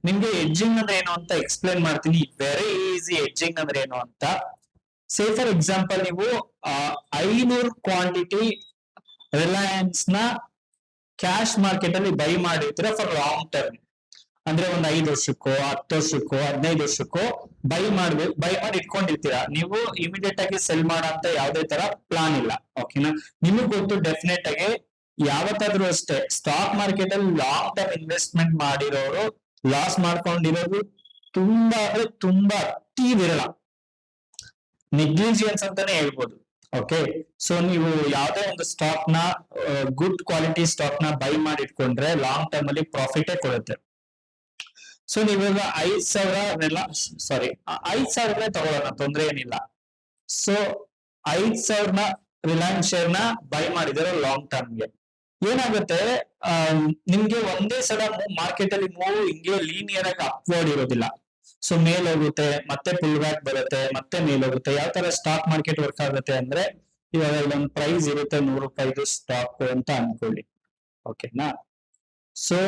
ನಿಮ್ಗೆ ಎಡ್ಜಿಂಗ್ ಅಂದ್ರೆ ಏನು ಅಂತ ಎಕ್ಸ್ಪ್ಲೇನ್ ಮಾಡ್ತೀನಿ. ವೆರಿ ಈಸಿ ಎಡ್ಜಿಂಗ್ ಅಂದ್ರೆ ಏನು ಅಂತ. ಸೇ ಫಾರ್ ಎಕ್ಸಾಂಪಲ್ ನೀವು 500 ಕ್ವಾಂಟಿಟಿ ರಿಲಯನ್ಸ್ ನ ಕ್ಯಾಶ್ ಮಾರ್ಕೆಟ್ ಅಲ್ಲಿ ಬೈ ಮಾಡಿರ್ತೀರ ಫಾರ್ ಲಾಂಗ್ ಟರ್ಮ್, ಅಂದ್ರೆ ಒಂದು 5 ವರ್ಷಕ್ಕೋ 10 ವರ್ಷಕ್ಕೋ 15 ವರ್ಷಕ್ಕೋ ಬೈ ಮಾಡಿ ಇಟ್ಕೊಂಡಿರ್ತೀರಾ. ನೀವು ಇಮಿಡಿಯೇಟ್ ಆಗಿ ಸೆಲ್ ಮಾಡೋ ಅಂತ ಯಾವುದೇ ತರ ಪ್ಲಾನ್ ಇಲ್ಲ, ಓಕೆನಾ? ನಿಮಗ್ ಗೊತ್ತು ಡೆಫಿನೆಟ್ ಆಗಿ ಯಾವತ್ತಾದ್ರೂ ಅಷ್ಟೇ ಸ್ಟಾಕ್ ಮಾರ್ಕೆಟ್ ಅಲ್ಲಿ ಲಾಂಗ್ ಟರ್ಮ್ ಇನ್ವೆಸ್ಟ್ಮೆಂಟ್ ಮಾಡಿರೋರು ಲಾಸ್ ಮಾಡ್ಕೊಂಡಿರೋದು ತುಂಬಾ ಅಂದ್ರೆ ತುಂಬಾ ಅತಿ ವಿರಳ, ನೆಗ್ಲಿಜಿಯನ್ಸ್ ಅಂತಾನೆ ಹೇಳ್ಬೋದು, ಓಕೆ? ಸೊ ನೀವು ಯಾವ್ದೇ ಒಂದು ಸ್ಟಾಕ್ ನ ಗುಡ್ ಕ್ವಾಲಿಟಿ ಸ್ಟಾಕ್ ನ ಬೈ ಮಾಡಿ ಇಟ್ಕೊಂಡ್ರೆ ಲಾಂಗ್ ಟರ್ಮ್ ಅಲ್ಲಿ ಪ್ರಾಫಿಟ್ ಕೊಡುತ್ತೆ. ಸೊ ನೀವಾಗ 5,000 ತಗೊಳ್ಳೋಣ, ತೊಂದ್ರೆ ಏನಿಲ್ಲ. ಸೊ 5,000 ರಿಲಯನ್ಸ್ ಶೇರ್ ನ ಬೈ ಮಾಡಿದಾರೆ ಲಾಂಗ್ ಟರ್ಮ್ಗೆ. ಏನಾಗುತ್ತೆ, ನಿಮ್ಗೆ ಒಂದೇ ಸಲ ಮಾರ್ಕೆಟ್ ಅಲ್ಲಿ ಮೂವ್ ಹಿಂಗೆ ಲೀನಿಯರ್ ಆಗಿ ಅಪ್ವರ್ಡ್ ಇರೋದಿಲ್ಲ. ಸೊ ಮೇಲ್ ಹೋಗುತ್ತೆ, ಮತ್ತೆ ಪುಲ್ ಬ್ಯಾಕ್ ಬರುತ್ತೆ, ಮತ್ತೆ ಮೇಲ್ ಹೋಗುತ್ತೆ. ಯಾವ ತರ ಸ್ಟಾಕ್ ಮಾರ್ಕೆಟ್ ವರ್ಕ್ ಆಗುತ್ತೆ ಅಂದ್ರೆ ಇವಾಗ ಇಲ್ಲೊಂದು ಪ್ರೈಸ್ ಇರುತ್ತೆ 100 ರೂಪಾಯಿದು ಸ್ಟಾಕ್ ಅಂತ ಅನ್ಕೊಳ್ಳಿ, ಓಕೆನಾ? ಸೊ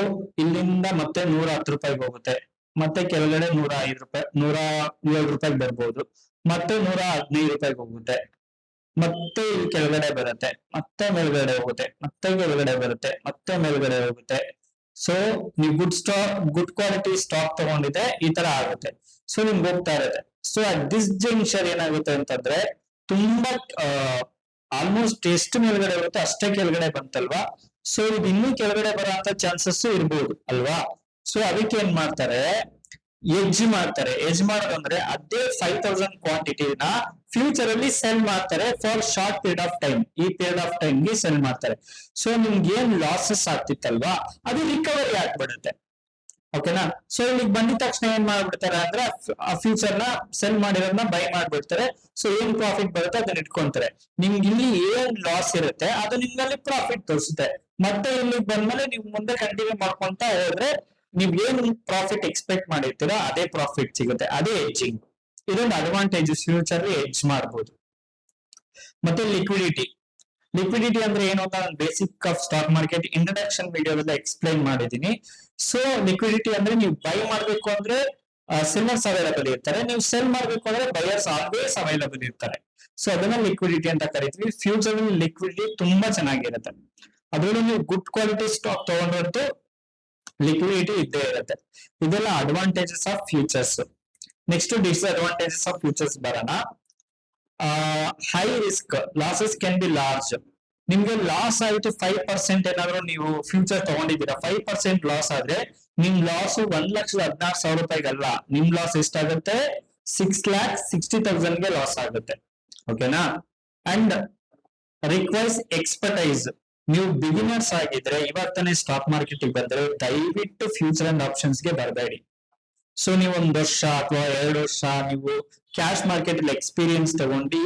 ಇಲ್ಲಿಂದ ಮತ್ತೆ 110 ರೂಪಾಯಿಗೆ ಹೋಗುತ್ತೆ, ಮತ್ತೆ ಕೆಳಗಡೆ 105 ರೂಪಾಯಿ 107 ರೂಪಾಯಿಗೆ ಬರ್ಬೋದು, ಮತ್ತೆ 115 ರೂಪಾಯಿಗೆ ಹೋಗುತ್ತೆ, ಮತ್ತೆ ಇಲ್ಲಿ ಕೆಳಗಡೆ ಬರುತ್ತೆ, ಮತ್ತೆ ಮೇಲ್ಗಡೆ ಹೋಗುತ್ತೆ, ಮತ್ತೆ ಕೆಳಗಡೆ ಬರುತ್ತೆ, ಮತ್ತೆ ಮೇಲ್ಗಡೆ ಹೋಗುತ್ತೆ. ಸೊ ನೀವು ಗುಡ್ ಕ್ವಾಲಿಟಿ ಸ್ಟಾಕ್ ತಗೊಂಡಿದೆ ಈ ತರ ಆಗುತ್ತೆ. ಸೊ ನಿಮ್ಗೆ ಹೋಗ್ತಾ ಇರುತ್ತೆ. ಸೊ ಅಟ್ ದಿಸ್ ಜಂಕ್ಷನ್ ಏನಾಗುತ್ತೆ ಅಂತಂದ್ರೆ ತುಂಬಾ ಆಲ್ಮೋಸ್ಟ್ ಎಷ್ಟು ಮೇಲ್ಗಡೆ ಹೋಗುತ್ತೆ ಅಷ್ಟೇ ಕೆಳಗಡೆ ಬಂತಲ್ವಾ? ಸೊ ಇದು ಇನ್ನೂ ಕೆಳಗಡೆ ಬರೋಂತ ಚಾನ್ಸಸ್ ಇರ್ಬೋದು ಅಲ್ವಾ? ಸೊ ಅದಕ್ಕೆ ಏನ್ ಮಾಡ್ತಾರೆ, ಎಡ್ಜ್ ಮಾಡೋದಂದ್ರೆ ಅದೇ 5,000 ಕ್ವಾಂಟಿಟಿನ ಫ್ಯೂಚರ್ ಅಲ್ಲಿ ಸೆಲ್ ಮಾಡ್ತಾರೆ for short period of time. ಈ ಪೀರಿಯಡ್ ಆಫ್ ಟೈಮ್ ಗೆ ಸೆಲ್ ಮಾಡ್ತಾರೆ. ಸೊ ನಿಮ್ಗೆ ಏನ್ ಲಾಸಸ್ ಆಗ್ತಿತ್ತಲ್ವಾ ಅದು ರಿಕವರಿ ಆಗ್ಬಿಡುತ್ತೆ, ಓಕೆನಾ? ಸೊ ಇಲ್ಲಿಗೆ ಬಂದಿದ ತಕ್ಷಣ ಏನ್ ಮಾಡ್ಬಿಡ್ತಾರೆ ಅಂದ್ರೆ ಆ ಫ್ಯೂಚರ್ ನ ಸೆಲ್ ಮಾಡಿರೋದನ್ನ ಬೈ ಮಾಡ್ಬಿಡ್ತಾರೆ. ಸೊ ಏನ್ ಪ್ರಾಫಿಟ್ ಬರುತ್ತೆ ಅದನ್ನ ಇಟ್ಕೊಂತಾರೆ. ನಿಮ್ಗೆ ಇಲ್ಲಿ ಏನ್ ಲಾಸ್ ಇರುತ್ತೆ ಅದು ನಿಮ್ಗಲ್ಲಿ ಪ್ರಾಫಿಟ್ ತೋರಿಸುತ್ತೆ. ಮತ್ತೆ ಇಲ್ಲಿಗೆ ಬಂದ್ಮೇಲೆ ನೀವು ಮುಂದೆ ಕಂಟಿನ್ಯೂ ಮಾಡ್ಕೊಂತ ಹೋದ್ರೆ ನೀವ್ ಏನ್ ಪ್ರಾಫಿಟ್ ಎಕ್ಸ್ಪೆಕ್ಟ್ ಮಾಡಿರ್ತೀರಾ ಅದೇ ಪ್ರಾಫಿಟ್ ಸಿಗುತ್ತೆ. ಅದೇ ಎಡ್ಜಿಂಗ್. ಇದೊಂದು ಅಡ್ವಾಂಟೇಜ್, ಫ್ಯೂಚರ್ ಎಡ್ಜ್ ಮಾಡಬಹುದು. ಮತ್ತೆ ಲಿಕ್ವಿಡಿಟಿ ಅಂದ್ರೆ ಏನು ಅಂತ ನಾನು basic of stock market introduction ವಿಡಿಯೋದಲ್ಲಿ ಎಕ್ಸ್ಪ್ಲೈನ್ ಮಾಡಿದೀನಿ. ಸೊ ಲಿಕ್ವಿಡಿಟಿ ಅಂದ್ರೆ ನೀವು ಬೈ ಮಾಡ್ಬೇಕು ಅಂದ್ರೆ ಸೆಲ್ಲರ್ಸ್ ಅವೈಲಬಲ್ ಇರ್ತಾರೆ. ನೀವು ಸೆಲ್ ಮಾಡ್ಬೇಕು ಅಂದ್ರೆ ಬಯರ್ಸ್ ಆಲ್ವೇಸ್ ಅವೈಲಬಲ್ ಇರ್ತಾರೆ. ಸೊ ಅದನ್ನ ಲಿಕ್ವಿಡಿಟಿ ಅಂತ ಕರಿತೀವಿ. ಫ್ಯೂಚರ್ ಲಿಕ್ವಿಡಿಟಿ ತುಂಬಾ ಚೆನ್ನಾಗಿರುತ್ತೆ. ಅದರಲ್ಲೂ ನೀವು ಗುಡ್ ಕ್ವಾಲಿಟಿ ಸ್ಟಾಕ್ ತಗೊಂಡಂತೂ ಲಿಕ್ವಿಡಿಟಿ ಇದ್ದೇ ಇರುತ್ತೆ. ಇದೆಲ್ಲ advantages of futures. Next disadvantages of futures ಬರೋಣ. High risk, losses can be large. ನಿಮ್ಗೆ ಲಾಸ್ ಆಯ್ತು 5% ಏನಾದ್ರು ನೀವು ಫ್ಯೂಚರ್ ತಗೊಂಡಿದ್ದೀರಾ, 5% ಲಾಸ್ ಆದ್ರೆ ನಿಮ್ ಲಾಸ್ 1,16,000 ರೂಪಾಯಿಗಲ್ಲ, ನಿಮ್ ಲಾಸ್ ಎಷ್ಟಾಗುತ್ತೆ 6,60,000 ಗೆ ಲಾಸ್ ಆಗುತ್ತೆ. ಓಕೆನಾ? And requires expertise. ನೀವು ಬಿಗಿನರ್ಸ್ ಆಗಿದ್ರೆ ಇವಾಗ ತಾನೇ ಸ್ಟಾಕ್ ಮಾರ್ಕೆಟ್ ಬಂದ್ರೆ ದಯವಿಟ್ಟು ಫ್ಯೂಚರ್ ಅಂಡ್ ಆಪ್ಷನ್ಸ್ ಗೆ ಬರಬೇಡಿ. ಸೊ ನೀವು 1 ವರ್ಷ ಅಥವಾ 2 ವರ್ಷ ನೀವು ಕ್ಯಾಶ್ ಮಾರ್ಕೆಟ್ ಅಲ್ಲಿ ಎಕ್ಸ್ಪೀರಿಯನ್ಸ್ ತಗೊಂಡು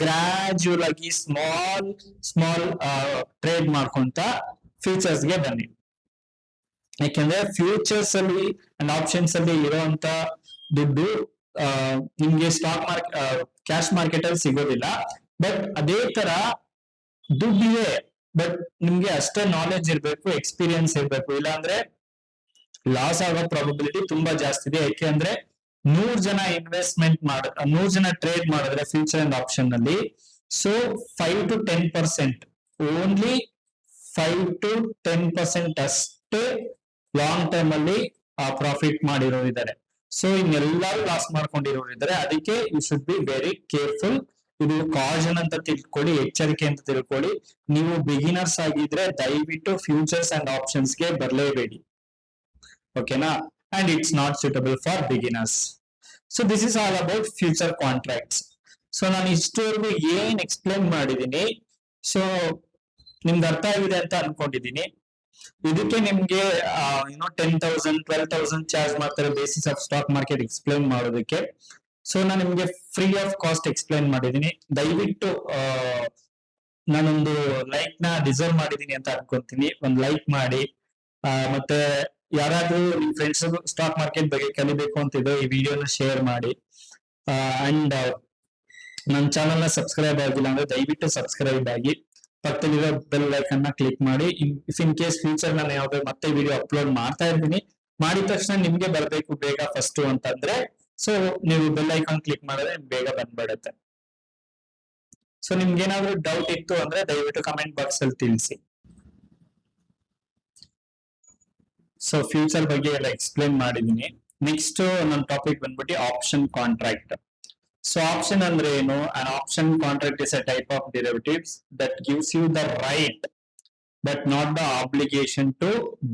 ಗ್ರಾಜುಯಲ್ ಆಗಿ ಸ್ಮಾಲ್ ಟ್ರೇಡ್ ಮಾಡ್ಕೊಂತ ಫ್ಯೂಚರ್ಸ್ ಗೆ ಬನ್ನಿ. ಯಾಕೆಂದ್ರೆ ಫ್ಯೂಚರ್ಸ್ ಅಲ್ಲಿ ಅಂಡ್ ಆಪ್ಷನ್ಸ್ ಅಲ್ಲಿ ಇರುವಂತ ದುಡ್ಡು ನಿಮ್ಗೆ ಸ್ಟಾಕ್ ಮಾರ್ಕೆಟ್ ಕ್ಯಾಶ್ ಮಾರ್ಕೆಟ್ ಅಲ್ಲಿ ಸಿಗೋದಿಲ್ಲ. ಬಟ್ ಅದೇ ತರ ದುಡ್ಡಿದೆ, ಬಟ್ ನಿಮ್ಗೆ ಅಷ್ಟೇ ನಾಲೆಜ್ ಇರ್ಬೇಕು, ಎಕ್ಸ್ಪೀರಿಯನ್ಸ್ ಇರ್ಬೇಕು. ಇಲ್ಲಾಂದ್ರೆ ಲಾಸ್ ಆಗೋ ಪ್ರಾಬಬಿಲಿಟಿ ತುಂಬಾ ಜಾಸ್ತಿ ಇದೆ. ಯಾಕೆ ಅಂದ್ರೆ 100 ಜನ ಇನ್ವೆಸ್ಟ್ಮೆಂಟ್ 100 ಜನ ಟ್ರೇಡ್ ಮಾಡಿದ್ರೆ ಫ್ಯೂಚರ್ ಅಂಡ್ ಆಪ್ಷನ್ ಅಲ್ಲಿ, ಸೊ 5 to 10%, ಓನ್ಲಿ 5 to 10% ಅಷ್ಟೇ ಲಾಂಗ್ ಟರ್ಮ್ ಅಲ್ಲಿ ಪ್ರಾಫಿಟ್ ಮಾಡಿರೋರು ಇದ್ದಾರೆ. ಸೊ ಇನ್ನೆಲ್ಲರೂ ಲಾಸ್ ಮಾಡ್ಕೊಂಡಿರೋರು ಇದ್ದಾರೆ. ಅದಕ್ಕೆ you should be very careful. ಇದು ಕಾಷನ್ ಅಂತ ತಿಳ್ಕೊಳ್ಳಿ, ಎಚ್ಚರಿಕೆ ಅಂತ ತಿಳ್ಕೊಳ್ಳಿ. ನೀವು ಬಿಗಿನರ್ಸ್ ಆಗಿದ್ರೆ ದಯವಿಟ್ಟು ಫ್ಯೂಚರ್ಸ್ ಅಂಡ್ ಆಪ್ಷನ್ಸ್ ಗೆ ಬರಲೇಬೇಡಿ. ಓಕೆನಾ? And it's not suitable for beginners. So this is all about future contracts. So ನಾನು ಇಷ್ಟವರೆಗೂ ಏನ್ ಎಕ್ಸ್ಪ್ಲೇನ್ ಮಾಡಿದೀನಿ, ಸೊ ನಿಮ್ಗೆ ಅರ್ಥ ಆಗಿದೆ ಅಂತ ಅನ್ಕೊಂಡಿದೀನಿ. ಇದಕ್ಕೆ ನಿಮ್ಗೆ 10,000 12,000 ಚಾರ್ಜ್ ಮಾಡ್ತಾರೆ basis of stock market explain ಮಾಡೋದಕ್ಕೆ. ಸೊ ನಾನು ನಿಮ್ಗೆ ಫ್ರೀ ಆಫ್ ಕಾಸ್ಟ್ ಎಕ್ಸ್ಪ್ಲೇನ್ ಮಾಡಿದೀನಿ. ದಯವಿಟ್ಟು ನಾನೊಂದು ಲೈಕ್ ನ ಡಿಸರ್ವ್ ಮಾಡಿದೀನಿ ಅಂತ ಅನ್ಕೊಂತೀನಿ. ಒಂದು ಲೈಕ್ ಮಾಡಿ. ಮತ್ತೆ ಯಾರಾದ್ರೂ ನಿಮ್ ಫ್ರೆಂಡ್ಸ್ ಸ್ಟಾಕ್ ಮಾರ್ಕೆಟ್ ಬಗ್ಗೆ ಕಲಿಬೇಕು ಅಂತಿದ್ರೆ ಈ ವಿಡಿಯೋನ ಶೇರ್ ಮಾಡಿ. ಅಂಡ್ ನನ್ನ ಚಾನಲ್ ನ ಸಬ್ಸ್ಕ್ರೈಬ್ ಆಗಿಲ್ಲ ಅಂದ್ರೆ ದಯವಿಟ್ಟು ಸಬ್ಸ್ಕ್ರೈಬ್ ಆಗಿ, ಪಕ್ಕದಲ್ಲಿರೋ ಬೆಲ್ ಐಕನ್ ನ ಕ್ಲಿಕ್ ಮಾಡಿ. ಇಫ್ ಇನ್ ಕೇಸ್ ಫ್ಯೂಚರ್ ನಾನು ಯಾವ್ದು ಮತ್ತೆ ವಿಡಿಯೋ ಅಪ್ಲೋಡ್ ಮಾಡ್ತಾ ಇರ್ತೀನಿ, ಮಾಡಿದ ತಕ್ಷಣ ನಿಮ್ಗೆ ಬರ್ಬೇಕು ಬೇಗ ಫಸ್ಟ್ ಅಂತಂದ್ರೆ, ಸೊ ನೀವು ಬೆಲ್ ಐಕಾನ್ ಕ್ಲಿಕ್ ಮಾಡಿದ್ರೆ ಬೇಗ ಬಂದ್ಬಿಡುತ್ತೆ. ಸೊ ನಿಮ್ಗೆ ಏನಾದ್ರು ಡೌಟ್ ಇತ್ತು ಅಂದ್ರೆ ದಯವಿಟ್ಟು ಕಮೆಂಟ್ ಬಾಕ್ಸ್ ಅಲ್ಲಿ ತಿಳಿಸಿ. ಸೊ ಫ್ಯೂಚರ್ ಬಗ್ಗೆ ಎಲ್ಲ ಎಕ್ಸ್ಪ್ಲೇನ್ ಮಾಡಿದೀನಿ. ನೆಕ್ಸ್ಟ್ ನನ್ನ ಟಾಪಿಕ್ ಬಂದ್ಬಿಟ್ಟು ಆಪ್ಷನ್ ಕಾಂಟ್ರಾಕ್ಟ್. ಸೊ ಆಪ್ಷನ್ ಅಂದ್ರೆ ಏನು? an option contract is a type of derivatives that gives you the right but not the obligation to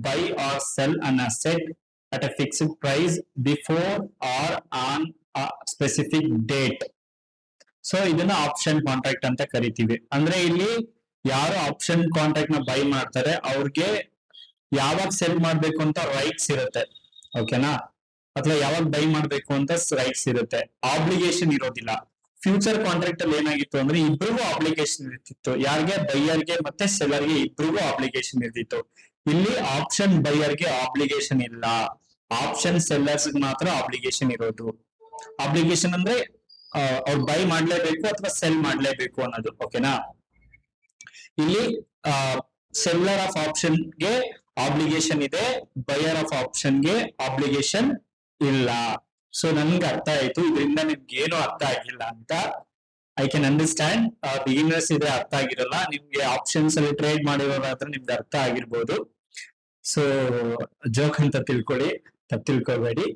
buy or sell an asset at a fixed price before or on a specific date. So ಇದನ್ನ option contract ಅಂತ ಕರಿತೀವಿ. ಅಂದ್ರೆ ಇಲ್ಲಿ ಯಾರು option contract ನ by ಮಾಡ್ತಾರೆ ಅವ್ರಿಗೆ ಯಾವಾಗ ಸೆಲ್ ಮಾಡ್ಬೇಕು ಅಂತ ರೈಟ್ಸ್ ಇರುತ್ತೆ. ಓಕೆನಾ? ಅಥವಾ ಯಾವಾಗ ಬೈ ಮಾಡ್ಬೇಕು ಅಂತ ರೈಟ್ಸ್ ಇರುತ್ತೆ, ಆಬ್ಲಿಗೇಷನ್ ಇರೋದಿಲ್ಲ. ಫ್ಯೂಚರ್ ಕಾಂಟ್ರಾಕ್ಟ್ ಅಲ್ಲಿ ಏನಾಗಿತ್ತು ಅಂದ್ರೆ ಇಬ್ರಿಗೂ ಆಬ್ಲಿಗೇಷನ್ ಇರ್ತಿತ್ತು. ಯಾರಿಗೆ? ಬೈಯರ್ಗೆ ಮತ್ತೆ ಸೆಲ್ಲರ್ಗೆ ಇಬ್ರಿಗೂ ಆಬ್ಲಿಗೇಷನ್ ಇರ್ತಿತ್ತು. ಇಲ್ಲಿ ಆಪ್ಷನ್ ಬೈಯರ್ಗೆ ಆಬ್ಲಿಗೇಷನ್ ಇಲ್ಲ, ಆಪ್ಷನ್ ಸೆಲ್ಲರ್ಸ್ ಮಾತ್ರ ಆಬ್ಲಿಗೇಷನ್ ಇರೋದು. ಆಬ್ಲಿಗೇಷನ್ ಅಂದ್ರೆ ಅವ್ರು ಬೈ ಮಾಡ್ಲೇಬೇಕು ಅಥವಾ ಸೆಲ್ ಮಾಡ್ಲೇಬೇಕು ಅನ್ನೋದು. ಓಕೆನಾ? ಇಲ್ಲಿ ಸೆಲ್ಲರ್ ಆಫ್ ಆಪ್ಷನ್ ಗೆ ಆಬ್ಲಿಗೇಷನ್ ಇದೆ, ಬೈಯರ್ ಆಫ್ ಆಪ್ಷನ್ ಗೆ ಆಬ್ಲಿಗೇಷನ್ ಇಲ್ಲ. ಸೊ ನನ್ಗೆ ಅರ್ಥ ಆಯ್ತು. ಇದರಿಂದ ನಿಮ್ಗೆ ಏನು ಅರ್ಥ ಆಗಿಲ್ಲ ಅಂತ ಐ ಕ್ಯಾನ್ ಅಂಡರ್ಸ್ಟ್ಯಾಂಡ್. ಬಿಗಿನರ್ಸ್ ಇದೆ ಅರ್ಥ ಆಗಿರಲ್ಲ. ನಿಮ್ಗೆ ಆಪ್ಷನ್ಸ್ ಅಲ್ಲಿ ಟ್ರೇಡ್ ಮಾಡಿರೋರಾದ್ರೆ ನಿಮ್ಗೆ ಅರ್ಥ ಆಗಿರ್ಬೋದು. ಸೊ ಜೋಕ್ ಅಂತ ತಿಳ್ಕೊಳ್ಳಿ, ತಪ್ಪು ತಿಳ್ಕೊಬೇಡಿ.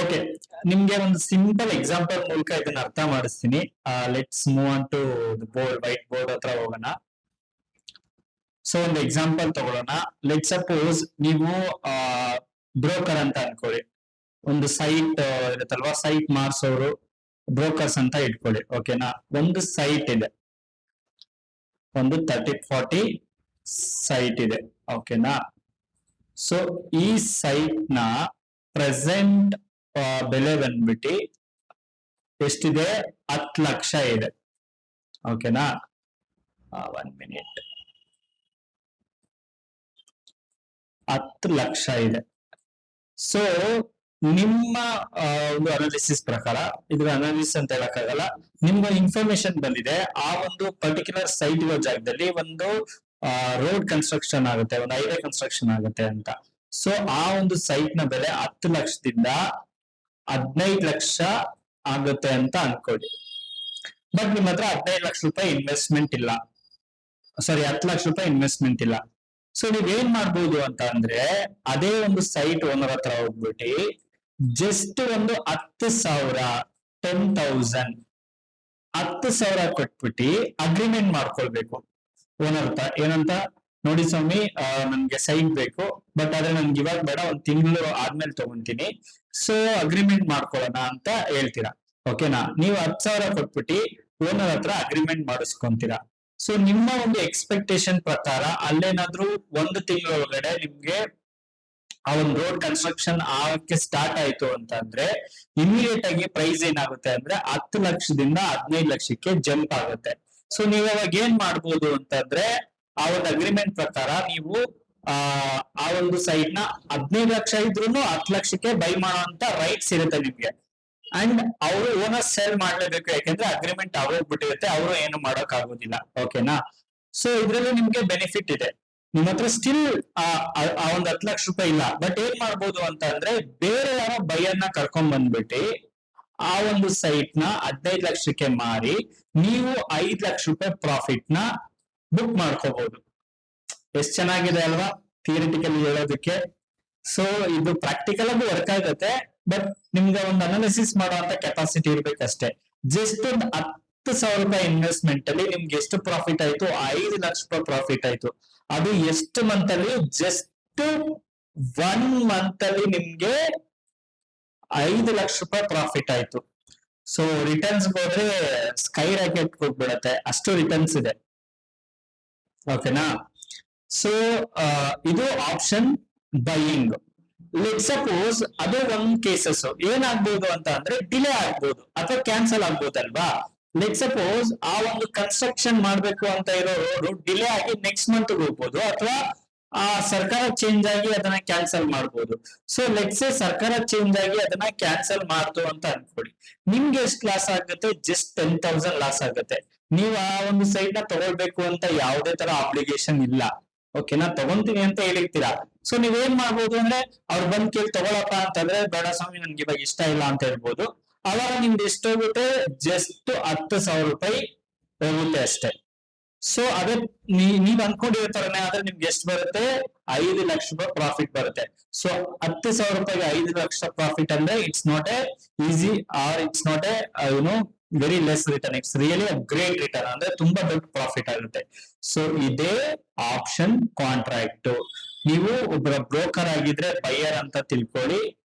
ಓಕೆ, ನಿಮ್ಗೆ ಒಂದು ಸಿಂಪಲ್ ಎಕ್ಸಾಂಪಲ್ ಮೂಲಕ ಇದನ್ನ ಅರ್ಥ ಮಾಡಿಸ್ತೀನಿ. Let's move on to board, white board ಹತ್ರ ಹೋಗೋಣ. ಸೊ ಒಂದು ಎಕ್ಸಾಂಪಲ್ ತಗೊಳ್ಳೋಣ. ಲೆಟ್ ಸಪೋಸ್ ನೀವು ಬ್ರೋಕರ್ ಅಂತ ಅನ್ಕೊಳ್ಳಿ. ಒಂದು ಸೈಟ್ ಇರುತ್ತಲ್ವಾ, ಸೈಟ್ ಮಾರ್ಸೋರು ಬ್ರೋಕರ್ಸ್ ಅಂತ ಇಟ್ಕೊಳ್ಳಿ. ಓಕೆನಾ? ಒಂದು ಸೈಟ್ ಇದೆ, ಒಂದು 30-40 ಸೈಟ್ ಇದೆ. ಓಕೆನಾ? ಸೊ ಈ ಸೈಟ್ ನ ಪ್ರೆಸೆಂಟ್ ಬೆಲೆ ಬಂದ್ಬಿಟ್ಟು ಎಷ್ಟಿದೆ? 10 ಲಕ್ಷ ಇದೆ. ಓಕೆನಾ? 1 ಮಿನಿಟ್. 10 ಲಕ್ಷ ಇದೆ. ಸೊ ನಿಮ್ಮ ಒಂದು ಅನಾಲಿಸಿಸ್ ಪ್ರಕಾರ, ಇದ್ರ ಅನಾಲಿಸಿಸ್ ಅಂತ ಹೇಳಕ್ಕಾಗಲ್ಲ, ನಿಮ್ಮ ಇನ್ಫಾರ್ಮೇಶನ್ ಬಂದಿದೆ ಆ ಒಂದು ಪರ್ಟಿಕ್ಯುಲರ್ ಸೈಟ್ ಇರೋ ಜಾಗದಲ್ಲಿ ಒಂದು ರೋಡ್ ಕನ್ಸ್ಟ್ರಕ್ಷನ್ ಆಗುತ್ತೆ, ಒಂದು ಹೈವೇ ಕನ್ಸ್ಟ್ರಕ್ಷನ್ ಆಗುತ್ತೆ ಅಂತ. ಸೊ ಆ ಒಂದು ಸೈಟ್ ನ ಬೆಲೆ 10 ಲಕ್ಷದಿಂದ 15 ಲಕ್ಷ ಆಗುತ್ತೆ ಅಂತ ಅನ್ಕೊಳ್ಳಿ. ಬಟ್ ನಿಮ್ ಹತ್ರ 15 ಲಕ್ಷ ರೂಪಾಯಿ ಇನ್ವೆಸ್ಟ್ಮೆಂಟ್ ಇಲ್ಲ, ಸಾರಿ 10 ಲಕ್ಷ ರೂಪಾಯಿ ಇನ್ವೆಸ್ಟ್ಮೆಂಟ್ ಇಲ್ಲ. ಸೊ ನೀವ್ ಏನ್ ಮಾಡ್ಬೋದು ಅಂತ ಅಂದ್ರೆ, ಅದೇ ಒಂದು ಸೈಟ್ ಓನರ್ ಹತ್ರ ಹೋಗ್ಬಿಟ್ಟು ಜಸ್ಟ್ ಒಂದು 10,000 10,000 ಕೊಟ್ಬಿಟ್ಟು ಅಗ್ರಿಮೆಂಟ್ ಮಾಡ್ಕೊಳ್ಬೇಕು ಓನರ್ ಹತ್ರ. ಏನಂತ, ನೋಡಿ ಸ್ವಾಮಿ, ನನ್ಗೆ ಸೈಟ್ ಬೇಕು, ಬಟ್ ಆದ್ರೆ ನನ್ಗೆ ಇವಾಗ ಬೇಡ, ಒಂದ್ ತಿಂಗಳು ಆದ್ಮೇಲೆ ತಗೊಂತೀನಿ, ಸೊ ಅಗ್ರಿಮೆಂಟ್ ಮಾಡ್ಕೊಳ್ಳೋಣ ಅಂತ ಹೇಳ್ತೀರಾ. ಓಕೆನಾ? ನೀವು 10,000 ಕೊಟ್ಬಿಟ್ಟು ಓನರ್ ಹತ್ರ ಅಗ್ರಿಮೆಂಟ್ ಮಾಡಿಸ್ಕೊಂತೀರಾ. ಸೊ ನಿಮ್ಮ ಒಂದು ಎಕ್ಸ್ಪೆಕ್ಟೇಷನ್ ಪ್ರಕಾರ ಅಲ್ಲೇನಾದ್ರೂ ಒಂದು ತಿಂಗಳೊಳಗಡೆ ನಿಮ್ಗೆ ಆ ಒಂದು ರೋಡ್ ಕನ್ಸ್ಟ್ರಕ್ಷನ್ ಆಗಕ್ಕೆ ಸ್ಟಾರ್ಟ್ ಆಯ್ತು ಅಂತ ಅಂದ್ರೆ ಇಮಿಡಿಯೇಟ್ ಆಗಿ ಪ್ರೈಸ್ ಏನಾಗುತ್ತೆ ಅಂದ್ರೆ 10 ಲಕ್ಷದಿಂದ 15 ಲಕ್ಷಕ್ಕೆ ಜಂಪ್ ಆಗುತ್ತೆ. ಸೊ ನೀವು ಅವಾಗ ಏನ್ ಮಾಡ್ಬೋದು ಅಂತಂದ್ರೆ, ಆ ಒಂದು ಅಗ್ರಿಮೆಂಟ್ ಪ್ರಕಾರ ನೀವು ಆ ಒಂದು ಸೈಟ್ ನ 15 ಲಕ್ಷ ಇದ್ರೂ 10 ಲಕ್ಷಕ್ಕೆ ಬೈ ಮಾಡುವಂತ ರೈಟ್ಸ್ ಇರುತ್ತೆ ನಿಮ್ಗೆ. ಅಂಡ್ ಅವರು ಓನರ್ ಸೇಲ್ ಮಾಡ್ಲೇಬೇಕು, ಯಾಕಂದ್ರೆ ಅಗ್ರಿಮೆಂಟ್ ಆಗೋಗ್ಬಿಟ್ಟಿರುತ್ತೆ, ಅವರು ಏನು ಮಾಡಕ್ ಆಗೋದಿಲ್ಲ. ಓಕೆನಾ? ಸೊ ಇದ್ರಲ್ಲಿ ನಿಮ್ಗೆ ಬೆನಿಫಿಟ್ ಇದೆ. ನಿಮ್ ಹತ್ರ ಸ್ಟಿಲ್ ಆ ಒಂದು 10 ಲಕ್ಷ ರೂಪಾಯಿ ಇಲ್ಲ, ಬಟ್ ಏನ್ ಮಾಡ್ಬೋದು ಅಂತ ಅಂದ್ರೆ, ಬೇರೆ ಯಾರೋ ಬೈಯರ್ನ ಕರ್ಕೊಂಡ್ ಬಂದ್ಬಿಟ್ಟು ಆ ಒಂದು ಸೈಟ್ ನ 15 ಲಕ್ಷಕ್ಕೆ ಮಾರಿ ನೀವು 5 ಲಕ್ಷ ರೂಪಾಯಿ ಪ್ರಾಫಿಟ್ ನ ಬುಕ್ ಮಾಡ್ಕೋಬಹುದು. ಎಷ್ಟ್ ಚೆನ್ನಾಗಿದೆ ಅಲ್ವಾ ಥಿಯರಿಟಿಕಲಿ ಹೇಳೋದಕ್ಕೆ. ಸೊ ಇದು ಪ್ರಾಕ್ಟಿಕಲ್ ಆಗಿ ವರ್ಕ್ ಆಗುತ್ತೆ, ಬಟ್ ನಿಮ್ಗೆ ಒಂದು ಅನಾಲಿಸಿಸ್ ಮಾಡುವಂತ ಕೆಪಾಸಿಟಿ ಇರ್ಬೇಕಷ್ಟೇ. ಜಸ್ಟ್ ಒಂದು 10,000 ರೂಪಾಯಿ ಇನ್ವೆಸ್ಟ್ಮೆಂಟ್ ಅಲ್ಲಿ ನಿಮ್ಗೆ ಎಷ್ಟು ಪ್ರಾಫಿಟ್ ಆಯ್ತು? 5 ಲಕ್ಷ ರೂಪಾಯಿ ಪ್ರಾಫಿಟ್ ಆಯ್ತು. ಅದು ಎಷ್ಟು ಮಂತ್ ಅಲ್ಲಿ? ಜಸ್ಟ್ 1 ಮಂತ್ ಅಲ್ಲಿ ನಿಮ್ಗೆ 5 ಲಕ್ಷ ರೂಪಾಯಿ ಪ್ರಾಫಿಟ್ ಆಯ್ತು. ಸೊ ರಿಟರ್ನ್ಸ್ ಹೋದ್ರೆ ಸ್ಕೈ ರಾಕೆಟ್ ಹೋಗ್ಬಿಡತ್ತೆ, ಅಷ್ಟು ರಿಟರ್ನ್ಸ್ ಇದೆ. ಓಕೆನಾ? ಸೊ ಇದು ಆಪ್ಷನ್ ಬೈಯಿಂಗ್. ಲೆಟ್ ಸಪೋಸ್ ಅದು ಒಂದ್ ಕೇಸಸ್ ಏನಾಗ್ಬೋದು ಅಂತ ಅಂದ್ರೆ, ಡಿಲೇ ಆಗ್ಬೋದು ಅಥವಾ ಕ್ಯಾನ್ಸಲ್ ಆಗ್ಬೋದಲ್ವಾ. ಲೆಟ್ ಸಪೋಸ್ ಆ ಒಂದು ಕನ್ಸ್ಟ್ರಕ್ಷನ್ ಮಾಡ್ಬೇಕು ಅಂತ ಇರೋ ರೋಡ್ ಡಿಲೇ ಆಗಿ ನೆಕ್ಸ್ಟ್ ಮಂತ್ ಹೋಗ್ಬೋದು, ಅಥವಾ ಆ ಸರ್ಕಾರ ಚೇಂಜ್ ಆಗಿ ಅದನ್ನ ಕ್ಯಾನ್ಸಲ್ ಮಾಡ್ಬೋದು. ಸೊ ಲೆಟ್ಸ್ ಸೇ ಸರ್ಕಾರ ಚೇಂಜ್ ಆಗಿ ಅದನ್ನ ಕ್ಯಾನ್ಸಲ್ ಮಾಡ್ತು ಅಂತ ಅನ್ಕೊಳ್ಳಿ, ನಿಮ್ಗೆ ಎಷ್ಟು ಲಾಸ್ ಆಗುತ್ತೆ? ಜಸ್ಟ್ 10,000 ಲಾಸ್ ಆಗುತ್ತೆ. ನೀವು ಆ ಒಂದು ಸೈಟ್ ನ ತಗೊಳ್ಬೇಕು ಅಂತ ಯಾವುದೇ ತರ ಅಪ್ಲಿಕೇಶನ್ ಇಲ್ಲ. ಓಕೆನಾ? ತಗೊಂತೀನಿ ಅಂತ ಹೇಳಿರ್ತೀರಾ. ಸೊ ನೀವೇನ್ ಮಾಡ್ಬೋದು ಅಂದ್ರೆ, ಅವ್ರು ಬಂದ್ ಕೇಳಿ ತಗೊಳಪ್ಪ ಅಂತಂದ್ರೆ, ಬೇಡ ಸ್ವಾಮಿ ನನ್ಗೆ ಇವಾಗ ಇಷ್ಟ ಇಲ್ಲ ಅಂತ ಹೇಳ್ಬೋದು. ಅವಾಗ ನಿಮ್ದು ಎಷ್ಟು ಹೋಗುತ್ತೆ? ಜಸ್ಟ್ 10,000 ರೂಪಾಯಿ ಹೋಗುತ್ತೆ ಅಷ್ಟೇ. ಸೊ ಅದೇ ನೀವ್ ಅನ್ಕೊಂಡಿರೋ ತರನೇ ಆದ್ರೆ ನಿಮ್ಗೆ ಎಷ್ಟು ಬರುತ್ತೆ? 5 ಲಕ್ಷ ರೂಪಾಯಿ ಪ್ರಾಫಿಟ್ ಬರುತ್ತೆ. ಸೊ 10,000 ರೂಪಾಯಿಗೆ 5 ಲಕ್ಷ ಪ್ರಾಫಿಟ್ ಅಂದ್ರೆ it's not a easy, or it's not a very less return, it's really a great return, ಅಂದ್ರೆ ತುಂಬಾ ದೊಡ್ಡ ಪ್ರಾಫಿಟ್ ಆಗುತ್ತೆ. ಸೊ ಇದೇ ಆಪ್ಷನ್ ಕಾಂಟ್ರಾಕ್ಟ್. ನೀವು ಒಬ್ಬರ ಬ್ರೋಕರ್ ಆಗಿದ್ರೆ ಬೈಯರ್ ಅಂತ ತಿಳ್ಕೊಳ್ಳಿ.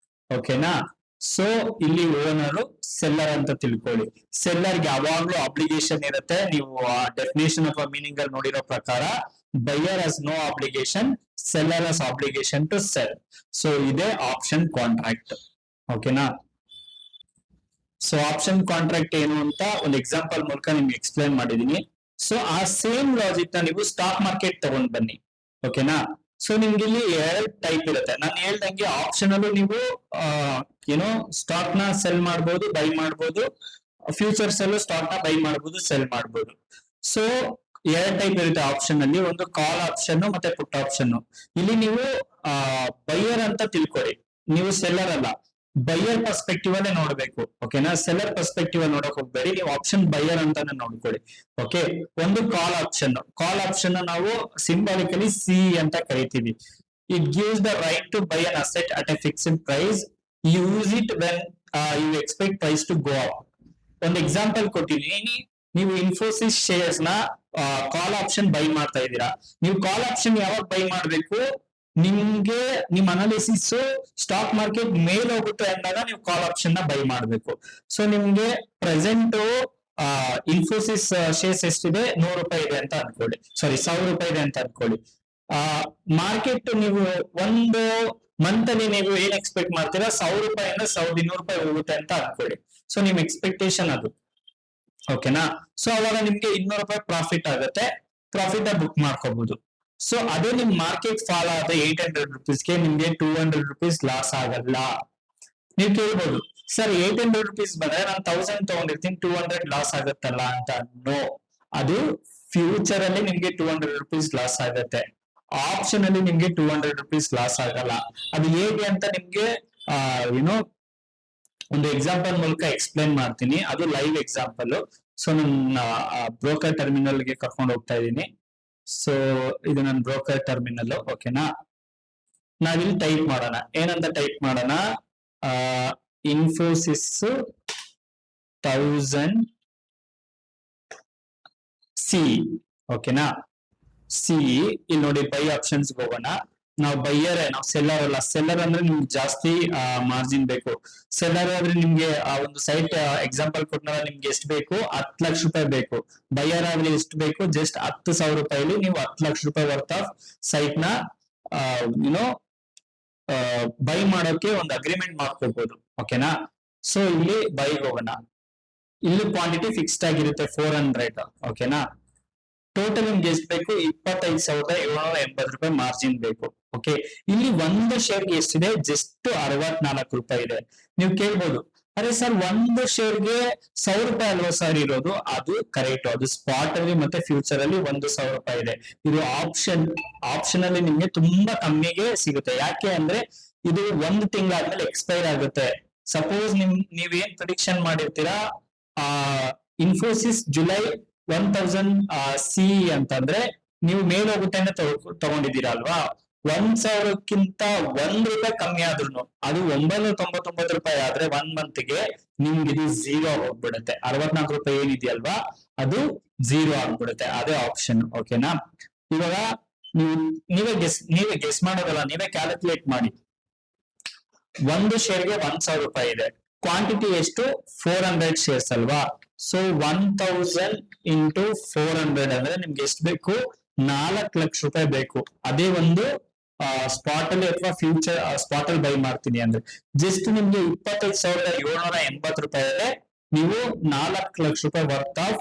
ಓಕೆನಾ? ಸೊ ಇಲ್ಲಿ ಓನರು ಸೆಲ್ಲರ್ ಅಂತ ತಿಳ್ಕೊಳ್ಳಿ. ಸೆಲ್ಲರ್ಗೆ ಯಾವಾಗ್ಲೂ ಅಬ್ಲಿಗೇಷನ್ ಇರುತ್ತೆ. ನೀವು ಡೆಫಿನೇಷನ್ ಅಥವಾ ಮೀನಿಂಗ್ ಅಲ್ಲಿ ನೋಡಿರೋ ಪ್ರಕಾರ buyer has no obligation, seller has obligation to sell. So ಇದೇ ಆಪ್ಷನ್ ಕಾಂಟ್ರಾಕ್ಟ್. ಓಕೆನಾ? ಸೊ ಆಪ್ಷನ್ ಕಾಂಟ್ರಾಕ್ಟ್ ಏನು ಅಂತ ಒಂದು ಎಕ್ಸಾಂಪಲ್ ಮೂಲಕ ನಿಮ್ಗೆ ಎಕ್ಸ್ಪ್ಲೈನ್ ಮಾಡಿದೀನಿ. ಸೊ ಆ ಸೇಮ್ ಲಾಜಿಕ್ ನ ನೀವು ಸ್ಟಾಕ್ ಮಾರ್ಕೆಟ್ ತಗೊಂಡ್ ಬನ್ನಿ. ಓಕೆನಾ? ಸೊ ನಿಮ್ಗೆ ಇಲ್ಲಿ 2 ಟೈಪ್ ಇರುತ್ತೆ. ನಾನು ಹೇಳ್ದಂಗೆ ಆಪ್ಷನ್ ಅಲ್ಲೂ ನೀವು ಏನೋ ಸ್ಟಾಕ್ ನ ಸೆಲ್ ಮಾಡಬಹುದು, ಬೈ ಮಾಡಬಹುದು. ಫ್ಯೂಚರ್ಸ್ ಅಲ್ಲೂ ಸ್ಟಾಕ್ ನ ಬೈ ಮಾಡಬಹುದು, ಸೆಲ್ ಮಾಡಬಹುದು. ಸೊ 2 ಟೈಪ್ ಇರುತ್ತೆ ಆಪ್ಷನ್ ಅಲ್ಲಿ, ಒಂದು ಕಾಲ್ ಆಪ್ಷನ್ ಮತ್ತೆ ಪುಟ್ ಆಪ್ಷನ್. ಇಲ್ಲಿ ನೀವು ಬೈಯರ್ ಅಂತ ತಿಳ್ಕೊಳ್ಳಿ, ನೀವು ಸೆಲ್ಲರ್ ಅಲ್ಲ. ಬೈಯರ್ ಪರ್ಸ್ಪೆಕ್ಟಿವ್ ಅಲ್ಲೇ ನೋಡ್ಬೇಕು. ಓಕೆನಾ? ಸೆಲ್ಲರ್ ಪರ್ಸ್ಪೆಕ್ಟಿವ್ ಅಲ್ಲಿ ನೋಡಕ್ ಹೋಗ್ಬೇಡಿ, ನೀವು ಆಪ್ಷನ್ ಬೈಯರ್ ಅಂತಾನೆ ನೋಡ್ಕೊಳ್ಳಿ. ಓಕೆ? ಒಂದು ಕಾಲ್ ಆಪ್ಷನ್. ಕಾಲ್ ಆಪ್ಷನ್ ನಾವು ಸಿಂಬಾಲಿಕಲಿ ಸಿ ಅಂತ ಕರಿತೀವಿ. It gives the right to buy an asset at a fixed price. Use it when you expect price to go up. ಒಂದು ಎಕ್ಸಾಂಪಲ್ ಕೊಟ್ಟಿದ್ದೀನಿ. ನೀವು Infosys shares ನ ಕಾಲ್ ಆಪ್ಷನ್ ಬೈ ಮಾಡ್ತಾ ಇದ್ದೀರಾ. ನೀವು ಕಾಲ್ ಆಪ್ಷನ್ ಯಾವಾಗ ಬೈ ಮಾಡ್ಬೇಕು? ನಿಮ್ಗೆ ನಿಮ್ ಅನಾಲಿಸಿಸ್ ಸ್ಟಾಕ್ ಮಾರ್ಕೆಟ್ ಮೇಲ್ ಹೋಗುತ್ತೆ ಅಂದಾಗ ನೀವು ಕಾಲ್ ಆಪ್ಷನ್ ನ ಬೈ ಮಾಡ್ಬೇಕು. ಸೊ ನಿಮ್ಗೆ ಪ್ರೆಸೆಂಟ್ ಇನ್ಫೋಸಿಸ್ ಶೇರ್ಸ್ ಎಷ್ಟಿದೆ? 100 ರೂಪಾಯಿ ಇದೆ ಅಂತ ಅನ್ಕೊಳ್ಳಿ, ಸಾರಿ 1000 ರೂಪಾಯಿ ಇದೆ ಅಂತ ಅನ್ಕೊಳ್ಳಿ. ಮಾರ್ಕೆಟ್ ನೀವು ಒಂದು ಮಂತ್ ಅಲ್ಲಿ ನೀವು ಏನ್ ಎಕ್ಸ್ಪೆಕ್ಟ್ ಮಾಡ್ತೀರಾ? 1000 ರೂಪಾಯಿಂದ 1200 ರೂಪಾಯಿ ಹೋಗುತ್ತೆ ಅಂತ ಅನ್ಕೊಳ್ಳಿ. ಸೊ ನಿಮ್ ಎಕ್ಸ್ಪೆಕ್ಟೇಷನ್ ಅದು. ಓಕೆನಾ? ಸೊ ಅವಾಗ ನಿಮ್ಗೆ 200 ರೂಪಾಯಿ ಪ್ರಾಫಿಟ್ ಆಗುತ್ತೆ, ಪ್ರಾಫಿಟ್ ಬುಕ್ ಮಾಡ್ಕೋಬಹುದು. ಸೊ ಅದೇ ನಿಮ್ ಮಾರ್ಕೆಟ್ ಫಾಲ್ ಆದ 800 ರುಪೀಸ್ಗೆ ನಿಮ್ಗೆ 200 ರುಪೀಸ್ ಲಾಸ್ ಆಗಲ್ಲ. ನೀವು ಕೇಳ್ಬೋದು, ಸರ್ 800 ರುಪೀಸ್ ಬಂದ್ರೆ ನಾನು 1000 ತಗೊಂಡಿರ್ತೀನಿ, 200 ಲಾಸ್ ಆಗುತ್ತಲ್ಲ ಅಂತ. ನೋ, ಅದು ಫ್ಯೂಚರ್ ಅಲ್ಲಿ ನಿಮ್ಗೆ 200 ರುಪೀಸ್ ಲಾಸ್ ಆಗುತ್ತೆ. ಆಪ್ಷನ್ ಅಲ್ಲಿ ನಿಮ್ಗೆ 200 rupees ಲಾಸ್ ಆಗಲ್ಲ. ಅದು ಹೇಗೆ ಅಂತ ನಿಮ್ಗೆ ಏನೋ ಒಂದು ಎಕ್ಸಾಂಪಲ್ ಮೂಲಕ ಎಕ್ಸ್ಪ್ಲೈನ್ ಮಾಡ್ತೀನಿ, ಅದು ಲೈವ್ ಎಕ್ಸಾಂಪಲ್. ಸೊ ನನ್ನ ಬ್ರೋಕರ್ ಟರ್ಮಿನಲ್ ಗೆ ಕರ್ಕೊಂಡು ಹೋಗ್ತಾ ಇದ್ದೀನಿ. ಸೊ ಇದು ನನ್ನ ಬ್ರೋಕರ್ ಟರ್ಮಿನಲ್, ಓಕೆನಾ. ನಾವಿಲ್ಲಿ ಟೈಪ್ ಮಾಡೋಣ, ಏನಂತ ಟೈಪ್ ಮಾಡೋಣ, ಇನ್ಫೋಸಿಸ್ 1000 ಸಿ, ಓಕೆನಾ. ಸಿ ಇಲ್ಲಿ ನೋಡಿ, ಬೈ ಆಪ್ಷನ್ಸ್ ಹೋಗೋಣ. ನಾವು ಬೈಯರ್, ನಾವು ಸೆಲ್ಲರ್ ಅಲ್ಲ. ಸೆಲ್ಲರ್ ಅಂದ್ರೆ ನಿಮ್ಗೆ ಜಾಸ್ತಿ ಮಾರ್ಜಿನ್ ಬೇಕು. ಸೆಲ್ಲರ್ ಆದ್ರೆ ನಿಮ್ಗೆ ಆ ಒಂದು ಸೈಟ್ ಎಕ್ಸಾಂಪಲ್ ಕೊಟ್ಟಾಗ ನಿಮ್ಗೆ ಎಷ್ಟು ಬೇಕು, 10 ಲಕ್ಷ ರೂಪಾಯಿ ಬೇಕು. ಬೈಯರ್ ಆದ್ರೆ ಎಷ್ಟು ಬೇಕು, ಜಸ್ಟ್ 10,000 ರೂಪಾಯಿಲಿ ನೀವು 10 ಲಕ್ಷ ರೂಪಾಯಿ ವರ್ತ್ ಆಫ್ ಸೈಟ್ ನ ಯುನೋ ಬೈ ಮಾಡೋಕೆ ಒಂದು ಅಗ್ರಿಮೆಂಟ್ ಮಾಡ್ಕೋಬಹುದು, ಓಕೆನಾ. ಸೊ ಇಲ್ಲಿ ಬೈ ಹೋಗೋಣ. ಇಲ್ಲಿ ಕ್ವಾಂಟಿಟಿ ಫಿಕ್ಸ್ಡ್ ಆಗಿರುತ್ತೆ 400, ಓಕೆನಾ. ಟೋಟಲ್ ನಿಮ್ಗೆ ಎಷ್ಟು ಬೇಕು, 25,780 ರೂಪಾಯಿ ಮಾರ್ಜಿನ್ ಬೇಕು. ಓಕೆ, ಇಲ್ಲಿ ಒಂದು ಶೇರ್ಗೆ ಎಷ್ಟಿದೆ, ಜಸ್ಟ್ 64 ರೂಪಾಯಿ ಇದೆ. ನೀವು ಕೇಳ್ಬೋದು, ಅರೆ ಸರ್ ಒಂದು ಶೇರ್ಗೆ 1,000 ರೂಪಾಯಿ ಅಲ್ವಾ ಸರ್ ಇರೋದು? ಅದು ಕರೆಕ್ಟ್, ಅದು ಸ್ಪಾಟ್ ಅಲ್ಲಿ ಮತ್ತೆ ಫ್ಯೂಚರ್ ಅಲ್ಲಿ 1,000 ರೂಪಾಯಿ ಇದೆ. ಇದು ಆಪ್ಷನ್ ಅಲ್ಲಿ ನಿಮ್ಗೆ ತುಂಬಾ ಕಮ್ಮಿಗೆ ಸಿಗುತ್ತೆ. ಯಾಕೆ ಅಂದ್ರೆ ಇದು 1 ತಿಂಗಳಾದ್ಮೇಲೆ ಎಕ್ಸ್ಪೈರ್ ಆಗುತ್ತೆ. ಸಪೋಸ್ ನೀವೇನ್ ಪ್ರಿಡಿಕ್ಷನ್ ಮಾಡಿರ್ತೀರಾ, ಇನ್ಫೋಸಿಸ್ ಜುಲೈ 1000 ಸಿ ಅಂತಂದ್ರೆ ನೀವು ಮೇಲ್ ಹೋಗುತ್ತೆ ಅಂತ ತಗೊಂಡಿದ್ದೀರಾ ಅಲ್ವಾ, 1,000ಕ್ಕಿಂತ 1 ರೂಪಾಯಿ ಕಮ್ಮಿ ಆದ್ರೂ ಅದು 999 ರೂಪಾಯಿ ಆದ್ರೆ 1 ಮಂತ್ ಗೆ ನಿಮ್ಗೆ ಇದು 0 ಹೋಗ್ಬಿಡುತ್ತೆ. 64 ರೂಪಾಯಿ ಏನಿದೆಯಲ್ವಾ ಅದು 0 ಆಗ್ಬಿಡುತ್ತೆ. ಅದೇ ಆಪ್ಷನ್, ಓಕೆನಾ. ಇವಾಗ ನೀವೇ ಗೆಸ್ ಮಾಡೋದಲ್ಲ, ನೀವೇ ಕ್ಯಾಲ್ಕುಲೇಟ್ ಮಾಡಿ. ಒಂದು ಶೇರ್ಗೆ 1,000 ರೂಪಾಯಿ ಇದೆ, ಕ್ವಾಂಟಿಟಿ ಎಷ್ಟು, 400 ಶೇರ್ಸ್ ಅಲ್ವಾ. ಸೊ 1000 ಇಂಟು 400 ಅಂದ್ರೆ ನಿಮ್ಗೆ ಎಷ್ಟು ಬೇಕು, 4 ಲಕ್ಷ ರೂಪಾಯಿ ಬೇಕು. ಅದೇ ಒಂದು ಸ್ಪಾಟ್ ಅಲ್ಲಿ ಅಥವಾ ಫ್ಯೂಚರ್ ಸ್ಪಾಟ್ ಅಲ್ಲಿ ಬೈ ಮಾಡ್ತೀನಿ ಅಂದ್ರೆ ಜಸ್ಟ್ ನಿಮ್ಗೆ 25,780 ರೂಪಾಯಿ ಇದೆ. ನೀವು 4 ಲಕ್ಷ ರೂಪಾಯಿ ವರ್ತ್ ಆಫ್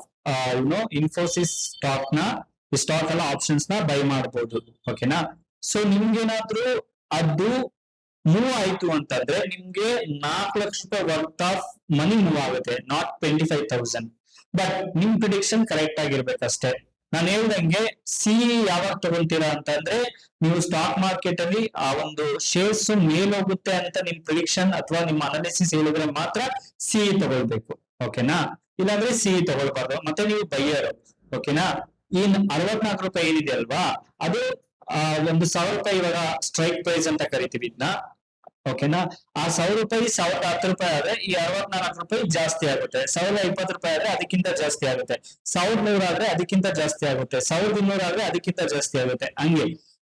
ಇನ್ಫೋಸಿಸ್ ಸ್ಟಾಕ್ ಎಲ್ಲ ಆಪ್ಷನ್ಸ್ ನ ಬೈ ಮಾಡಬಹುದು, ಓಕೆನಾ. ಸೊ ನಿಮ್ಗೇನಾದ್ರೂ ಅದು ಮೂವ್ ಆಯ್ತು ಅಂತಂದ್ರೆ ನಿಮ್ಗೆ 4 ಲಕ್ಷ ರೂಪಾಯಿ ವರ್ತ್ ಆಫ್ ಮನಿ ಮೂವ್ ಆಗುತ್ತೆ, ನಾಟ್ 25,000. ಬಟ್ ನಿಮ್ ಪ್ರಿಡಿಕ್ಷನ್ ಕರೆಕ್ಟ್ ಆಗಿರ್ಬೇಕಷ್ಟೇ. ನಾನು ಹೇಳ್ದಂಗೆ ಸಿ ಯಾವಾಗ ತಗೊಳ್ತೀರಾ ಅಂತಂದ್ರೆ, ನೀವು ಸ್ಟಾಕ್ ಮಾರ್ಕೆಟ್ ಅಲ್ಲಿ ಆ ಒಂದು ಶೇರ್ಸ್ ಮೇಲ್ ಹೋಗುತ್ತೆ ಅಂತ ನಿಮ್ ಪ್ರಿಡಿಕ್ಷನ್ ಅಥವಾ ನಿಮ್ಮ ಅನಾಲಿಸಿಸ್ ಹೇಳಿದ್ರೆ ಮಾತ್ರ ಸಿ ತಗೊಳ್ಬೇಕು, ಓಕೆನಾ. ಇಲ್ಲಾಂದ್ರೆ ಸಿ ತಗೊಳ್ಬಾರ್ದು. ಮತ್ತೆ ನೀವು ಬೈಯರ್, ಓಕೆನಾ. ಈ 64 ರೂಪಾಯಿ ಏನಿದೆ ಅಲ್ವಾ, ಅದು ಒಂದು 1,000 ರೂಪಾಯಿ ಇವಾಗ ಸ್ಟ್ರೈಕ್ ಪ್ರೈಸ್ ಅಂತ ಕರಿತೀವಿ ಇದನ್ನ, ಓಕೆನಾ. ಆ 1,000 ರೂಪಾಯಿ 1,010 ರೂಪಾಯಿ ಆದ್ರೆ ಈ 64 ರೂಪಾಯಿ ಜಾಸ್ತಿ ಆಗುತ್ತೆ. 1,020 ರೂಪಾಯಿ ಆದ್ರೆ ಅದಕ್ಕಿಂತ ಜಾಸ್ತಿ ಆಗುತ್ತೆ. 1,100 ಆದ್ರೆ ಅದಕ್ಕಿಂತ ಜಾಸ್ತಿ ಆಗುತ್ತೆ. 1,200 ಆದ್ರೆ ಅದಕ್ಕಿಂತ ಜಾಸ್ತಿ ಆಗುತ್ತೆ, ಹಂಗೆ.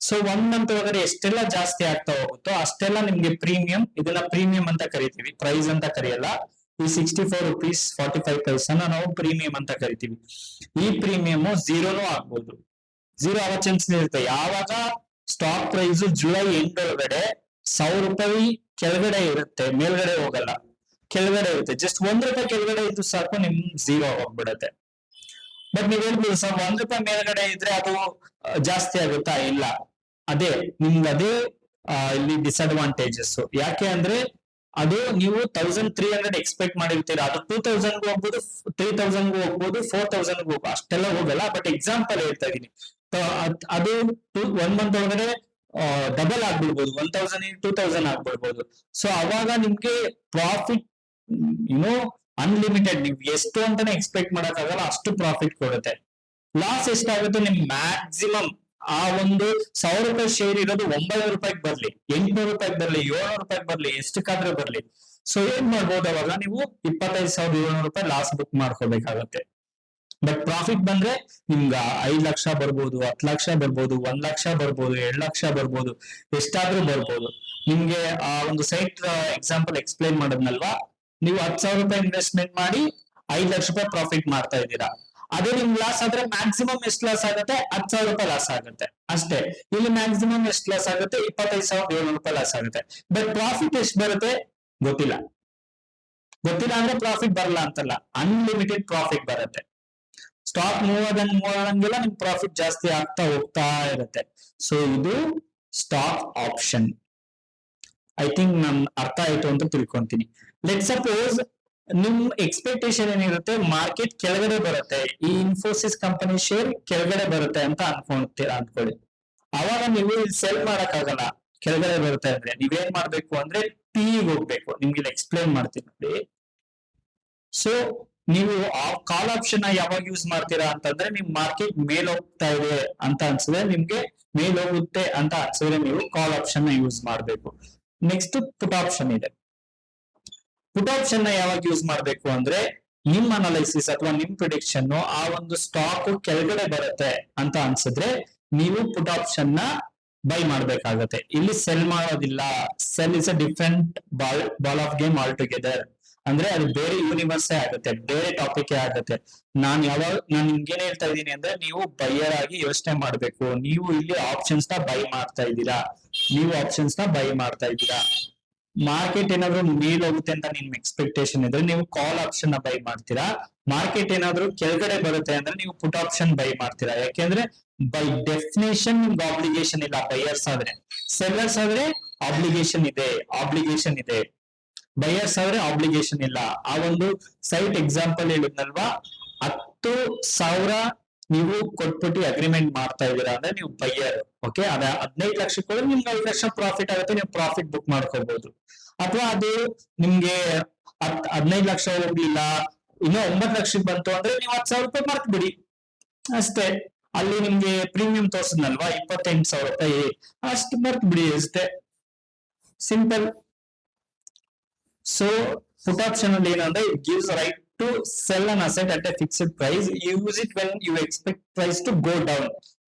ಸೊ 1 ಮಂತ್ ಒಳಗಡೆ ಎಷ್ಟೆಲ್ಲ ಜಾಸ್ತಿ ಆಗ್ತಾ ಹೋಗುತ್ತೋ ಅಷ್ಟೆಲ್ಲ ನಿಮ್ಗೆ ಪ್ರೀಮಿಯಂ, ಇದನ್ನ ಪ್ರೀಮಿಯಂ ಅಂತ ಕರಿತೀವಿ, ಪ್ರೈಸ್ ಅಂತ ಕರೆಯಲ್ಲ. ಈ 64 rupees 45 ಪೈಸನ ನಾವು ಪ್ರೀಮಿಯಂ ಅಂತ ಕರಿತೀವಿ. ಈ ಪ್ರೀಮಿಯಂ 0 ಆಗ್ಬೋದು, 0 ಆಗೋ ಚಾನ್ಸ್ ಇರುತ್ತೆ. ಯಾವಾಗ ಸ್ಟಾಕ್ ಪ್ರೈಸ್ ಜುಲೈ ಎಂಡ್ ಒಳಗಡೆ 1,000 ರೂಪಾಯಿ ಕೆಳಗಡೆ ಇರುತ್ತೆ, ಮೇಲ್ಗಡೆ ಹೋಗಲ್ಲ, ಕೆಳಗಡೆ ಇರುತ್ತೆ. ಜಸ್ಟ್ 1 ರೂಪಾಯಿ ಕೆಳಗಡೆ ಇದ್ದು ಸಾಕು, ನಿಮ್ 0 ಹೋಗ್ಬಿಡುತ್ತೆ. ಬಟ್ ನೀವ್ ಹೇಳ್ಬೋದು ಸರ್ 1 ರೂಪಾಯಿ ಮೇಲ್ಗಡೆ ಇದ್ರೆ ಅದು ಜಾಸ್ತಿ ಆಗುತ್ತಾ? ಇಲ್ಲ, ಅದೇ ಇಲ್ಲಿ ಡಿಸ್ಅಡ್ವಾಂಟೇಜಸ್. ಯಾಕೆ ಅಂದ್ರೆ ಅದು ನೀವು 1,300 ಎಕ್ಸ್ಪೆಕ್ಟ್ ಮಾಡಿರ್ತೀರಾ, ಅದು 2,000 ಹೋಗ್ಬೋದು, 3,000 ಹೋಗ್ಬೋದು, 4,000 ಹೋಗ್ಬೋದು, ಅಷ್ಟೆಲ್ಲ ಹೋಗಲ್ಲ. ಬಟ್ ಎಕ್ಸಾಂಪಲ್ ಹೇಳ್ತಾ ಇದೀನಿ, ಅದು 1 ಮಂತ್ ಒಳಗಡೆ ಡಬಲ್ ಆಗ್ಬಿಡ್ಬೋದು, 1,000 2,000 ಆಗ್ಬಿಡ್ಬೋದು. ಸೊ ಅವಾಗ ನಿಮ್ಗೆ ಪ್ರಾಫಿಟ್ ಅನ್ಲಿಮಿಟೆಡ್, ನೀವು ಎಷ್ಟು ಅಂತಾನೆ ಎಕ್ಸ್ಪೆಕ್ಟ್ ಮಾಡಕ್ಕಾಗಲ್ಲ, ಅಷ್ಟು ಪ್ರಾಫಿಟ್ ಕೊಡುತ್ತೆ. ಲಾಸ್ ಎಷ್ಟಾಗುತ್ತೆ, ನಿಮ್ ಮ್ಯಾಕ್ಸಿಮಮ್ ಆ ಒಂದು 1,000 ರೂಪಾಯಿ ಶೇರ್ ಇರೋದು 900 ರೂಪಾಯಿಗೆ ಬರ್ಲಿ, 800 ರೂಪಾಯಿಗೆ ಬರ್ಲಿ, 700 ರೂಪಾಯಿಗೆ ಬರ್ಲಿ, ಎಷ್ಟಕ್ಕಾದ್ರೂ ಬರ್ಲಿ. ಸೊ ಏನ್ ಮಾಡ್ಬೋದು, ಅವಾಗ ನೀವು 25,700 ರೂಪಾಯಿ ಲಾಸ್ ಬುಕ್ ಮಾಡ್ಕೋಬೇಕಾಗತ್ತೆ. ಬಟ್ ಪ್ರಾಫಿಟ್ ಬಂದ್ರೆ ನಿಮ್ಗ 5 ಲಕ್ಷ ಬರ್ಬೋದು, 10 ಲಕ್ಷ ಬರ್ಬೋದು, 1 ಲಕ್ಷ ಬರ್ಬೋದು, 2 ಲಕ್ಷ ಬರ್ಬೋದು, ಎಷ್ಟಾದ್ರೂ ಬರ್ಬೋದು. ನಿಮ್ಗೆ ಆ ಒಂದು ಸೈಟ್ ಎಕ್ಸಾಂಪಲ್ ಎಕ್ಸ್ಪ್ಲೈನ್ ಮಾಡೋದ್ನಲ್ವಾ, ನೀವು 10,000 ರೂಪಾಯಿ ಇನ್ವೆಸ್ಟ್ಮೆಂಟ್ ಮಾಡಿ 5 ಲಕ್ಷ ರೂಪಾಯಿ ಪ್ರಾಫಿಟ್ ಮಾಡ್ತಾ ಇದ್ದೀರಾ. ಅದೇ ನಿಮ್ ಲಾಸ್ ಆದ್ರೆ ಮ್ಯಾಕ್ಸಿಮಮ್ ಎಷ್ಟು ಲಾಸ್ ಆಗುತ್ತೆ, 10,000 ರೂಪಾಯಿ ಲಾಸ್ ಆಗುತ್ತೆ ಅಷ್ಟೇ. ಇಲ್ಲಿ ಮ್ಯಾಕ್ಸಿಮಮ್ ಎಷ್ಟು ಲಾಸ್ ಆಗುತ್ತೆ, 25,700 ರೂಪಾಯಿ ಲಾಸ್ ಆಗುತ್ತೆ. ಬಟ್ ಪ್ರಾಫಿಟ್ ಎಷ್ಟು ಬರುತ್ತೆ ಗೊತ್ತಿಲ್ಲ ಅಂದ್ರೆ ಪ್ರಾಫಿಟ್ ಬರಲ್ಲ ಅಂತಲ್ಲ, ಅನ್ಲಿಮಿಟೆಡ್ ಪ್ರಾಫಿಟ್ ಬರುತ್ತೆ. ಸ್ಟಾಕ್ ಮೂವ್ ಆದಂಗೆಲ್ಲ ನಿಮ್ ಪ್ರಾಫಿಟ್ ಜಾಸ್ತಿ ಆಗ್ತಾ ಹೋಗ್ತಾ ಇರುತ್ತೆ. ಸೊ ಇದು ಸ್ಟಾಕ್ ಆಪ್ಷನ್. ಐ ಥಿಂಕ್ ನನ್ ಅರ್ಥ ಆಯ್ತು ಅಂತ ತಿಳ್ಕೊಂತೀನಿ. ಲೆಟ್ ಸಪೋಸ್ ನಿಮ್ ಎಕ್ಸ್ಪೆಕ್ಟೇಷನ್ ಏನಿರುತ್ತೆ, ಮಾರ್ಕೆಟ್ ಕೆಳಗಡೆ ಬರುತ್ತೆ, ಈ ಇನ್ಫೋಸಿಸ್ ಕಂಪನಿ ಶೇರ್ ಕೆಳಗಡೆ ಬರುತ್ತೆ ಅಂತ ಅನ್ಕೊಳ್ಳಿ. ಅವಾಗ ನೀವು ಸೆಲ್ ಮಾಡಕ್ ಆಗಲ್ಲ, ಕೆಳಗಡೆ ಬರುತ್ತೆ ಅಂದ್ರೆ ನೀವೇನ್ ಮಾಡ್ಬೇಕು ಅಂದ್ರೆ ಪಿ ಹೋಗ್ಬೇಕು. ನಿಮ್ಗೆ ಇಲ್ಲಿ ಎಕ್ಸ್ಪ್ಲೈನ್ ಮಾಡ್ತೀನಿ ನೋಡಿ. ಸೊ ನೀವು ಆ ಕಾಲ್ ಆಪ್ಷನ್ ಯಾವಾಗ ಯೂಸ್ ಮಾಡ್ತೀರಾ ಅಂತಂದ್ರೆ ನಿಮ್ ಮಾರ್ಕೆಟ್ ಮೇಲ್ ಹೋಗ್ತಾ ಇದೆ ಅಂತ ಅನ್ಸಿದ್ರೆ, ನಿಮ್ಗೆ ಮೇಲ್ ಹೋಗುತ್ತೆ ಅಂತ ಅನ್ಸಿದ್ರೆ ನೀವು ಕಾಲ್ ಆಪ್ಷನ್ ನ ಯೂಸ್ ಮಾಡ್ಬೇಕು. ನೆಕ್ಸ್ಟ್ ಪುಟ್ ಆಪ್ಷನ್ ಇದೆ. ಪುಟ್ ಆಪ್ಷನ್ ನ ಯಾವಾಗ ಯೂಸ್ ಮಾಡ್ಬೇಕು ಅಂದ್ರೆ ನಿಮ್ ಅನಾಲಿಸಿಸ್ ಅಥವಾ ನಿಮ್ ಪ್ರಿಡಿಕ್ಷನ್ ಆ ಒಂದು ಸ್ಟಾಕ್ ಕೆಳಗಡೆ ಬರುತ್ತೆ ಅಂತ ಅನ್ಸಿದ್ರೆ ನೀವು ಪುಟ್ ಆಪ್ಷನ್ ನ ಬೈ ಮಾಡ್ಬೇಕಾಗತ್ತೆ. ಇಲ್ಲಿ ಸೆಲ್ ಮಾಡೋದಿಲ್ಲ. Cell is a different ball of game all together. ಅಂದ್ರೆ ಅದು ಬೇರೆ ಯೂನಿವರ್ಸ್ ಆಗುತ್ತೆ, ಬೇರೆ ಟಾಪಿಕ್ ಆಗುತ್ತೆ. ನಾನು ನಿಮ್ಗೇನ್ ಹೇಳ್ತಾ ಇದ್ದೀನಿ ಅಂದ್ರೆ ನೀವು ಬೈಯರ್ ಆಗಿ ಯೋಚನೆ ಮಾಡ್ಬೇಕು. ನೀವು ಇಲ್ಲಿ ಆಪ್ಷನ್ಸ್ ನ ಬೈ ಮಾಡ್ತಾ ಇದ್ದೀರಾ, ಮಾರ್ಕೆಟ್ ಏನಾದ್ರು ಮೇಲ್ ಹೋಗುತ್ತೆ ಅಂತ ನಿಮ್ ಎಕ್ಸ್ಪೆಕ್ಟೇಷನ್ ಇದ್ರೆ ನೀವು ಕಾಲ್ ಆಪ್ಷನ್ ನ ಬೈ ಮಾಡ್ತೀರಾ. ಮಾರ್ಕೆಟ್ ಏನಾದ್ರು ಕೆಳಗಡೆ ಬರುತ್ತೆ ಅಂದ್ರೆ ನೀವು ಪುಟ್ ಆಪ್ಷನ್ ಬೈ ಮಾಡ್ತೀರಾ. ಯಾಕೆಂದ್ರೆ ಬೈ ಡೆಫಿನೇಷನ್ ನಿಮ್ಗೆ ಆಬ್ಲಿಗೇಷನ್ ಇಲ್ಲ ಬೈಯರ್ಸ್ ಆದ್ರೆ. ಸೆಲ್ಲರ್ಸ್ ಆದ್ರೆ ಆಬ್ಲಿಗೇಷನ್ ಇದೆ, ಬೈಯರ್ಸ್ ಆದ್ರೆ ಆಬ್ಲಿಗೇಷನ್ ಇಲ್ಲ. ಆ ಒಂದು ಸೈಟ್ ಎಕ್ಸಾಂಪಲ್ ಹೇಳಿದ್ನಲ್ವಾ, 10,000 ನೀವು ಕೊಟ್ಬಿಟ್ಟು ಅಗ್ರಿಮೆಂಟ್ ಮಾಡ್ತಾ ಇದ್ದೀರಾ ಅಂದ್ರೆ ನೀವು ಬೈಯರ್. ಓಕೆ, ಅದ 15 ಲಕ್ಷಕ್ಕೆ ಹೋದ್ರೆ ನಿಮ್ಗೆ 5 ಲಕ್ಷ ಪ್ರಾಫಿಟ್ ಆಗುತ್ತೆ, ನೀವು ಪ್ರಾಫಿಟ್ ಬುಕ್ ಮಾಡ್ಕೋಬಹುದು. ಅಥವಾ ಅದು ನಿಮ್ಗೆ 15 ಲಕ್ಷ ಹೋಗ್ಲಿಲ್ಲ, ಇನ್ನು 9 ಲಕ್ಷಕ್ಕೆ ಬಂತು ಅಂದ್ರೆ ನೀವು 10,000 ರೂಪಾಯಿ ಮಾರ್ಕ್ ಬಿಡಿ ಅಷ್ಟೇ. ಅಲ್ಲಿ ನಿಮ್ಗೆ ಪ್ರೀಮಿಯಂ ತೋರ್ಸದ್ನಲ್ವಾ 28,000 ರೂಪಾಯಿ, ಅಷ್ಟು ಮರ್ತ್ ಬಿಡಿ ಅಷ್ಟೇ, ಸಿಂಪಲ್. ಸೊ ಪುಟ್ ಆಪ್ಷನ್ ಅಲ್ಲಿ ಏನಂದ್ರೆ it gives right to sell an asset at a fixed price. Use it when you expect price to go down.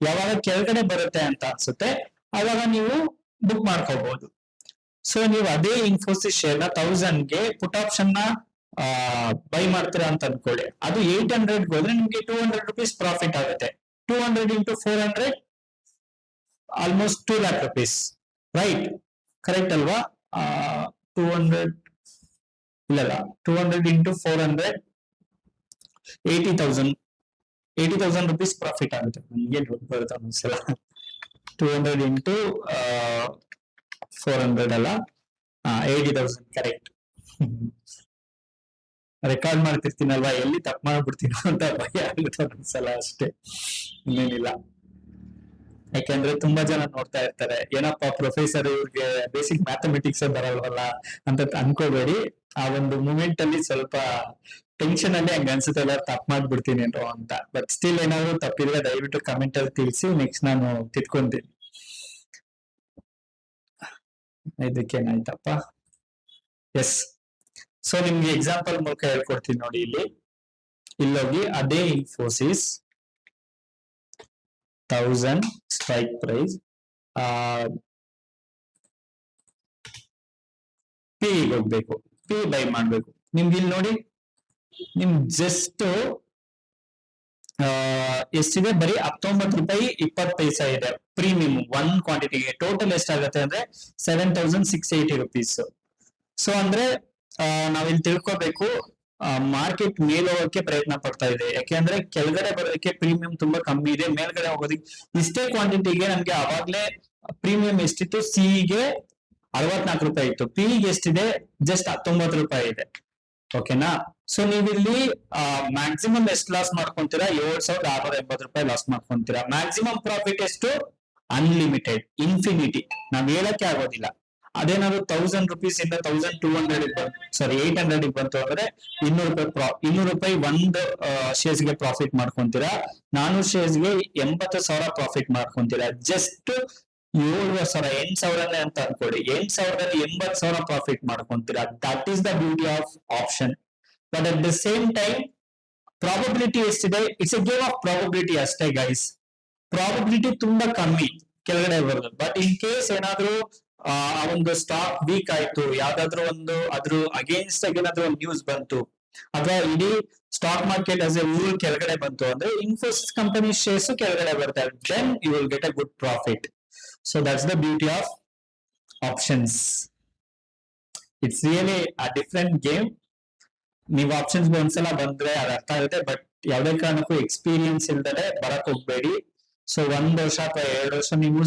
ಯಾವಾಗ ಕೆಳಗಡೆ ಬರುತ್ತೆ ಅಂತ ಅನ್ಸುತ್ತೆ ಅವಾಗ ನೀವು ಬುಕ್ ಮಾಡ್ಕೋಬಹುದು. ಸೊ ನೀವು ಅದೇ ಇನ್ಫೋಸಿಸ್ ಶೇರ್ ನ 1000 ಗೆ ಪುಟ್ ಆಪ್ಷನ್ ನ ಬೈ ಮಾಡ್ತೀರಾ ಅಂತ ಅನ್ಕೊಳ್ಳಿ. ಅದು 800 ಹೋದ್ರೆ ನಿಮ್ಗೆ 200 rupees ಪ್ರಾಫಿಟ್ ಆಗುತ್ತೆ. 200 into 400 almost 2 lakh rupees, right? Correct ಅಲ್ವಾ? 200 ಇಲ್ಲ 200 into 400 80,000 rupees ಪ್ರಾಫಿಟ್ ಆಗುತ್ತೆ. ನಿಮ್ಗೆ ದುಡ್ಡು ಬರುತ್ತೆ ಒಂದ್ಸಲ. 200 into 400 ಅಲ್ಲ, 80,000 ಕರೆಕ್ಟ್. ರೆಕಾರ್ಡ್ ಮಾಡ್ತಿರ್ತೀನಲ್ವಾ, ಎಲ್ಲಿ ತಪ್ಪು ಮಾಡ್ಬಿಡ್ತೀನೋ ಅಂತ ಭಯ ಆಗುತ್ತೆ ಒಂದ್ಸಲ ಅಷ್ಟೇ, ಇನ್ನೇನಿಲ್ಲ. ಯಾಕೆಂದ್ರೆ ತುಂಬಾ ಜನ ನೋಡ್ತಾ ಇರ್ತಾರೆ, ಏನಪ್ಪಾ ಪ್ರೊಫೆಸರ್ ಇವ್ರಿಗೆ ಬೇಸಿಕ್ ಮ್ಯಾಥಮೆಟಿಕ್ಸ್ ಬರಲ್ವಲ್ಲ ಅಂತ ಅನ್ಕೋಬೇಡಿ. ಆ ಒಂದು ಮೂಮೆಂಟ್ ಅಲ್ಲಿ ಸ್ವಲ್ಪ ಟೆನ್ಷನ್ ಅಲ್ಲಿ ಹಂಗ ಅನ್ಸುತ್ತೆ, ಎಲ್ಲ ತಪ್ಪು ಮಾಡ್ಬಿಡ್ತೀನಿ ಅಂತ. ಬಟ್ ಸ್ಟಿಲ್ ಏನಾದ್ರು ತಪ್ಪಿದ್ರೆ ದಯವಿಟ್ಟು ಕಮೆಂಟ್ ಅಲ್ಲಿ ತಿಳಿಸಿ, ನೆಕ್ಸ್ಟ್ ನಾನು ತಿದ್ಕೊಂತೀನಿ. ಇದಕ್ಕೇನಾಯ್ತಪ್ಪ? ಎಸ್. ಸೊ ನಿಮ್ಗೆ ಎಕ್ಸಾಂಪಲ್ ಮೂಲಕ ಹೇಳ್ಕೊಡ್ತೀನಿ ನೋಡಿ. ಇಲ್ಲೋಗಿ ಅದೇ ಇನ್ಫೋಸಿಸ್ 1000 ಸ್ಟ್ರೈಕ್ ಪ್ರೈಸ್ ಪಿ ಹೋಗ್ಬೇಕು, ಪಿ ಬೈ ಮಾಡ್ಬೇಕು. ನಿಮ್ಗೆ ಇಲ್ಲಿ ನೋಡಿ, ನಿಮ್ ಜಸ್ಟ್ ಎಷ್ಟಿದೆ? ಬರೀ 19 ರೂಪಾಯಿ 20 ಪೈಸಾ ಇದೆ ಪ್ರೀಮಿಯಂ ಒನ್ ಕ್ವಾಂಟಿಟಿಗೆ. ಟೋಟಲ್ ಎಷ್ಟಾಗುತ್ತೆ ಅಂದ್ರೆ 7,680 rupees. ಸೊ ಅಂದ್ರೆ ನಾವಿಲ್ಲಿ ತಿಳ್ಕೊಬೇಕು, ಮಾರ್ಕೆಟ್ ಮೇಲ್ ಹೋಗೋಕೆ ಪ್ರಯತ್ನ ಪಡ್ತಾ ಇದೆ. ಯಾಕೆಂದ್ರೆ ಕೆಳಗಡೆ ಬರೋದಕ್ಕೆ ಪ್ರೀಮಿಯಂ ತುಂಬಾ ಕಮ್ಮಿ ಇದೆ, ಮೇಲ್ಗಡೆ ಹೋಗೋದಕ್ಕೆ ಇಷ್ಟೇ ಕ್ವಾಂಟಿಟಿಗೆ ನಮ್ಗೆ ಅವಾಗ್ಲೇ ಪ್ರೀಮಿಯಂ ಎಷ್ಟಿತ್ತು? ಸಿಗೆ 64 ರೂಪಾಯಿ ಇತ್ತು, ಪಿ ಗೆ ಎಷ್ಟಿದೆ? ಜಸ್ಟ್ 19 ರೂಪಾಯಿ ಇದೆ. ಓಕೆನಾ? ಸೊ ನೀವಿಲ್ಲಿ ಮ್ಯಾಕ್ಸಿಮಮ್ ಎಷ್ಟು ಲಾಸ್ ಮಾಡ್ಕೊಂತೀರಾ? 7,680 ರೂಪಾಯಿ ಲಾಸ್ ಮಾಡ್ಕೊಂತೀರಾ. ಮ್ಯಾಕ್ಸಿಮಮ್ ಪ್ರಾಫಿಟ್ ಎಷ್ಟು? ಅನ್ಲಿಮಿಟೆಡ್, ಇನ್ಫಿನಿಟಿ, ನಾವ್ ಹೇಳಕ್ಕೆ ಆಗೋದಿಲ್ಲ. ಅದೇನಾದ್ರು 1,000 rupees ಇಂದ 1,200 ಸಾರಿ 800 ಬಂತು ಅಂದ್ರೆ 200 ರೂಪಾಯಿ ಒಂದು ಶೇರ್ಸ್ ಗೆ ಪ್ರಾಫಿಟ್ ಮಾಡ್ಕೊಂತೀರಾ. 400 ಶೇರ್ಸ್ ಗೆ 80,000 ಪ್ರಾಫಿಟ್ ಮಾಡ್ಕೊಂತೀರಾ. ಜಸ್ಟ್ 8,000 ಅಂತ ಅನ್ಕೊಳ್ಳಿ, 8,000ದಲ್ಲಿ 80,000 ಪ್ರಾಫಿಟ್ ಮಾಡ್ಕೊಂತೀರಾ. That is the beauty of option. But at the same time probability ಎಷ್ಟಿದೆ? It's a game of probability ಅಷ್ಟೇ ಗೈಸ್. ಪ್ರಾಬಬಿಲಿಟಿ ತುಂಬಾ ಕಮ್ಮಿ ಕೆಳಗಡೆ ಬರೋದು. ಬಟ್ ಇನ್ ಕೇಸ್ ಏನಾದ್ರು ಆ ಒಂದು ಸ್ಟಾಕ್ ವೀಕ್ ಆಯ್ತು, ಯಾವ್ದಾದ್ರು ಒಂದು ಅದ್ರ ಅಗೇನ್ಸ್ಟ್ ಆಗಿ ಏನಾದ್ರು ಒಂದು ನ್ಯೂಸ್ ಬಂತು, ಅಥವಾ ಇಡೀ stock market as a rule ಕೆಳಗಡೆ ಬಂತು ಅಂದ್ರೆ ಇನ್ಫೋಸಿಸ್ ಕಂಪನಿ ಶೇರ್ಸ್ ಕೆಳಗಡೆ ಬರ್ತಾರೆ. Then you will get a good profit. So that's the beauty of options. It's really a different game. ನೀವು ಆಪ್ಷನ್ಸ್ ಒಂದ್ಸಲ ಬಂದ್ರೆ ಅದು ಅರ್ಥ ಆಗುತ್ತೆ. ಬಟ್ ಯಾವುದೇ ಕಾರಣಕ್ಕೂ ಎಕ್ಸ್ಪೀರಿಯನ್ಸ್ ಇಲ್ದರೆ ಬರಕ್ ಹೋಗ್ಬೇಡಿ. ಸೊ 1 ವರ್ಷ ಅಥವಾ 2 ವರ್ಷ ನೀವು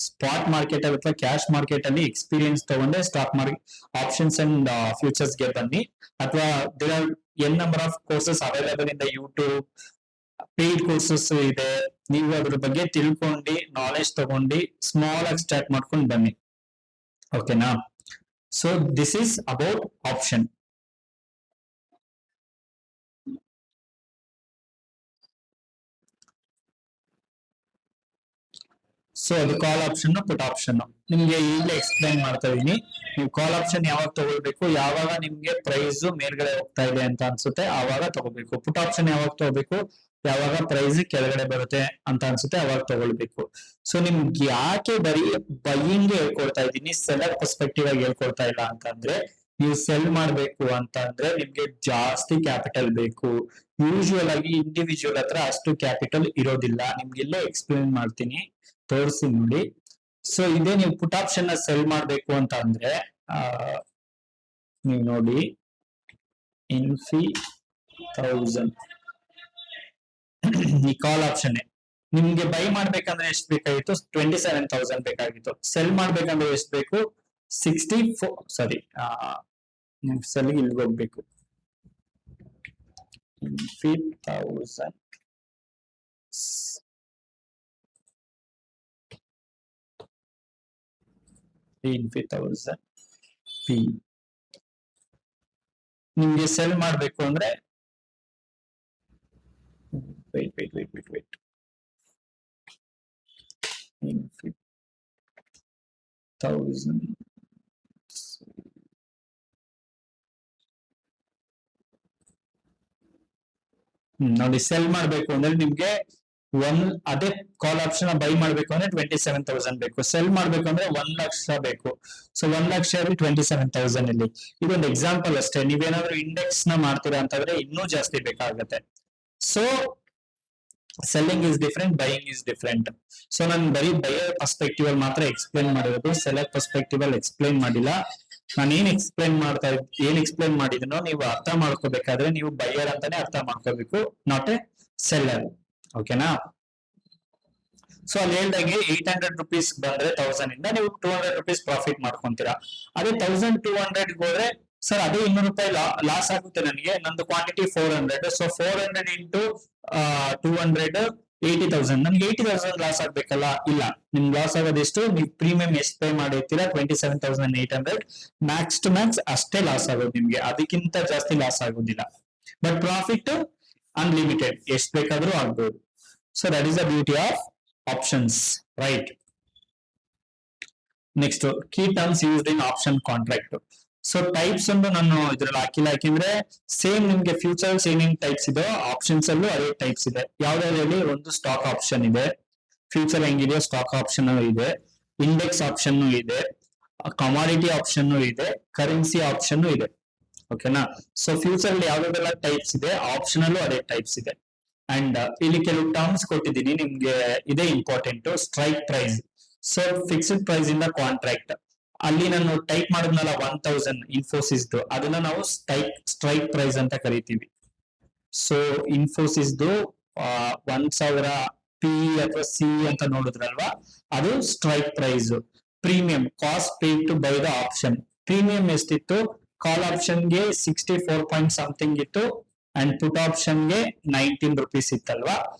ಸ್ಪಾಟ್ ಮಾರ್ಕೆಟ್ ಅಥವಾ ಕ್ಯಾಶ್ ಮಾರ್ಕೆಟ್ ಅಲ್ಲಿ ಎಕ್ಸ್ಪೀರಿಯನ್ಸ್ ತಗೊಂಡೆ stock market options and futures ಗೆ ಬನ್ನಿ. ಅಥವಾ there are n number of courses available in the YouTube, paid courses ಇದೆ, ನೀವು ಅದ್ರ ಬಗ್ಗೆ ತಿಳ್ಕೊಂಡು ನಾಲೆಜ್ ತಗೊಂಡು ಸ್ಮಾಲ್ ಆಗಿ ಸ್ಟಾರ್ಟ್ ಮಾಡ್ಕೊಂಡು ಬನ್ನಿ. ಓಕೆನಾ? So this is about option. So ಅದು ಕಾಲ್ ಆಪ್ಷನ್, ಪುಟ್ ಆಪ್ಷನ್ ನಿಮ್ಗೆ ಈಗಲೇ ಎಕ್ಸ್ಪ್ಲೈನ್ ಮಾಡ್ತಾ ಇದೀನಿ. ನೀವು ಕಾಲ್ ಆಪ್ಷನ್ ಯಾವಾಗ ತಗೊಳ್ಬೇಕು, ಯಾವಾಗ ನಿಮ್ಗೆ ಪ್ರೈಸ್ ಮೇಲ್ಗಡೆ ಹೋಗ್ತಾ ಇದೆ ಅಂತ ಅನ್ಸುತ್ತೆ ಆವಾಗ ತಗೋಬೇಕು. ಪುಟ್ ಆಪ್ಷನ್ ಯಾವಾಗ ತಗೋಬೇಕು, ಯಾವಾಗ ಪ್ರೈಸ್ ಕೆಳಗಡೆ ಬರುತ್ತೆ ಅಂತ ಅನ್ಸುತ್ತೆ ಅವಾಗ ತಗೊಳ್ಬೇಕು. ಸೊ ನಿಮ್ಗೆ ಯಾಕೆ ಬರೀ ಬೈಯಿಂಗ್ ಹೇಳ್ಕೊಡ್ತಾ ಇದ್ದೀನಿ, ಸೆಲ್ಲರ್ ಪರ್ಸ್ಪೆಕ್ಟಿವ್ ಆಗಿ ಹೇಳ್ಕೊಡ್ತಾ ಇಲ್ಲ ಅಂತಂದ್ರೆ, ನೀವು ಸೆಲ್ ಮಾಡ್ಬೇಕು ಅಂತ ಅಂದ್ರೆ ನಿಮ್ಗೆ ಜಾಸ್ತಿ ಕ್ಯಾಪಿಟಲ್ ಬೇಕು. ಯೂಶುವಲ್ ಆಗಿ ಇಂಡಿವಿಜುವಲ್ ಹತ್ರ ಅಷ್ಟು ಕ್ಯಾಪಿಟಲ್ ಇರೋದಿಲ್ಲ. ನಿಮ್ಗೆ ಇಲ್ಲೇ ಎಕ್ಸ್ಪ್ಲೇನ್ ಮಾಡ್ತೀನಿ, ತೋರಿಸಿ ನೋಡಿ. ಸೊ ಇದೇ ನೀವು ಪುಟ್ ಆಪ್ಷನ್ ನ ಸೆಲ್ ಮಾಡ್ಬೇಕು ಅಂತ ಅಂದ್ರೆ ನೀವು ನೋಡಿ, ಇನ್ಫಿ 1000 ಈ ಕಾಲ್ ಆಪ್ಷನ್ ನಿಮ್ಗೆ ಬೈ ಮಾಡ್ಬೇಕಂದ್ರೆ ಎಷ್ಟು ಬೇಕಾಗಿತ್ತು, 27,000 ಬೇಕಾಗಿತ್ತು. ಸೆಲ್ ಮಾಡ್ಬೇಕಂದ್ರೆ ಎಷ್ಟು ಬೇಕು, 64 ಸಾರಿ ಸೆಲ್ ಇಲ್ಲಿ ಹೋಗ್ಬೇಕು, ಇನ್ಫಿ 1000 ಇನ್ಫಿ 1000 ಪಿ. ನಿಮ್ಗೆ ಸೆಲ್ ಮಾಡ್ಬೇಕು ಅಂದ್ರೆ wait ಇನ್ಫಿ 1000 ನೋಡಿ, ಸೆಲ್ ಮಾಡ್ಬೇಕು ಅಂದ್ರೆ ನಿಮ್ಗೆ ಅದೇ ಕಾಲ್ ಆಪ್ಷನ್ ಬೈ ಮಾಡ್ಬೇಕು ಅಂದ್ರೆ 27,000 ಬೇಕು. ಸೆಲ್ ಮಾಡ್ಬೇಕು ಅಂದ್ರೆ 1 ಲಕ್ಷ ಬೇಕು. ಸೊ 1 ಲಕ್ಷ 27,000 ಇಲ್ಲಿ. ಇದೊಂದು ಎಕ್ಸಾಂಪಲ್ ಅಷ್ಟೇ. ನೀವೇನಾದ್ರೂ ಇಂಡೆಕ್ಸ್ ನ ಮಾಡ್ತೀರಾ ಅಂತಂದ್ರೆ ಇನ್ನೂ ಜಾಸ್ತಿ ಬೇಕಾಗುತ್ತೆ. So selling is different, buying is different. So ನಾನು ಬರೀ ಬೈಯರ್ ಪರ್ಸ್ಪೆಕ್ಟಿವ್ ಅಲ್ಲಿ ಮಾತ್ರ ಎಕ್ಸ್ಪ್ಲೇನ್ ಮಾಡಿರೋದು, ಸೆಲ್ಲರ್ ಪರ್ಸ್ಪೆಕ್ಟಿವ್ ಅಲ್ಲಿ ಎಕ್ಸ್ಪ್ಲೇನ್ ಮಾಡಿಲ್ಲ. ನಾನು ಏನ್ ಎಕ್ಸ್ಪ್ಲೇನ್ ಮಾಡಿದನೋ ನೀವು ಅರ್ಥ ಮಾಡ್ಕೋಬೇಕಾದ್ರೆ ನೀವು ಬೈಯರ್ ಅಂತಾನೆ ಅರ್ಥ ಮಾಡ್ಕೋಬೇಕು, ನಾಟ್ ಎ ಸೆಲ್ಲರ್. ಓಕೆನಾ? ಸೊ ಅಲ್ಲಿ ಹೇಳ್ದಂಗೆ 800 ರುಪೀಸ್ ಬಂದ್ರೆ 1000 ಇಂದ ನೀವು 200 ರುಪೀಸ್ ಪ್ರಾಫಿಟ್ ಮಾಡ್ಕೊಂತೀರಾ. ಅದೇ 1200 ಹೋದ್ರೆ ಸರ್ ಅದೇ 200 ರೂಪಾಯಿ ಲಾಸ್ ಆಗುತ್ತೆ ನನಗೆ, ನಂದು ಕ್ವಾಂಟಿಟಿ 400. So 400 into 200 80,000. ನನ್ಗೆ 80,000 ಲಾಸ್ ಆಗ್ಬೇಕಲ್ಲ? ಇಲ್ಲ, ನಿಮ್ ಲಾಸ್ ಆಗೋದೆಷ್ಟು, ನೀವು ಪ್ರೀಮಿಯಂ ಎಷ್ಟು ಪೇ ಮಾಡಿರ್ತೀರಾ, 27,800. ಮ್ಯಾಕ್ಸ್ ಟು ಮ್ಯಾಕ್ಸ್ ಅಷ್ಟೇ ಲಾಸ್ ಆಗೋದು ನಿಮ್ಗೆ, ಅದಕ್ಕಿಂತ ಜಾಸ್ತಿ ಲಾಸ್ ಆಗೋದಿಲ್ಲ. ಬಟ್ ಪ್ರಾಫಿಟ್ ಅನ್ಲಿಮಿಟೆಡ್, ಎಷ್ಟು ಬೇಕಾದ್ರೂ ಆಗ್ಬೋದು. So that is the beauty of options, right? Next, key terms used in option contract. So types ಒಂದು ನಾನು ಇದ್ರಲ್ಲಿ ಹಾಕಿಲ್ಲ, ಯಾಕೆಂದ್ರೆ ಸೇಮ್ ನಿಮ್ಗೆ ಫ್ಯೂಚರ್ಸ್ ಏನೇನ್ ಟೈಪ್ಸ್ ಇದೆ ಆಪ್ಷನ್ಸ್ ಅಲ್ಲೂ ಅದೇ ಟೈಪ್ಸ್ ಇದೆ. ಯಾವ್ದಾದ್ರಲ್ಲಿ ಒಂದು ಸ್ಟಾಕ್ ಆಪ್ಷನ್ ಇದೆ, ಫ್ಯೂಚರ್ ಹೆಂಗಿದೆಯೋ ಸ್ಟಾಕ್ ಆಪ್ಷನ್ ಇದೆ, ಇಂಡೆಕ್ಸ್ ಆಪ್ಷನ್ ಇದೆ, ಕಮಾಡಿಟಿ ಆಪ್ಷನ್ ಇದೆ, ಕರೆನ್ಸಿ ಆಪ್ಷನ್ ಇದೆ. ಓಕೆನಾ? ಸೊ ಫ್ಯೂಚರ್ ಅಲ್ಲಿ ಯಾವ್ಯಾವೆಲ್ಲ ಟೈಪ್ಸ್ ಇದೆ, ಆಪ್ಷನ್ ಅಲ್ಲೂ ಅದೇ ಟೈಪ್ಸ್ ಇದೆ. ಅಂಡ್ ಇಲ್ಲಿ ಕೆಲವು ಟರ್ಮ್ಸ್ ಕೊಟ್ಟಿದ್ದೀನಿ ನಿಮ್ಗೆ, ಇದೇ important. Strike price, so fixed price ಇಂದ ಕಾಂಟ್ರಾಕ್ಟ್. ಅಲ್ಲಿ ನಾನು ಟೈಪ್ ಮಾಡಿದ್ನಲ್ಲ 1000 ಇನ್ಫೋಸಿಸ್ದು, ಅದನ್ನ ನಾವು ಸ್ಟ್ರೈಕ್ ಪ್ರೈಸ್ ಅಂತ ಕರಿತೀವಿ. ಸೊ ಇನ್ಫೋಸಿಸ್ದು 1000 ಪಿ ಅಥವಾ ಸಿ ಅಂತ ನೋಡಿದ್ರಲ್ವಾ, ಅದು strike price. Premium, cost paid to buy the option. Premium ಎಷ್ಟಿತ್ತು, ಕಾಲ್ ಆಪ್ಷನ್ಗೆ 64 ಪಾಯಿಂಟ್ ಸಮಥಿಂಗ್ ಇತ್ತು, ಅಂಡ್ ಪುಟ್ ಆಪ್ಷನ್ಗೆ 19 ರುಪೀಸ್ ಇತ್ತಲ್ವಾ.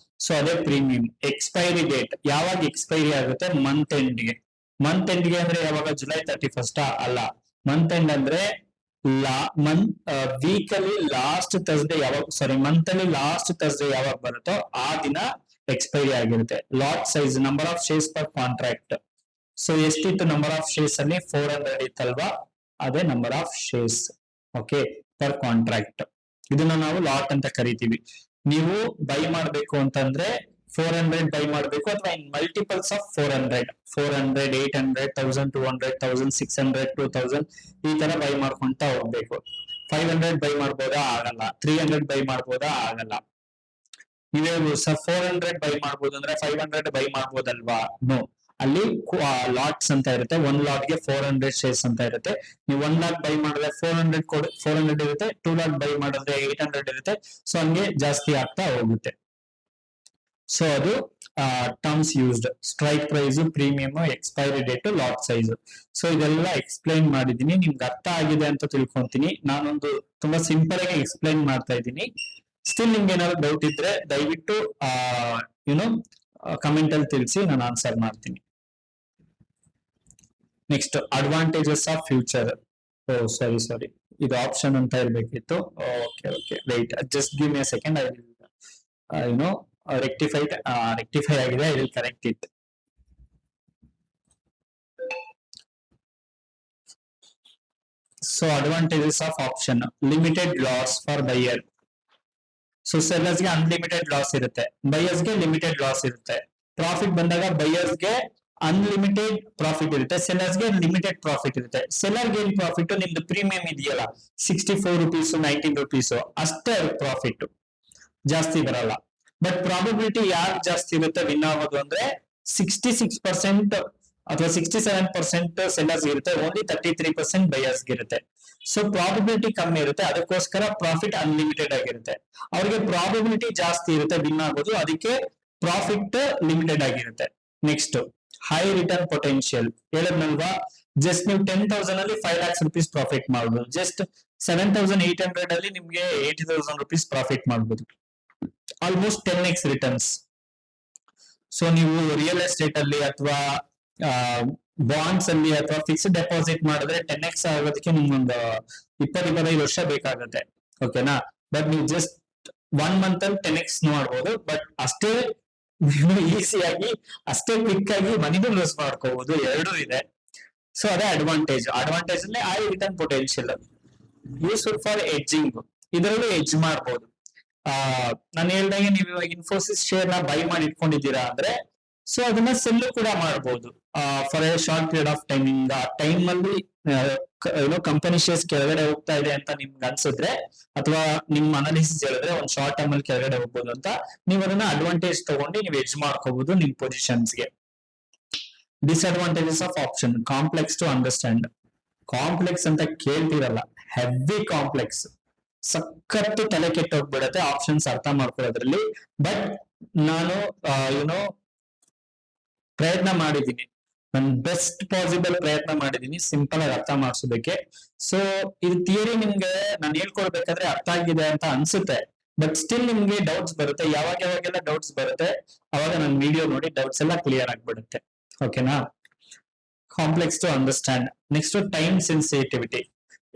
ಸೊ ಅದೇ ಪ್ರೀಮಿಯಂ. ಎಕ್ಸ್ಪೈರಿ ಡೇಟ್, ಯಾವಾಗ ಎಕ್ಸ್ಪೈರಿ ಆಗುತ್ತೆ, ಮಂತ್ ಎಂಡ್ಗೆ. ಮಂತ್ ಎಂಡ್ಗೆ ಅಂದ್ರೆ ಯಾವಾಗ, ಜುಲೈ 31st ಅಲ್ಲ. ಮಂತ್ ಎಂಡ್ ಅಂದ್ರೆ ವೀಕಲ್ಲಿ ಲಾಸ್ಟ್ ಥರ್ಸ್ಡೇ ಯಾವಾಗ, ಸಾರಿ ಮಂತ್ ಅಲ್ಲಿ ಲಾಸ್ಟ್ ಥರ್ಸ್ಡೇ ಯಾವಾಗ ಬರುತ್ತೋ ಆ ದಿನ ಎಕ್ಸ್ಪೈರಿ ಆಗಿರುತ್ತೆ. Lot size, number of shares per contract. So ಎಷ್ಟಿತ್ತು ನಂಬರ್ ಆಫ್ ಶೇರ್ಸ್ ಅಲ್ಲಿ, 400 ಇತ್ತಲ್ವಾ, ಅದೇ number of shares. Okay, per contract. ಇದನ್ನ ನಾವು ಲಾಟ್ ಅಂತ ಕರಿತೀವಿ. ನೀವು ಬೈ ಮಾಡ್ಬೇಕು ಅಂತಂದ್ರೆ 400 ಬೈ ಮಾಡ್ಬೇಕು, ಅಥವಾ ಇನ್ ಮಲ್ಟಿಪಲ್ಸ್ ಆಫ್ 400, 800, 1200, 1600, 2000 ಈ ತರ ಬೈ ಮಾಡ್ಕೊಂತ ಹೋಗ್ಬೇಕು. 500 ಬೈ ಮಾಡ್ಬೋದಾ, ಆಗಲ್ಲ. 300 ಬೈ ಮಾಡ್ಬೋದಾ, ಆಗಲ್ಲ. ನೀವೇ 400 ಬೈ ಮಾಡ್ಬೋದು ಅಂದ್ರೆ 500 ಬೈ ಮಾಡ್ಬೋದಲ್ವಾ? ನೋ. ಅಲ್ಲಿ ಲಾಟ್ಸ್ ಅಂತ ಇರುತ್ತೆ. 1 ಲಾಟ್ಗೆ 400 ಶೇರ್ಸ್ ಅಂತ ಇರುತ್ತೆ. ನೀವು 1 ಲಾಟ್ ಬೈ ಮಾಡಿದ್ರೆ 400 ಇರುತ್ತೆ, 2 ಲಾಟ್ ಬೈ ಮಾಡಿದ್ರೆ 800 ಇರುತ್ತೆ. ಸೊ ಹಂಗೆ ಜಾಸ್ತಿ ಆಗ್ತಾ ಹೋಗುತ್ತೆ. ಸೊ ಅದು terms used. Strike price, premium, expiry date, lot size. So ಇದೆಲ್ಲ ಎಕ್ಸ್ಪ್ಲೈನ್ ಮಾಡಿದೀನಿ, ನಿಮ್ಗೆ ಅರ್ಥ ಆಗಿದೆ ಅಂತ ತಿಳ್ಕೊಂತೀನಿ. ನಾನೊಂದು ತುಂಬಾ ಸಿಂಪಲ್ ಆಗಿ ಎಕ್ಸ್ಪ್ಲೈನ್ ಮಾಡ್ತಾ ಇದ್ದೀನಿ. ಸ್ಟಿಲ್ ನಿಮ್ಗೆ ಏನಾದ್ರು ಡೌಟ್ ಇದ್ರೆ ದಯವಿಟ್ಟು ಯುನೋ ಕಮೆಂಟ್ ಅಲ್ಲಿ ತಿಳಿಸಿ, ನಾನು ಆನ್ಸರ್ ಮಾಡ್ತೀನಿ. Next advantages of future. Oh sorry, ಇದು ಆಪ್ಷನ್ ಅಂತ ಇರ್ಬೇಕಿತ್ತು. Okay wait, just give me a second. I will rectify ಆಗಿದೆ. I will correct it. So advantages of option: limited loss for buyer. So sellers ಗೆ unlimited loss ಇರುತ್ತೆ, buyers ಗೆ limited loss ಇರುತ್ತೆ. Profit ಬಂದಾಗ buyers ಗೆ unlimited profit ಇರುತ್ತೆ, sellers ಗೆ limited profit ಇರುತ್ತೆ. ಸೆಲ್ಲರ್ ಗೆ ಏನ್ ಪ್ರಾಫಿಟ್, ನಿಮ್ದು ಪ್ರೀಮಿಯಂ ಇದೆಯಲ್ಲ 64 rupees 19 rupees ಅಷ್ಟೇ ಪ್ರಾಫಿಟ್, ಜಾಸ್ತಿ ಬರಲ್ಲ. ಬಟ್ ಪ್ರಾಬಬಿಲಿಟಿ ಯಾರು ಜಾಸ್ತಿ ಇರುತ್ತೆ ವಿನ್ ಆಗೋದು ಅಂದ್ರೆ 66% ಅಥವಾ 67% ಸೆಲ್ಲರ್ಸ್ ಇರುತ್ತೆ, ಓನ್ಲಿ 33% ಬೈಯರ್ಸ್ ಇರುತ್ತೆ. ಸೊ ಪ್ರಾಬಬಿಲಿಟಿ ಕಮ್ಮಿ ಇರುತ್ತೆ, ಅದಕ್ಕೋಸ್ಕರ ಪ್ರಾಫಿಟ್ ಅನ್ಲಿಮಿಟೆಡ್ ಆಗಿರುತ್ತೆ. ಅವ್ರಿಗೆ ಪ್ರಾಬಬಿಲಿಟಿ ಜಾಸ್ತಿ ಇರುತ್ತೆ ವಿನ್ ಆಗೋದು, ಅದಕ್ಕೆ ಪ್ರಾಫಿಟ್ ಲಿಮಿಟೆಡ್ ಆಗಿರುತ್ತೆ. Next high return potential. ಹೇಳದ್ನಲ್ವಾ, ಜಸ್ಟ್ ನೀವು 10,000 ಅಲ್ಲಿ 5 lakhs rupees ಪ್ರಾಫಿಟ್ ಮಾಡಬಹುದು, ಜಸ್ಟ್ 7,800 ಅಲ್ಲಿ ನಿಮ್ಗೆ 80,000 rupees ಪ್ರಾಫಿಟ್ ಮಾಡಬಹುದು. Almost 10x returns. ಸೊ ನೀವು ರಿಯಲ್ ಎಸ್ಟೇಟ್ ಅಲ್ಲಿ ಅಥವಾ ಬಾಂಡ್ಸ್ ಅಲ್ಲಿ ಅಥವಾ ಫಿಕ್ಸ್ಡ್ ಡೆಪಾಸಿಟ್ ಮಾಡಿದ್ರೆ 10x ಆಗೋದಕ್ಕೆ ನಿಮ್ಗೊಂದು 20-25 ವರ್ಷ ಬೇಕಾಗುತ್ತೆ. ಓಕೆನಾ? ಬಟ್ ನೀವು ಜಸ್ಟ್ 1 month ಅಲ್ಲಿ 10x ಮಾಡ್ಬೋದು. ಬಟ್ ಅಷ್ಟೇ ಈಸಿಯಾಗಿ, ಅಷ್ಟೇ ಕ್ವಿಕ್ ಆಗಿ ಮನಿನೂ ಲೂಸ್ ಮಾಡ್ಕೋಬಹುದು, ಎರಡೂ ಇದೆ. ಸೊ ಅದೇ ಅಡ್ವಾಂಟೇಜ್. ಅಡ್ವಾಂಟೇಜ್ ಅಲ್ಲಿ high return potential, useful for edging. ಇದರಲ್ಲೂ ಎಡ್ಜ್ ಮಾಡಬಹುದು. ನಾನು ಹೇಳ್ದಂಗೆ ನೀವು ಇವಾಗ ಇನ್ಫೋಸಿಸ್ ಶೇರ್ ನ ಬೈ ಮಾಡಿ ಇಟ್ಕೊಂಡಿದ್ದೀರಾ ಅಂದ್ರೆ, ಸೊ ಅದನ್ನ ಸೆಲ್ ಕೂಡ ಮಾಡಬಹುದು for A short period of timing. ಆ ಟೈಮ್ ಅಲ್ಲಿ ಕಂಪನಿ ಶೇರ್ಸ್ ಕೆಳಗಡೆ ಹೋಗ್ತಾ ಇದೆ ಅಂತ ನಿಮ್ಗೆ ಅನ್ಸಿದ್ರೆ, ಅಥವಾ ನಿಮ್ ಅನಾಲಿಸಿಸ್ ಹೇಳಿದ್ರೆ ಒಂದ್ ಶಾರ್ಟ್ ಟೈಮ್ ಅಲ್ಲಿ ಕೆಳಗಡೆ ಹೋಗ್ಬೋದು ಅಂತ, ನೀವು ಅದನ್ನ ಅಡ್ವಾಂಟೇಜ್ ತಗೊಂಡು ನೀವು ಎಡ್ಜ್ ಮಾಡ್ಕೋಬಹುದು ನಿಮ್ ಪೊಸಿಷನ್ಸ್ ಗೆ. Disadvantages of option: complex to understand. Complex ಅಂತ ಕೇಳ್ತಿರಲ್ಲ, ಹೆವಿ ಕಾಂಪ್ಲೆಕ್ಸ್, ಸಖತ್ತು ತಲೆ ಕೆಟ್ಟೋಗ್ಬಿಡತ್ತೆ ಆಪ್ಷನ್ಸ್ ಅರ್ಥ ಮಾಡ್ಕೊಳ್ಳೋದ್ರಲ್ಲಿ. ಬಟ್ ನಾನು ಪ್ರಯತ್ನ ಮಾಡಿದ್ದೀನಿ, ನನ್ನ ಬೆಸ್ಟ್ ಪಾಸಿಬಲ್ ಪ್ರಯತ್ನ ಮಾಡಿದ್ದೀನಿ ಸಿಂಪಲ್ ಆಗಿ ಅರ್ಥ ಮಾಡಿಸೋದಕ್ಕೆ. ಸೊ ಇದು ಥಿಯರಿ ನಿಮ್ಗೆ ನಾನು ಹೇಳ್ಕೊಡ್ಬೇಕಾದ್ರೆ ಅರ್ಥ ಆಗಿದೆ ಅಂತ ಅನ್ಸುತ್ತೆ, ಬಟ್ ಸ್ಟಿಲ್ ನಿಮ್ಗೆ ಡೌಟ್ಸ್ ಬರುತ್ತೆ. ಯಾವಾಗೆಲ್ಲ ಡೌಟ್ಸ್ ಬರುತ್ತೆ ಅವಾಗ ನನ್ನ ವಿಡಿಯೋ ನೋಡಿ ಡೌಟ್ಸ್ ಎಲ್ಲ ಕ್ಲಿಯರ್ ಆಗ್ಬಿಡುತ್ತೆ. ಓಕೆನಾ? Complex to understand. Next time sensitivity.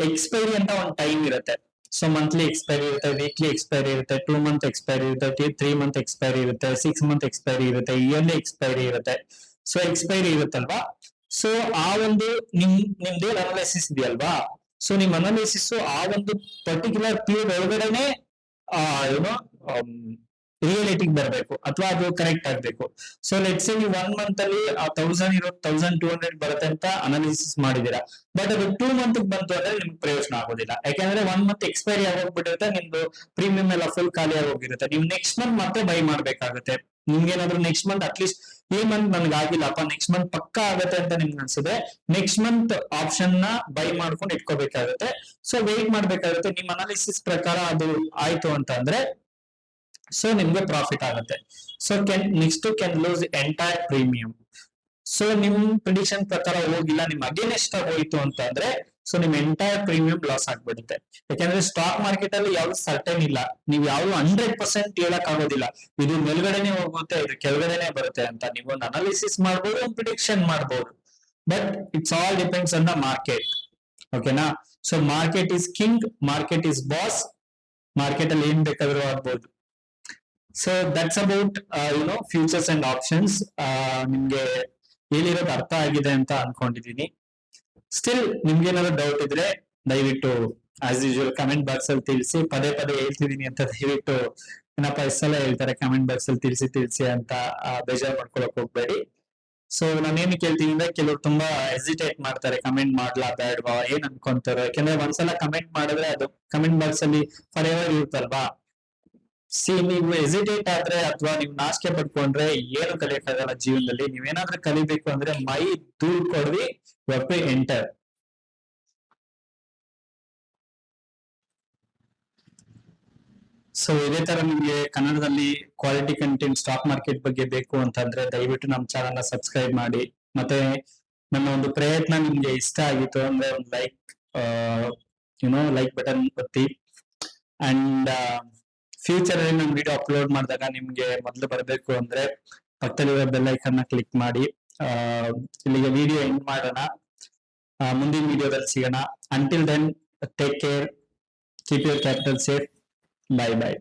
Expiry ಅಂತ ಒಂದು ಟೈಮ್ ಇರುತ್ತೆ. ಸೊ ಮಂತ್ಲಿ ಎಕ್ಸ್ಪೈರಿ ಇರುತ್ತೆ, ವೀಕ್ಲಿ ಎಕ್ಸ್ಪೈರಿ ಇರುತ್ತೆ, 2 month ಎಕ್ಸ್ಪೈರಿ ಇರುತ್ತೆ, 3 month ಎಕ್ಸ್ಪೈರಿ ಇರುತ್ತೆ, 6 month ಎಕ್ಸ್ಪೈರಿ ಇರುತ್ತೆ, ಇಯರ್ಲಿ ಎಕ್ಸ್ಪೈರಿ ಇರುತ್ತೆ. ಸೊ ಎಕ್ಸ್ಪೈರಿ ಇರುತ್ತಲ್ವಾ, ಸೊ ಆ ಒಂದು ನಿಮ್ದೇ ಅನಾಲಿಸಿಸ್ ಇದೆಯಲ್ವಾ, ಸೊ ನಿಮ್ ಅನಾಲಿಸಿಸ್ ಆ ಒಂದು ಪರ್ಟಿಕ್ಯುಲರ್ ಪೀರಿಯಡ್ ಒಳಗಡೆನೆ ರಿಯಾಲಿಟಿಗೆ ಬರಬೇಕು ಅಥವಾ ಅದು ಕರೆಕ್ಟ್ ಆಗ್ಬೇಕು. ಸೊ ಲೆಟ್ಸ್ ಸೇ ನೀವು 1 month ಅಲ್ಲಿ 1000 ಇರೋ 1200 ಬರುತ್ತೆ ಅಂತ ಅನಾಲಿಸಿಸ್ ಮಾಡಿದೀರಾ, ಬಟ್ ಅದು 2 month ಬಂತು ಅಂದ್ರೆ ನಿಮ್ಗೆ ಪ್ರಯೋಜನ ಆಗೋದಿಲ್ಲ. ಯಾಕಂದ್ರೆ 1 month ಎಕ್ಸ್ಪೈರಿ ಆಗೋಗ್ಬಿಟ್ಟಿರುತ್ತೆ, ನಿಮ್ದು ಪ್ರೀಮಿಯಂ ಎಲ್ಲ ಫುಲ್ ಖಾಲಿ ಆಗೋಗಿರುತ್ತೆ. ನೀವು ನೆಕ್ಸ್ಟ್ ಮಂತ್ ಮತ್ತೆ ಬೈ ಮಾಡ್ಬೇಕಾಗುತ್ತೆ. ನಿಮ್ಗೇನಾದ್ರು ನೆಕ್ಸ್ಟ್ ಮಂತ್ ಅಟ್ಲೀಸ್ಟ್ ಈ ಮಂತ್ ನನ್ಗೆ ಆಗಿಲ್ಲಪ್ಪ, ನೆಕ್ಸ್ಟ್ ಮಂತ್ ಪಕ್ಕ ಆಗುತ್ತೆ ಅಂತ ನಿಮ್ಗೆ ಅನ್ಸಿದ್ರೆ ನೆಕ್ಸ್ಟ್ ಮಂತ್ ಆಪ್ಷನ್ ನ ಬೈ ಮಾಡ್ಕೊಂಡು ಇಟ್ಕೋಬೇಕಾಗುತ್ತೆ. ಸೊ ವೆಯ್ಟ್ ಮಾಡ್ಬೇಕಾಗುತ್ತೆ. ನಿಮ್ ಅನಾಲಿಸಿಸ್ ಪ್ರಕಾರ ಅದು ಆಯ್ತು ಅಂತ ಅಂದ್ರೆ ಸೊ ನಿಮ್ಗೆ ಪ್ರಾಫಿಟ್ ಆಗುತ್ತೆ. So next can loose entire premium. So ನಿಮ್ ಪ್ರಿಡಿಕ್ಷನ್ ಪ್ರಕಾರ ಹೋಗಿಲ್ಲ, ನಿಮ್ ಅಗೇನೆಸ್ಟ್ ಆಗಿ ಹೋಯ್ತು ಅಂತ ಅಂದ್ರೆ ಸೊ ನಿಮ್ ಎಂಟೈರ್ ಪ್ರೀಮಿಯಂ ಲಾಸ್ ಆಗ್ಬಿಡುತ್ತೆ. ಯಾಕಂದ್ರೆ ಸ್ಟಾಕ್ ಮಾರ್ಕೆಟ್ ಅಲ್ಲಿ ಯಾವ್ದು ಸರ್ಟನ್ ಇಲ್ಲ, ನೀವು ಯಾವ್ದು 100% ಹೇಳಕ್ ಆಗೋದಿಲ್ಲ ಇದು ಮೇಲ್ಗಡೆನೆ ಹೋಗುತ್ತೆ ಇದು ಕೆಳಗಡೆನೆ ಬರುತ್ತೆ ಅಂತ. ನೀವು ಒಂದು ಅನಾಲಿಸಿಸ್ ಮಾಡ್ಬೋದು, ಒಂದು ಪ್ರಿಡಿಕ್ಷನ್ ಮಾಡ್ಬೋದು, but it's all depends on the market. ಓಕೆನಾ? So market is king, market is boss, market ಅಲ್ಲಿ ಏನ್ ಬೇಕಾದ್ರೂ ಆಗ್ಬೋದು. So that's about futures and options. ನಿಮ್ಗೆ ಹೇಳಿರೋದು ಅರ್ಥ ಆಗಿದೆ ಅಂತ ಅನ್ಕೊಂಡಿದೀನಿ. ಸ್ಟಿಲ್ ನಿಮ್ಗೆ ಏನಾದ್ರು ಡೌಟ್ ಇದ್ರೆ ದಯವಿಟ್ಟು ಆಸ್ ಯೂಶುವಲ್ ಕಮೆಂಟ್ ಬಾಕ್ಸ್ ಅಲ್ಲಿ ತಿಳಿಸಿ. ಪದೇ ಹೇಳ್ತಿದೀನಿ ಅಂತ ದಯವಿಟ್ಟು ಏನಪ್ಪ ಇಷ್ಟೆಲ್ಲ ಹೇಳ್ತಾರೆ ಕಮೆಂಟ್ ಬಾಕ್ಸ್ ಅಲ್ಲಿ ತಿಳಿಸಿ ಅಂತ ಬೇಜಾರು ಮಾಡ್ಕೊಳಕ್ ಹೋಗ್ಬೇಡಿ. ಸೊ ನಾನೇನು ಕೇಳ್ತೀನಿ ಅಂದ್ರೆ, ಕೆಲವರು ತುಂಬಾ ಹೆಸಿಟೇಟ್ ಮಾಡ್ತಾರೆ, ಕಮೆಂಟ್ ಮಾಡ್ಲಾ ಬೇಡವಾ ಏನ್ ಅನ್ಕೊಂತಾರೆ. ಯಾಕಂದ್ರೆ ಒಂದ್ಸಲ ಕಮೆಂಟ್ ಮಾಡಿದ್ರೆ ಅದು ಕಮೆಂಟ್ ಬಾಕ್ಸ್ ಅಲ್ಲಿ ಫಾರ್ ಎವರ್ ಇರುತ್ತಲ್ವಾ. ನೀವು ಹೆಸಿಟೇಟ್ ಆದ್ರೆ ಅಥವಾ ನೀವು ನಾಚಿಕೆ ಪಡ್ಕೊಂಡ್ರೆ ಏನು ಕಲಿಯಕ್ಕಾಗಲ್ಲ ಜೀವನದಲ್ಲಿ. ನೀವೇನಾದ್ರೂ ಕಲಿಬೇಕು ಅಂದ್ರೆ ಮೈ ದೂರ್ ಕೊಡ್ವಿ ಎಂಟರ್. ಸೊ ಇದೇ ತರ ನಿಮ್ಗೆ ಕನ್ನಡದಲ್ಲಿ ಕ್ವಾಲಿಟಿ ಕಂಟೆಂಟ್ ಸ್ಟಾಕ್ ಮಾರ್ಕೆಟ್ ಬಗ್ಗೆ ಬೇಕು ಅಂತಂದ್ರೆ ದಯವಿಟ್ಟು ನಮ್ಮ ಚಾನಲ್ ನ ಸಬ್ಸ್ಕ್ರೈಬ್ ಮಾಡಿ. ಮತ್ತೆ ನನ್ನ ಒಂದು ಪ್ರಯತ್ನ ನಿಮ್ಗೆ ಇಷ್ಟ ಆಗಿತ್ತು ಅಂದ್ರೆ ಒಂದು ಲೈಕ್ ಲೈಕ್ ಬಟನ್ ಒತ್ತಿ. ಅಂಡ್ ಫ್ಯೂಚರ್ ಅಲ್ಲಿ ನಾನು ವಿಡಿಯೋ ಅಪ್ಲೋಡ್ ಮಾಡಿದಾಗ ನಿಮ್ಗೆ ಮೊದಲು ಬರಬೇಕು ಅಂದ್ರೆ ಪಕ್ಕದಲ್ಲಿರೋ ಬೆಲ್ ಐಕನ್ ನ ಕ್ಲಿಕ್ ಮಾಡಿ. ಇಲ್ಲಿಗೆ ವಿಡಿಯೋ ಎಂಡ್ ಮಾಡೋಣ. ಮುಂದಿನ ವಿಡಿಯೋದಲ್ಲಿ ಸಿಗೋಣ. Until then take care, keep your capital safe. Bye by.